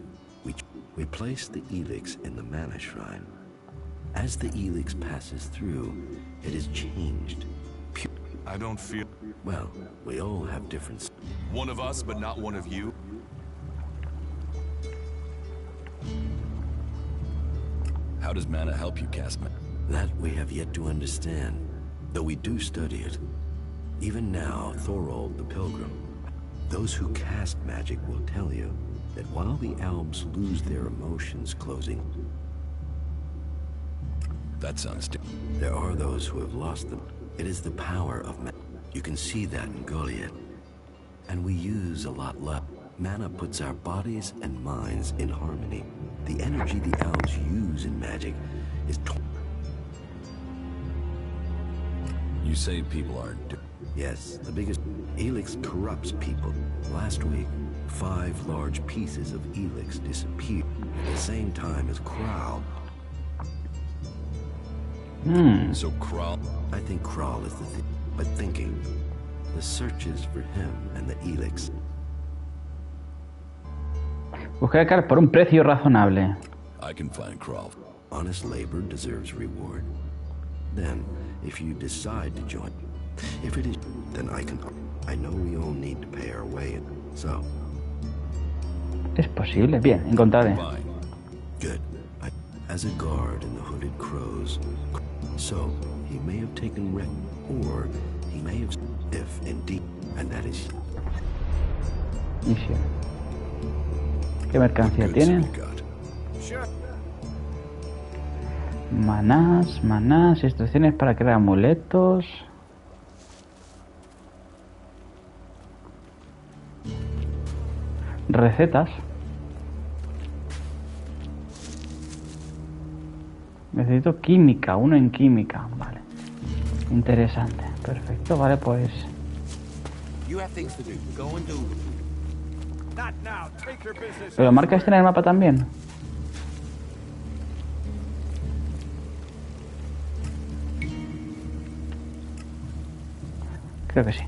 Speaker 21: We place the Elex in the Mana Shrine.
Speaker 7: As the Elex passes through, it is changed.
Speaker 20: I don't feel...
Speaker 7: Well, we all have different...
Speaker 20: One of us, but not one of you?
Speaker 3: How does mana help you cast magic?
Speaker 7: That we have yet to understand, though we do study it. Even now, Thorold the Pilgrim, those who cast magic will tell you that while the elves lose their emotions closing,
Speaker 3: that sounds
Speaker 7: there are those who have lost them. It is the power of mana. You can see that in Goliath. And we use a lot less. Mana puts our bodies and minds in harmony. The energy the elves use in magic is...
Speaker 3: You say people aren't...
Speaker 7: Yes, the biggest... Elex corrupts people. Last week, 5 large pieces of Elex disappeared at the same time as Kral.
Speaker 3: So Kral...
Speaker 7: I think Kral is the thing. But thinking, the searches for him and the Elex...
Speaker 1: Buscar car por un precio razonable.
Speaker 3: I can find Kral.
Speaker 7: Honest labor deserves reward. Then, if you decide to join, if it is, then I know we all need to pay our way, so...
Speaker 1: Es posible. Bien, encontraré.
Speaker 7: Good. As a guard in the Hooded Crows, so he may have taken wreck, or he may have, if indeed, and that is...
Speaker 1: Misión. ¿Qué mercancía tienen? Manás, instrucciones para crear amuletos. Recetas. Necesito química, uno en química, vale. Interesante, perfecto, vale, pues... ¿Pero marca este en el mapa también? Creo que sí.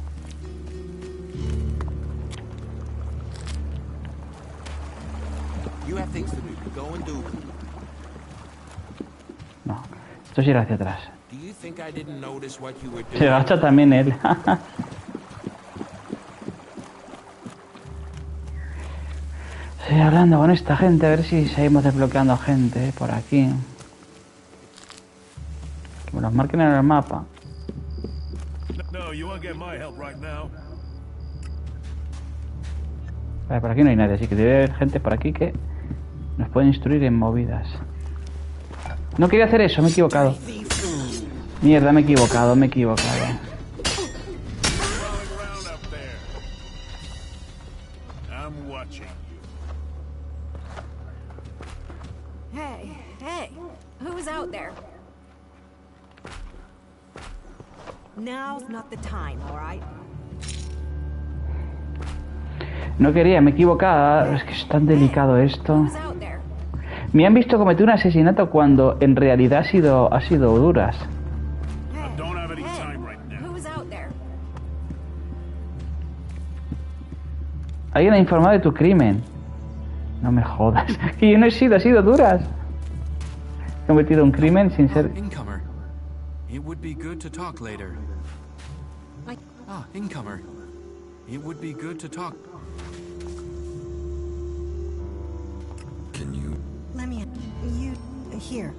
Speaker 1: No, esto es ir hacia atrás. Se agacha también él. Estoy hablando con esta gente, a ver si seguimos desbloqueando gente por aquí. Que me los marquen en el mapa. Vale, por aquí no hay nadie, así que debe haber gente por aquí que nos puede instruir en movidas. No quería hacer eso, me he equivocado. Mierda, me he equivocado.
Speaker 22: Hey, who's out there? Now's not the time, all right?
Speaker 1: No quería, me he equivocado. Es que es tan delicado esto. Me han visto cometer un asesinato cuando en realidad ha sido Duras. Alguien ha informado de tu crimen. No me jodas. Que yo no he sido, ha sido Duras. He cometido un crimen sin ser...
Speaker 2: Incomer. It would be good to talk later. Incomer. It would be good to talk.
Speaker 3: Can you...
Speaker 22: Let me... You... Here.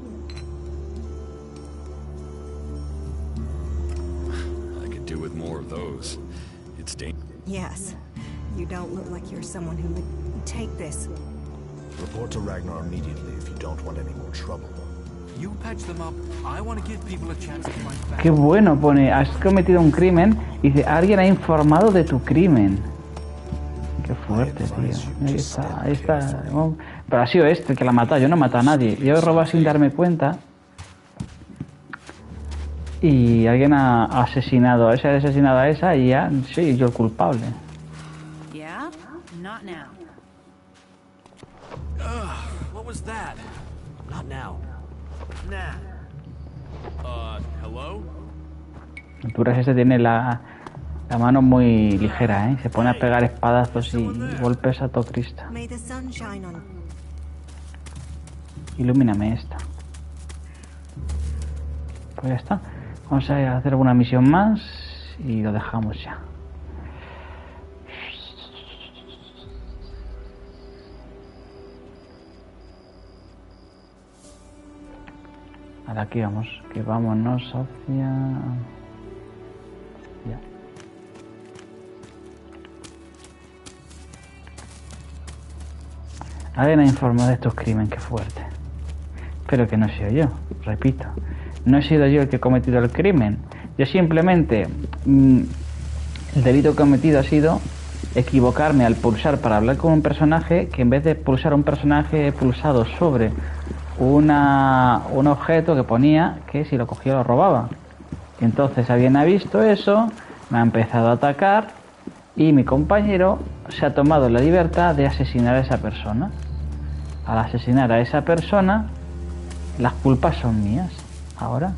Speaker 3: I could do with more of those. It's dangerous.
Speaker 22: Yes. You don't look like you're someone who would... Take this.
Speaker 12: Report to Ragnar immediately if you don't want any more trouble.
Speaker 2: You patch them up. I want to give people a chance to fight back.
Speaker 1: Qué bueno, pone, has cometido un crimen y dice, alguien ha informado de tu crimen. Qué fuerte, tío. Ahí está. Pero ha sido este el que la ha matado, yo no he matado a nadie. Yo he robado sin darme cuenta. Y alguien ha asesinado a esa y ya, sí, yo el culpable.
Speaker 9: Yeah? Not now.
Speaker 2: What was that?
Speaker 10: Not now.
Speaker 2: Nah. Hello?
Speaker 1: Duras ese tiene la mano muy ligera, ¿eh? Se pone a pegar espadazos y golpes a todo Cristo.
Speaker 22: May the sun shine on.
Speaker 1: Ilumíname esta. Pues ya está. Vamos a hacer alguna misión más y lo dejamos ya. Ahora aquí vamos, que vámonos hacia... Ya. Alguien ha informado de estos crímenes, qué fuerte. Pero que no he sido yo, repito. No he sido yo el que he cometido el crimen. Yo simplemente... el delito que he cometido ha sido equivocarme al pulsar para hablar con un personaje, que en vez de pulsar a un personaje he pulsado sobre un objeto que ponía que si lo cogía lo robaba. Y entonces alguien ha visto eso, me ha empezado a atacar y mi compañero se ha tomado la libertad de asesinar a esa persona. Al asesinar a esa persona, las culpas son mías. Ahora...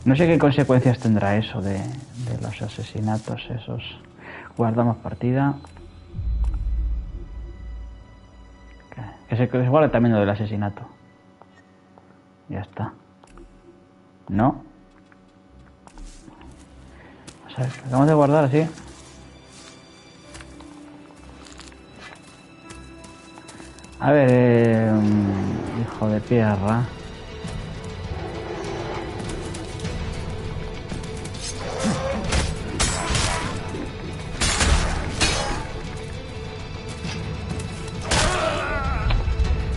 Speaker 1: No sé qué consecuencias tendrá eso de los asesinatos esos. Guardamos partida. Que se guarde también lo del asesinato. Ya está. No. O sea, acabamos de guardar así. A ver, hijo de perra.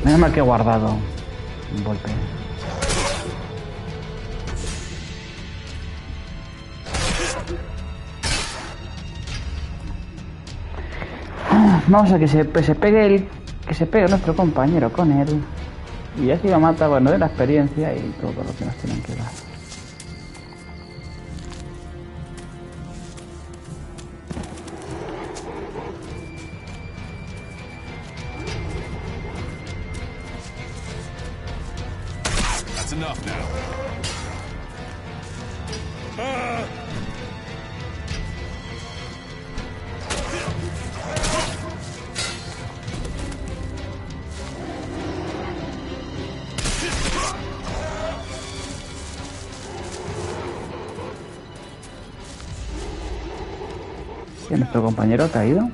Speaker 1: Menos mal que he guardado un golpe. Vamos a que se pegue nuestro compañero con él. Y así lo mata, bueno, de la experiencia y todo lo que nos tienen que dar.
Speaker 20: Enough now.
Speaker 1: ¿Que nuestro compañero ha caído?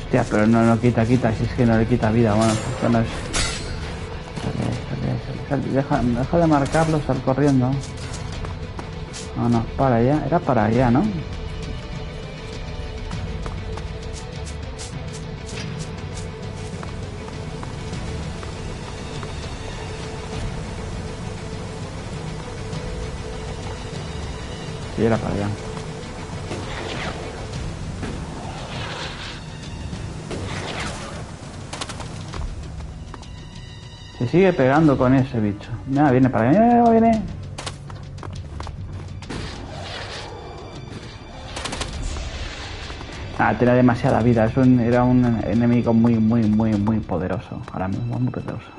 Speaker 1: Hostia, pero no quita, si es que no le quita vida, bueno, esto no es... Deja de marcarlo, sal corriendo. No, para allá, era para allá, ¿no? Sí, era para allá. Se sigue pegando con ese bicho. Ya, viene para allá, viene. Tiene demasiada vida. Era un enemigo muy poderoso. Ahora mismo, muy poderoso.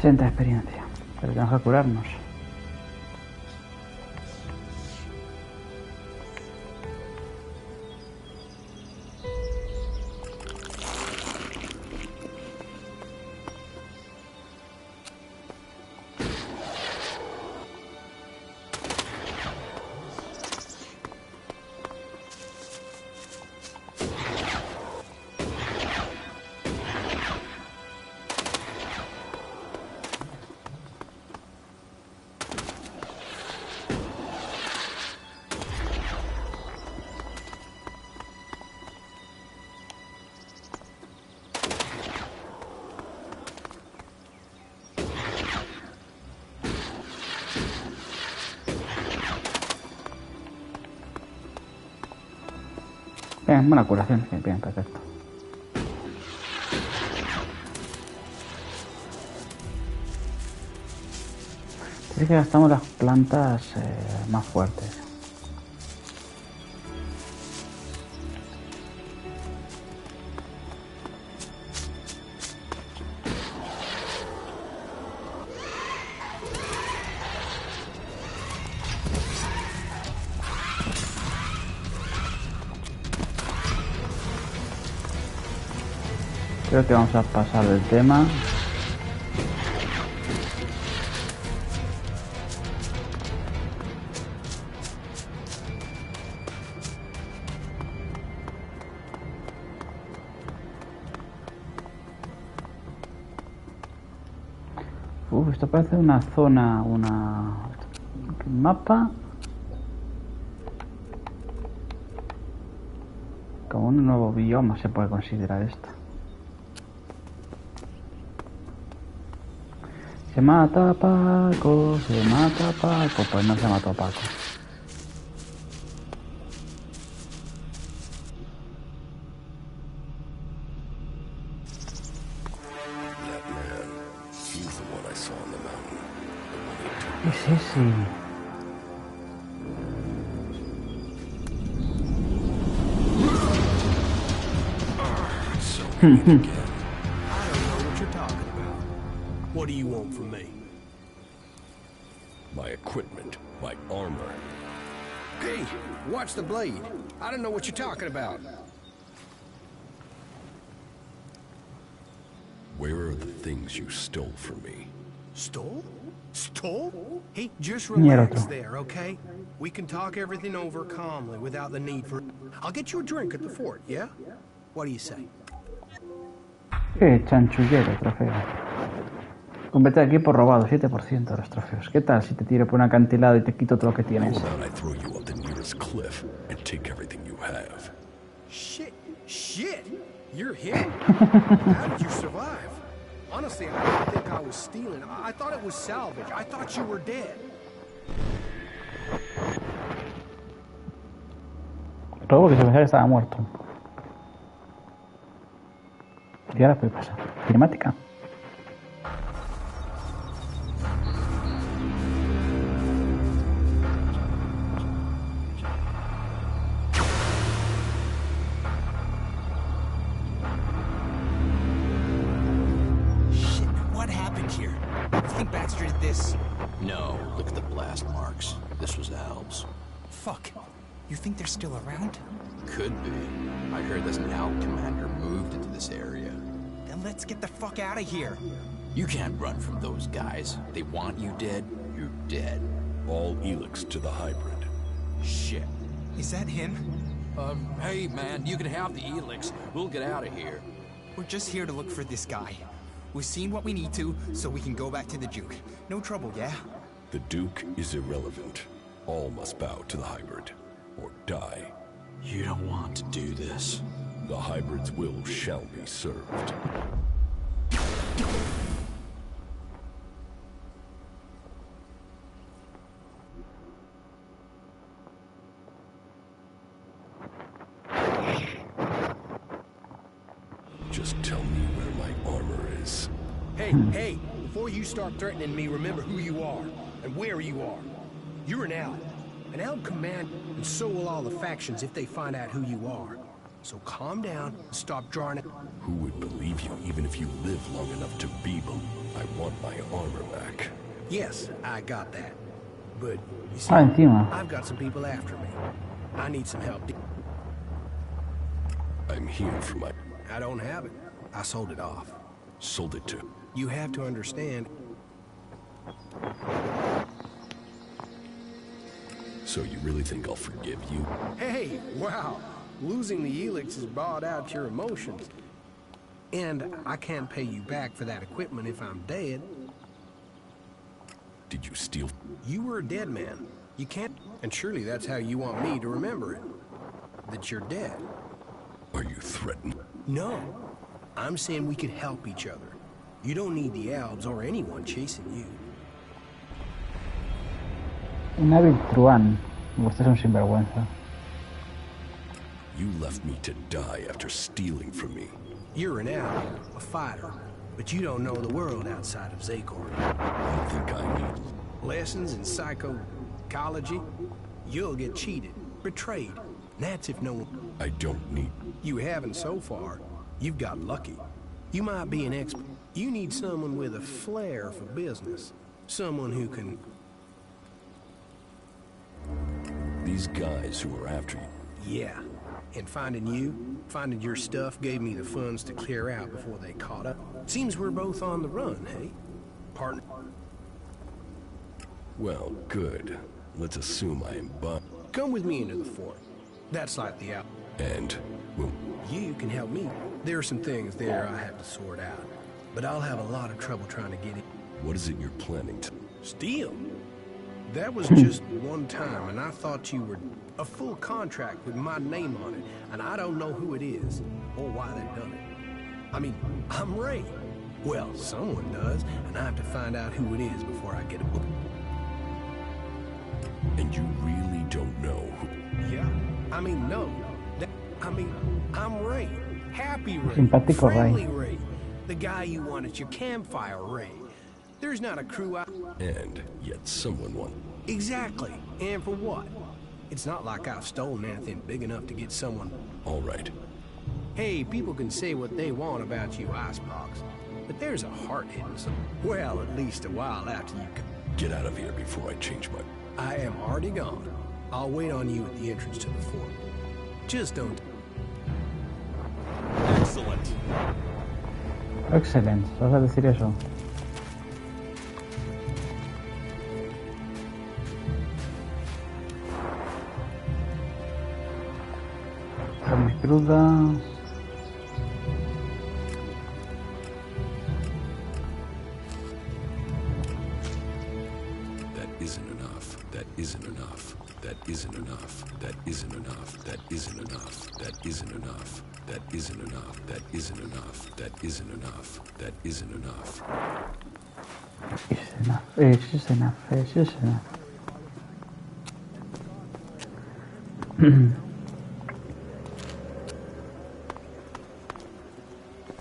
Speaker 1: Experiencia, pero tenemos que curarnos. Bien, buena curación, bien, perfecto. Dice que gastamos las plantas más fuertes. Creo que vamos a pasar del tema. Esto parece una zona, un mapa. Como un nuevo bioma se puede considerar esto. Se mata a Paco, se mata a Paco. Pues no se mató a Paco. ¿Qué es ese?
Speaker 15: What do you want from me?
Speaker 3: My equipment, my armor.
Speaker 4: Hey, watch the blade. I don't know what you're talking about.
Speaker 3: Where are the things you stole from me?
Speaker 4: Stole? Stole? Hey, just relax there, okay? We can talk everything over calmly without the need for... I'll get you a drink at the fort, yeah? What do you say?
Speaker 1: Qué chanchullero trofeo. Completa el equipo robado, 7% de los trofeos. ¿Qué tal si te tiro por un acantilado y te quito todo lo que tienes?
Speaker 4: Shit! You're him? How did you survive? Honestly, I didn't think I was stealing. I thought it was salvage. I thought you were dead.
Speaker 1: Robo que se pensaba que estaba muerto. ¿Y ahora qué pasa? Cinemática.
Speaker 10: No, look at the blast marks. This was Al's.
Speaker 11: Fuck. You think they're still around?
Speaker 10: Could be. I heard there's an Alp commander moved into this area.
Speaker 11: Then let's get the fuck out of here.
Speaker 10: You can't run from those guys. They want you dead, you're dead.
Speaker 3: All Elex to the hybrid.
Speaker 10: Shit.
Speaker 11: Is that him?
Speaker 10: Hey man, you can have the Elex. We'll get out of here.
Speaker 11: We're just here to look for this guy. We've seen what we need to, so we can go back to the Duke. No trouble, yeah?
Speaker 3: The Duke is irrelevant. All must bow to the hybrid, or die.
Speaker 10: You don't want to do this.
Speaker 3: The hybrid's will shall be served. Just tell me where my armor is.
Speaker 4: Hey, before you start threatening me, remember who you are and where you are. You're an Elk. An Elk command, and so will all the factions if they find out who you are. So calm down and stop drawing it.
Speaker 3: Who would believe you even if you live long enough to be believed? I want my armor back.
Speaker 4: Yes, I got that. But, you see,
Speaker 1: encima.
Speaker 4: I've got some people after me. I need some help.
Speaker 3: I'm here for my...
Speaker 4: I don't have it. I sold it off.
Speaker 3: Sold it to...
Speaker 4: You have to understand.
Speaker 3: So you really think I'll forgive you?
Speaker 4: Hey, wow. Losing the Elex has brought out your emotions. And I can't pay you back for that equipment if I'm dead.
Speaker 3: Did you steal?
Speaker 4: You were a dead man. You can't... And surely that's how you want me to remember it. That you're dead.
Speaker 3: Are you threatened?
Speaker 4: No. I'm saying we could help each other. You don't need the Albs or anyone chasing you.
Speaker 1: Un hábil truán. Usted es un sinvergüenza.
Speaker 3: You left me to die after stealing from me.
Speaker 4: You're an ally, a fighter, but you don't know the world outside of Zakor.
Speaker 3: You think I need
Speaker 4: lessons in psychology? You'll get cheated, betrayed. That's if no one...
Speaker 3: I don't need...
Speaker 4: You haven't so far. You've got lucky. You might be an expert. You need someone with a flair for business. Someone who can...
Speaker 3: These guys who are after you.
Speaker 4: Yeah. And finding your stuff gave me the funds to clear out before they caught up. Seems we're both on the run, hey? Partner.
Speaker 3: Well, good. Let's assume I am
Speaker 4: Come with me into the fort. That's like the out.
Speaker 3: And, well...
Speaker 4: You can help me. There are some things there I have to sort out. But I'll have a lot of trouble trying to get in.
Speaker 3: What is it you're planning to...
Speaker 4: Steal? That was just one time, and I thought you were a full contract with my name on it, and I don't know who it is, or why they've done it. I mean, I'm Ray. Well, someone does, and I have to find out who it is before I get a book.
Speaker 3: And you really don't know who...
Speaker 4: Yeah, I mean, no. I'm Ray. Happy Ray.
Speaker 1: Simpático
Speaker 4: Friendly Ray. The guy you want at your campfire, Ray. There's not a crew out...
Speaker 3: And yet someone won.
Speaker 4: Exactly. And for what? It's not like I've stolen anything big enough to get someone...
Speaker 3: All right.
Speaker 4: Hey, people can say what they want about you, Icebox. But there's a heart hidden somewhere. Well, at least a while after you...
Speaker 3: Get out of here before I change my...
Speaker 4: I am already gone. I'll wait on you at the entrance to the fort. Just don't...
Speaker 20: Excellent.
Speaker 1: Excelente. ¿Vas a decir eso? Carne cruda.
Speaker 3: That isn't enough. That isn't enough. That isn't enough. That isn't enough. That isn't enough. That isn't enough. That isn't enough. That isn't enough. That isn't enough. That isn't enough.
Speaker 1: It's just enough. It's just enough.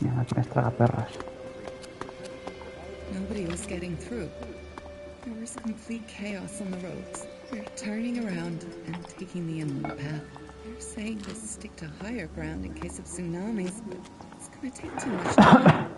Speaker 1: Mira, aquí me estraga perras.
Speaker 14: Nobody was getting through. There was complete chaos on the roads. They're turning around and taking the inland path. They're saying to stick to higher ground in case of tsunamis, but it's gonna take too much time.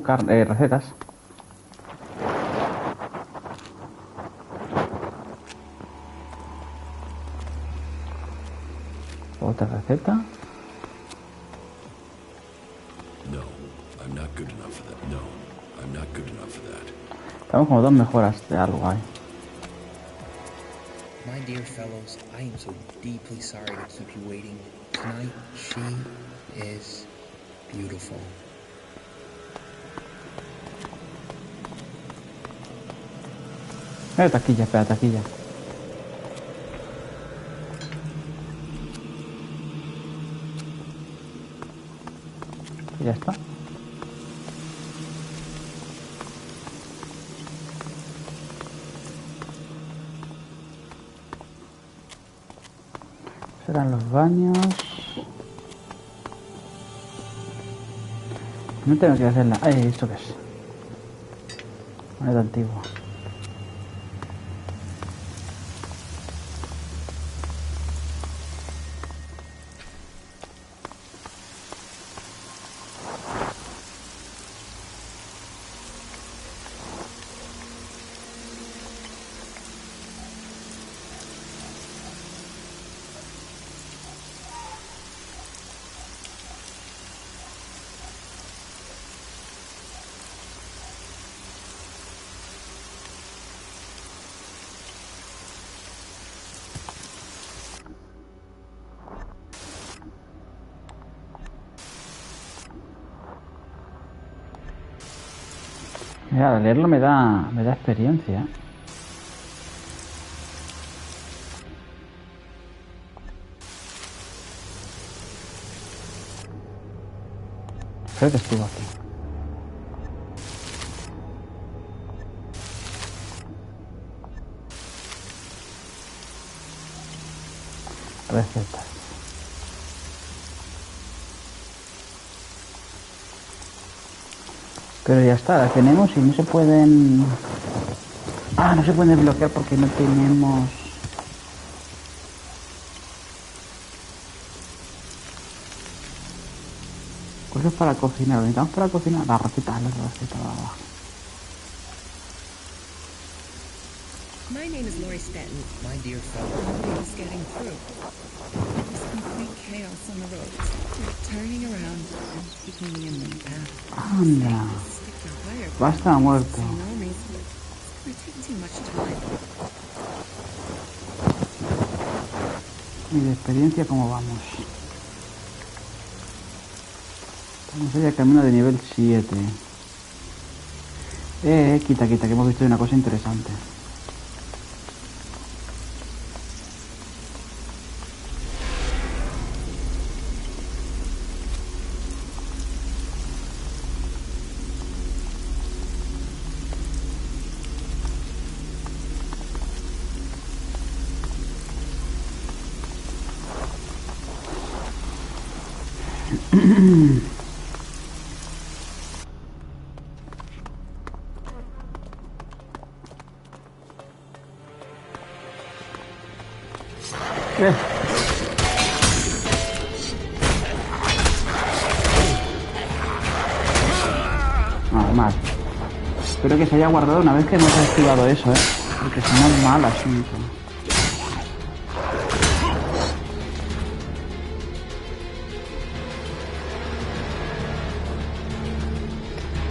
Speaker 1: Recetas. Otra receta.
Speaker 3: No, I'm not good enough for that. No, I'm not good enough for that.
Speaker 1: Estamos como dos mejoras de algo ahí.
Speaker 10: My dear fellows, I am so deeply sorry to keep you waiting. Tonight, she is beautiful.
Speaker 1: Taquilla, espera, taquilla. Y ya está. Serán los baños. No tengo que hacer nada. Ay, ¿esto qué es? Moneda antigua. Mira, leerlo me da experiencia. Creo que estuvo aquí. Recetas. Pero ya está, las tenemos y no se pueden... Ah, no se pueden desbloquear porque no tenemos... Cosas para cocinar, necesitamos para cocinar la receta de abajo.
Speaker 14: My name is Lori Stanton.
Speaker 10: My dear fellow.
Speaker 14: Nobody's getting through. There's complete chaos on the roads. They're turning around and taking the inland path.
Speaker 1: Anda. Basta muerto.
Speaker 14: Tsunamis, but it's gonna take too much time.
Speaker 1: Y de experiencia, ¿cómo vamos? Estamos allá camino de nivel 7. Quita, que hemos visto una cosa interesante. Normal. Espero que se haya guardado una vez que hemos activado eso, porque si no es mal asunto.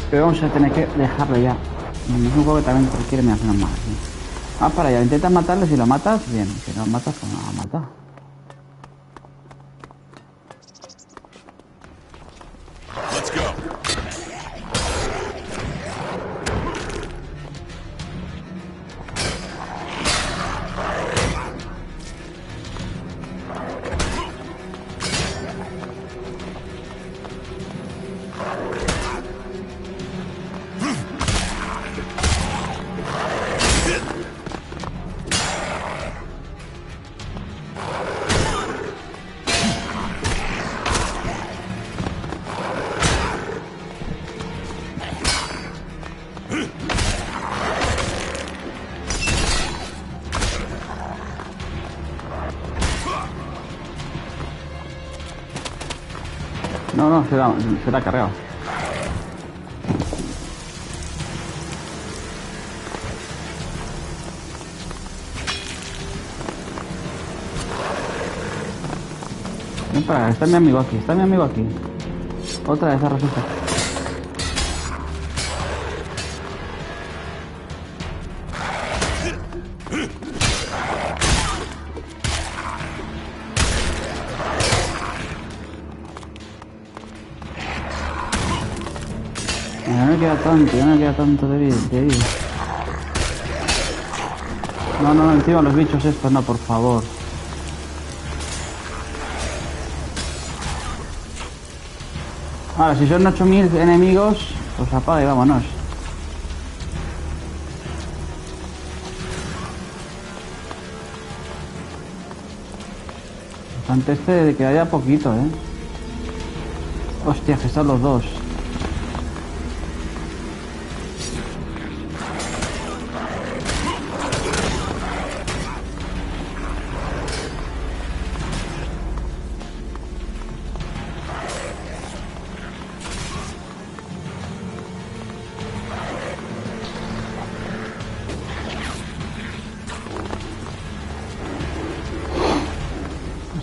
Speaker 1: Pero vamos a tener que dejarlo ya. Es un juego que también requiere me hacer mal. Vas para allá, intentas matarle, si lo matas, bien. Si no lo matas, pues no lo matas. No, se la ha cargado. Ven para, está mi amigo aquí, Otra de esas resulta. me queda tanto, ya no me queda tanto de ir. No, encima los bichos estos, no, por favor. Ahora, si son 8000 enemigos, pues apaga y vámonos. Antes de que haya poquito, Hostia, que están los dos.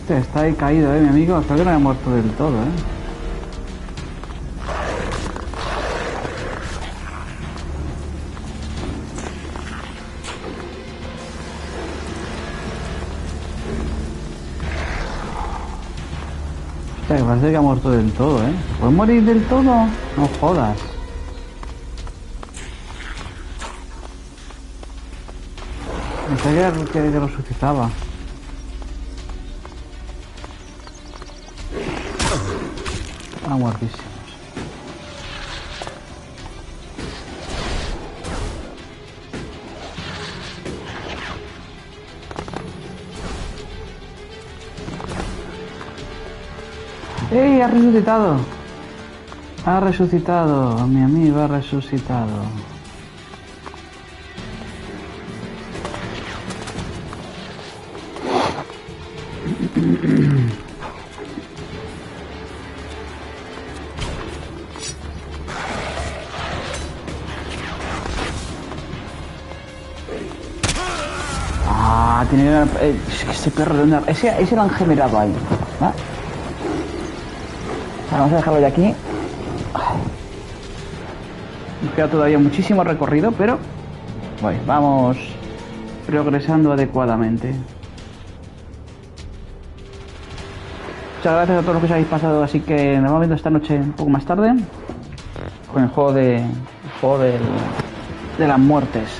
Speaker 1: Está ahí caído, mi amigo. Espero que no haya muerto del todo, Hostia, que parece que ha muerto del todo, ¿Puede morir del todo? No jodas. Pensé que resucitaba. Muertísimos. ¡Ey! Ha resucitado. Ha resucitado. Mi amigo ha resucitado. Tiene ese perro de dónde... Ese lo han generado ahí. Vamos a dejarlo de aquí. Nos queda todavía muchísimo recorrido, pero bueno, vamos progresando adecuadamente. Muchas gracias a todos los que os habéis pasado, así que nos vamos viendo esta noche un poco más tarde con el juego de las muertes.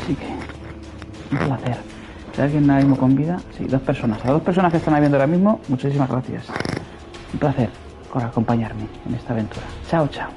Speaker 1: Así que un placer. ¿Hay alguien ahora mismo con vida? Sí, 2 personas. A 2 personas que están ahí viendo ahora mismo, muchísimas gracias. Un placer por acompañarme en esta aventura. Chao, chao.